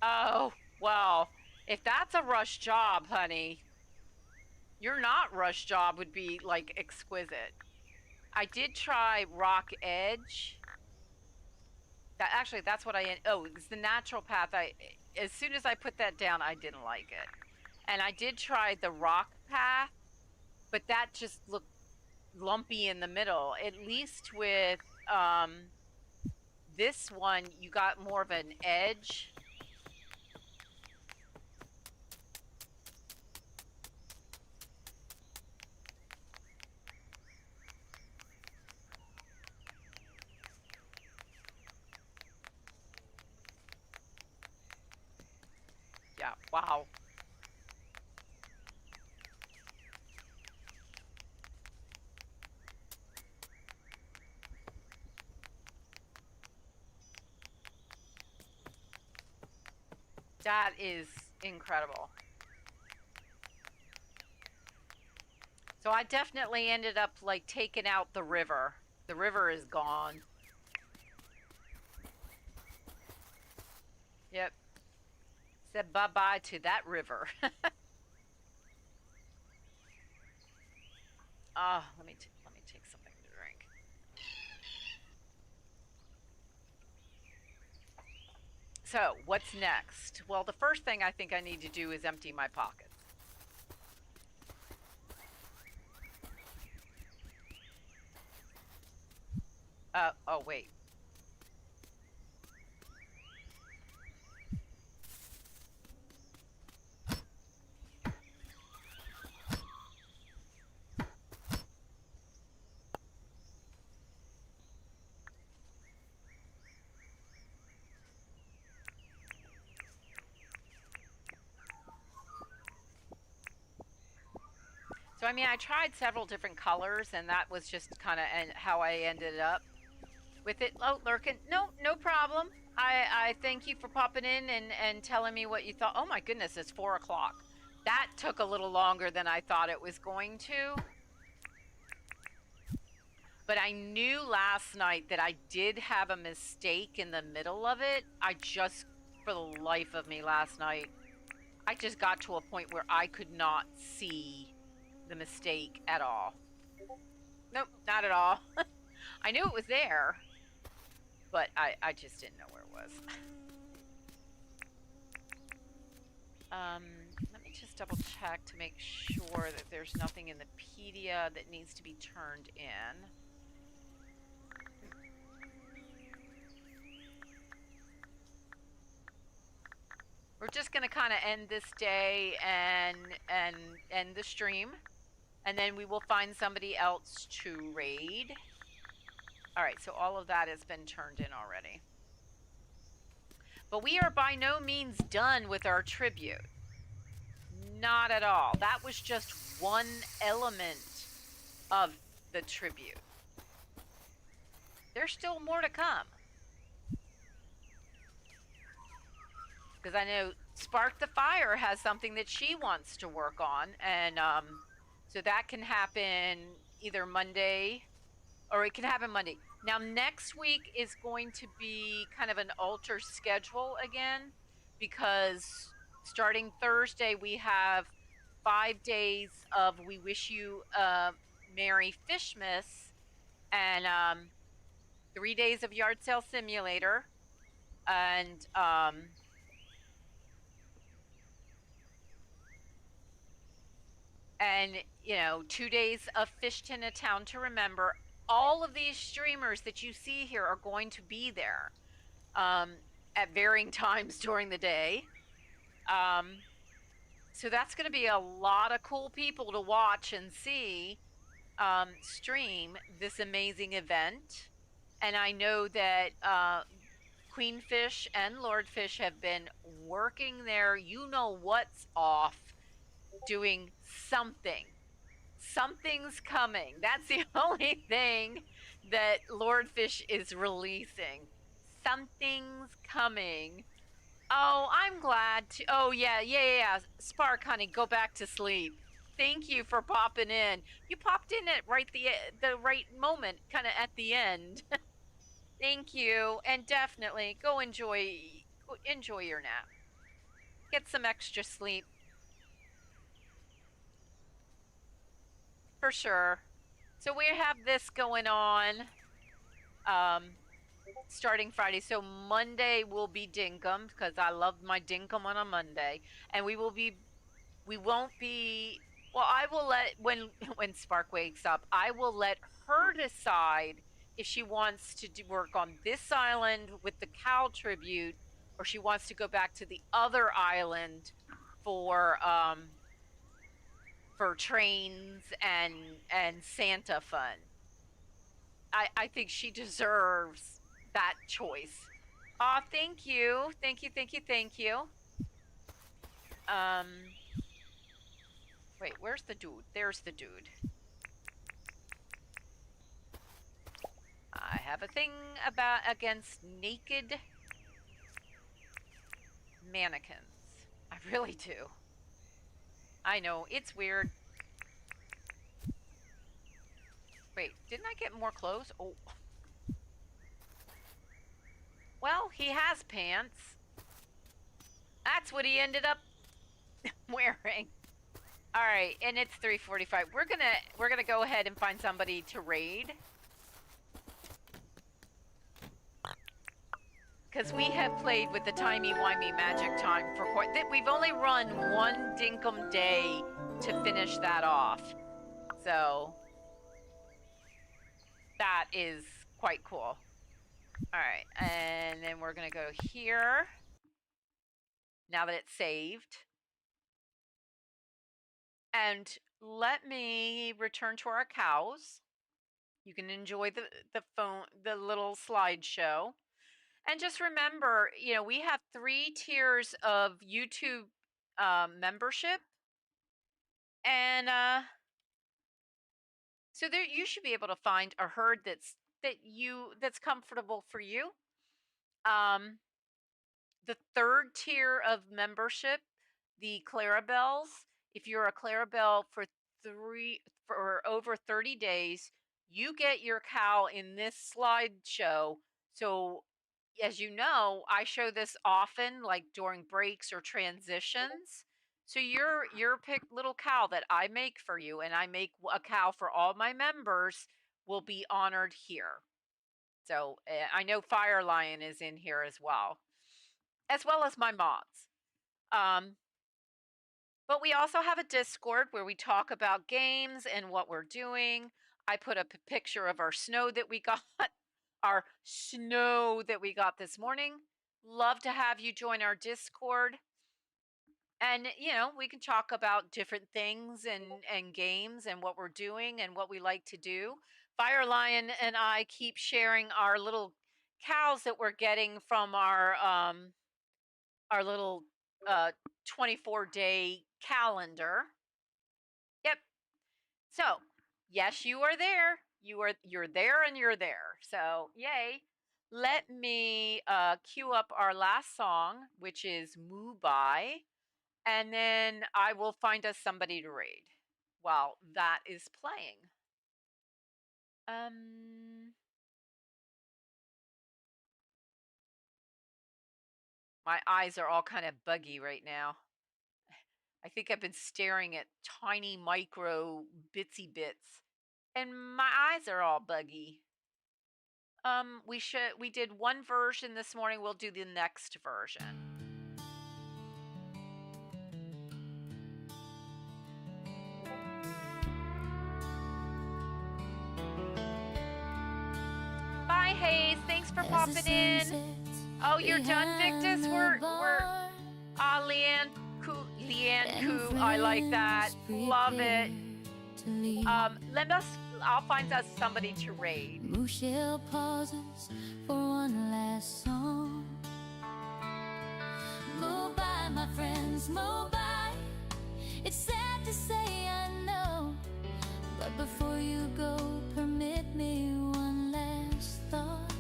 Oh, well, if that's a rush job, honey, your not rush job would be like exquisite. I did try rock edge. That's what oh, it's the natural path. As soon as I put that down, I didn't like it. And I did try the rock path, but that just looked lumpy in the middle. At least with this one, you got more of an edge. Yeah, wow. That is incredible. So I definitely ended up like taking out the river. The river is gone. Yep. Said bye-bye to that river. Let me take something to drink. So, what's next? Well, the first thing I think I need to do is empty my pockets. Oh wait. So, I mean, I tried several different colors, and that was just kind of how I ended up with it. Oh, Lurkin, no problem. I thank you for popping in and telling me what you thought. Oh my goodness, it's 4 o'clock. That took a little longer than I thought it was going to. But I knew last night that I did have a mistake in the middle of it. I just, for the life of me last night, I just got to a point where I could not see the mistake at all. Nope, not at all. I knew it was there, but I just didn't know where it was. Let me just double check to make sure that there's nothing in the pedia that needs to be turned in. We're just gonna kind of end this day and end the stream, and then we will find somebody else to raid. All right, so all of that has been turned in already. But we are by no means done with our tribute. Not at all. That was just one element of the tribute. There's still more to come. Because I know Spark the Fire has something that she wants to work on, and so that can happen either Monday, or it can happen Monday. Now, next week is going to be kind of an alter schedule again, because starting Thursday, we have 5 days of We Wish You a Merry Fishmas, and 3 days of Yard Sale Simulator, and you know, 2 days of Fish Tin, a Town to Remember. All of these streamers that you see here are going to be there at varying times during the day. So that's going to be a lot of cool people to watch and see. stream this amazing event. And I know that Queenfish and Lordfish have been working their what's off, doing something. Something's coming. That's the only thing that Lordfish is releasing. Something's coming. Oh, I'm glad to. Oh, yeah. Spark, honey, go back to sleep. Thank you for popping in. You popped in at the right moment, kind of at the end. Thank you, and definitely go enjoy your nap. Get some extra sleep. For sure. So we have this going on starting Friday. So Monday will be Dinkum, because I love my Dinkum on a Monday. And we won't be, well, I will let, when Spark wakes up, I will let her decide if she wants to work on this island with the cow tribute, or she wants to go back to the other island for trains and Santa fun. I think she deserves that choice. Aw, thank you. Thank you. Wait, where's the dude? There's the dude. I have a thing against naked mannequins. I really do. I know, it's weird. Wait, didn't I get more clothes? Oh. Well, he has pants. That's what he ended up wearing. All right, and it's 3:45. We're gonna go ahead and find somebody to raid, because we have played with the timey-wimey magic time for we've only run one Dinkum day to finish that off. So that is quite cool. All right, and then we're gonna go here now that it's saved. And let me return to our cows. You can enjoy the little slideshow. And just remember, we have 3 tiers of YouTube membership. And so there you should be able to find a herd that's comfortable for you. The 3rd tier of membership, the Clarabelles, if you're a Clarabelle for over 30 days, you get your cow in this slideshow. So as you know, I show this often, like during breaks or transitions. So your picked little cow that I make for you, and I make a cow for all my members, will be honored here. So I know Fire Lion is in here as well as my mods. But we also have a Discord where we talk about games and what we're doing. I put up a picture of our snow that we got, this morning. Love to have you join our Discord. And, we can talk about different things and games and what we're doing and what we like to do. Fire Lion and I keep sharing our little cows that we're getting from our little 24-day calendar. Yep. So, yes, you are there. You're there and you're there. So, yay. Let me cue up our last song, which is Moo By, and then I will find us somebody to raid while that is playing. My eyes are all kind of buggy right now. I think I've been staring at tiny micro bitsy bits, and my eyes are all buggy. We did one version this morning. We'll do the next version. Bye, Hayes. Thanks for popping in. Oh, you're done, Victus? We're Leanne Koo. I like that. Love it. to leave. I'll find us somebody to raid. Michelle pauses for one last song. Move by, my friends, move by. It's sad to say, I know, but before you go, permit me one last thought.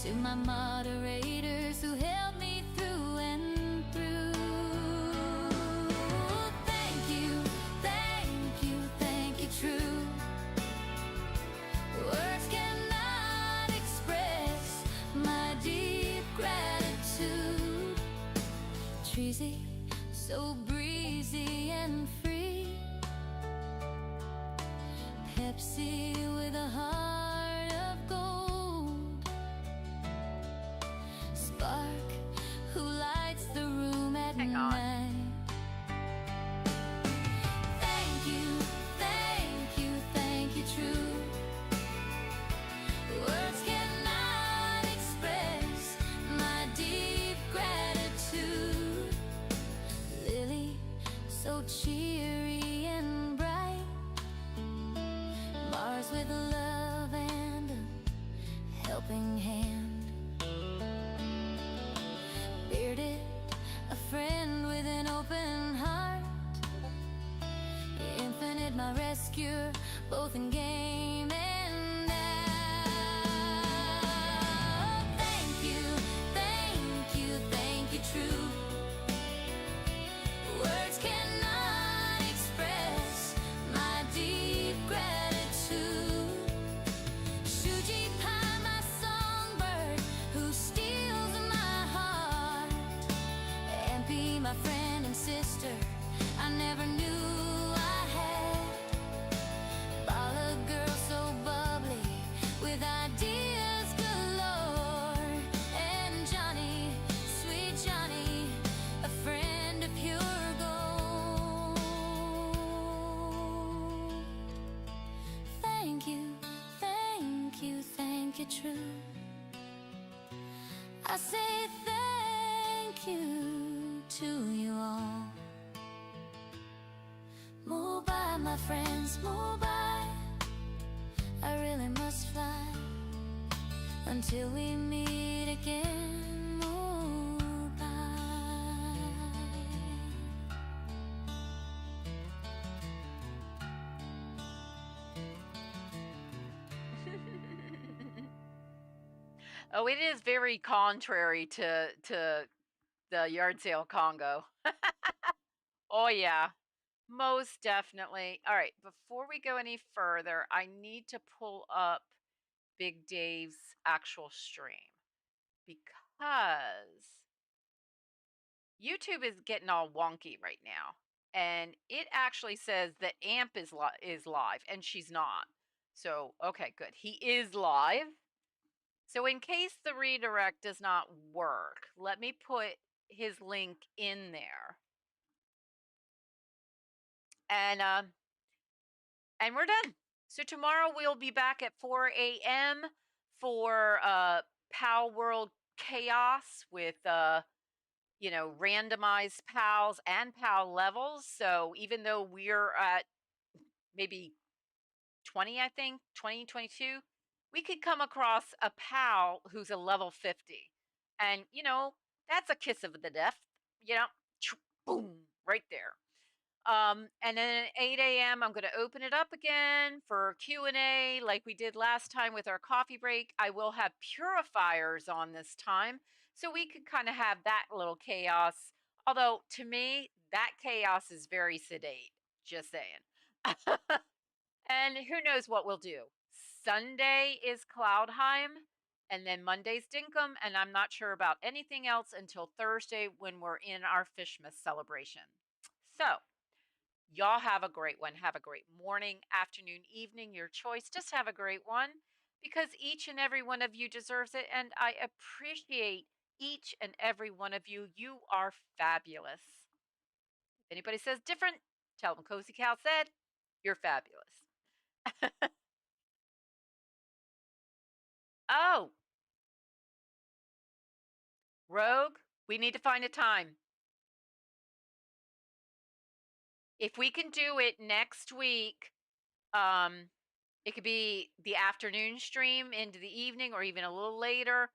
To my moderators who held me through and through. Thank you, thank you, thank you, true. Words cannot express my deep gratitude. Treasy, so breezy and free. Pepsi with a heart of gold. Spark, who lights the room at Hang on. night. Thank you, thank you, thank you, true. Words cannot express my deep gratitude. Lily, so cheery and bright. Mars with love and a helping hand. Bearded, a friend with an open heart. Infinite, my rescuer, both in game and out. Thank you, thank you, thank you, true. Words cannot express my deep gratitude. Shuji Pai, my songbird, who steals my heart. MP, my friend and sister, I never knew I had. Bala girl, so bubbly, with ideas galore. And Johnny, sweet Johnny, a friend of pure gold. Thank you, thank you, thank you, true. I say thank you to you all. Move by, my friends, move by. I really must fly until we meet again. Move by. Oh, it is very contrary to the yard sale Congo. Oh yeah, most definitely. All right, before we go any further, I need to pull up Big Dave's actual stream because YouTube is getting all wonky right now, and it actually says that Amp is live, and she's not. So okay, good. He is live. So in case the redirect does not work, let me put his link in there. And we're done. So tomorrow we'll be back at 4 a.m. for PAL World Chaos with randomized PALs and PAL levels. So even though we're at maybe 20, I think 20, 22, we could come across a PAL who's a level 50, and that's a kiss of the death. Boom, right there. And then at 8 a.m. I'm going to open it up again for Q&A like we did last time with our coffee break. I will have purifiers on this time, so we could kind of have that little chaos. Although to me, that chaos is very sedate. Just saying. And who knows what we'll do. Sunday is Cloudheim, and then Monday's Dinkum, and I'm not sure about anything else until Thursday when we're in our Fishmas celebration. So, y'all have a great one. Have a great morning, afternoon, evening, your choice. Just have a great one, because each and every one of you deserves it, and I appreciate each and every one of you. You are fabulous. If anybody says different, tell them CozyCow said, you're fabulous. Oh, Rogue, we need to find a time. If we can do it next week, it could be the afternoon stream into the evening or even a little later.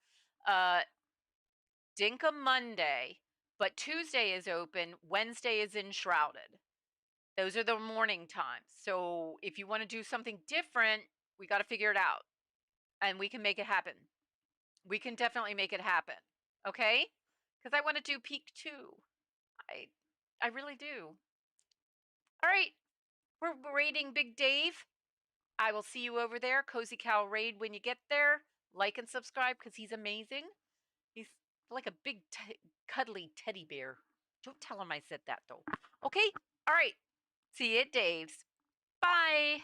Dinkum Monday, but Tuesday is open. Wednesday is enshrouded. Those are the morning times. So if you want to do something different, we got to figure it out, and we can make it happen. We can definitely make it happen. Okay? Because I want to do peak too. I really do. All right. We're raiding Big Dave. I will see you over there. Cozy Cow Raid when you get there. Like and subscribe because he's amazing. He's like a big, cuddly teddy bear. Don't tell him I said that, though. Okay? All right. See you at Dave's. Bye.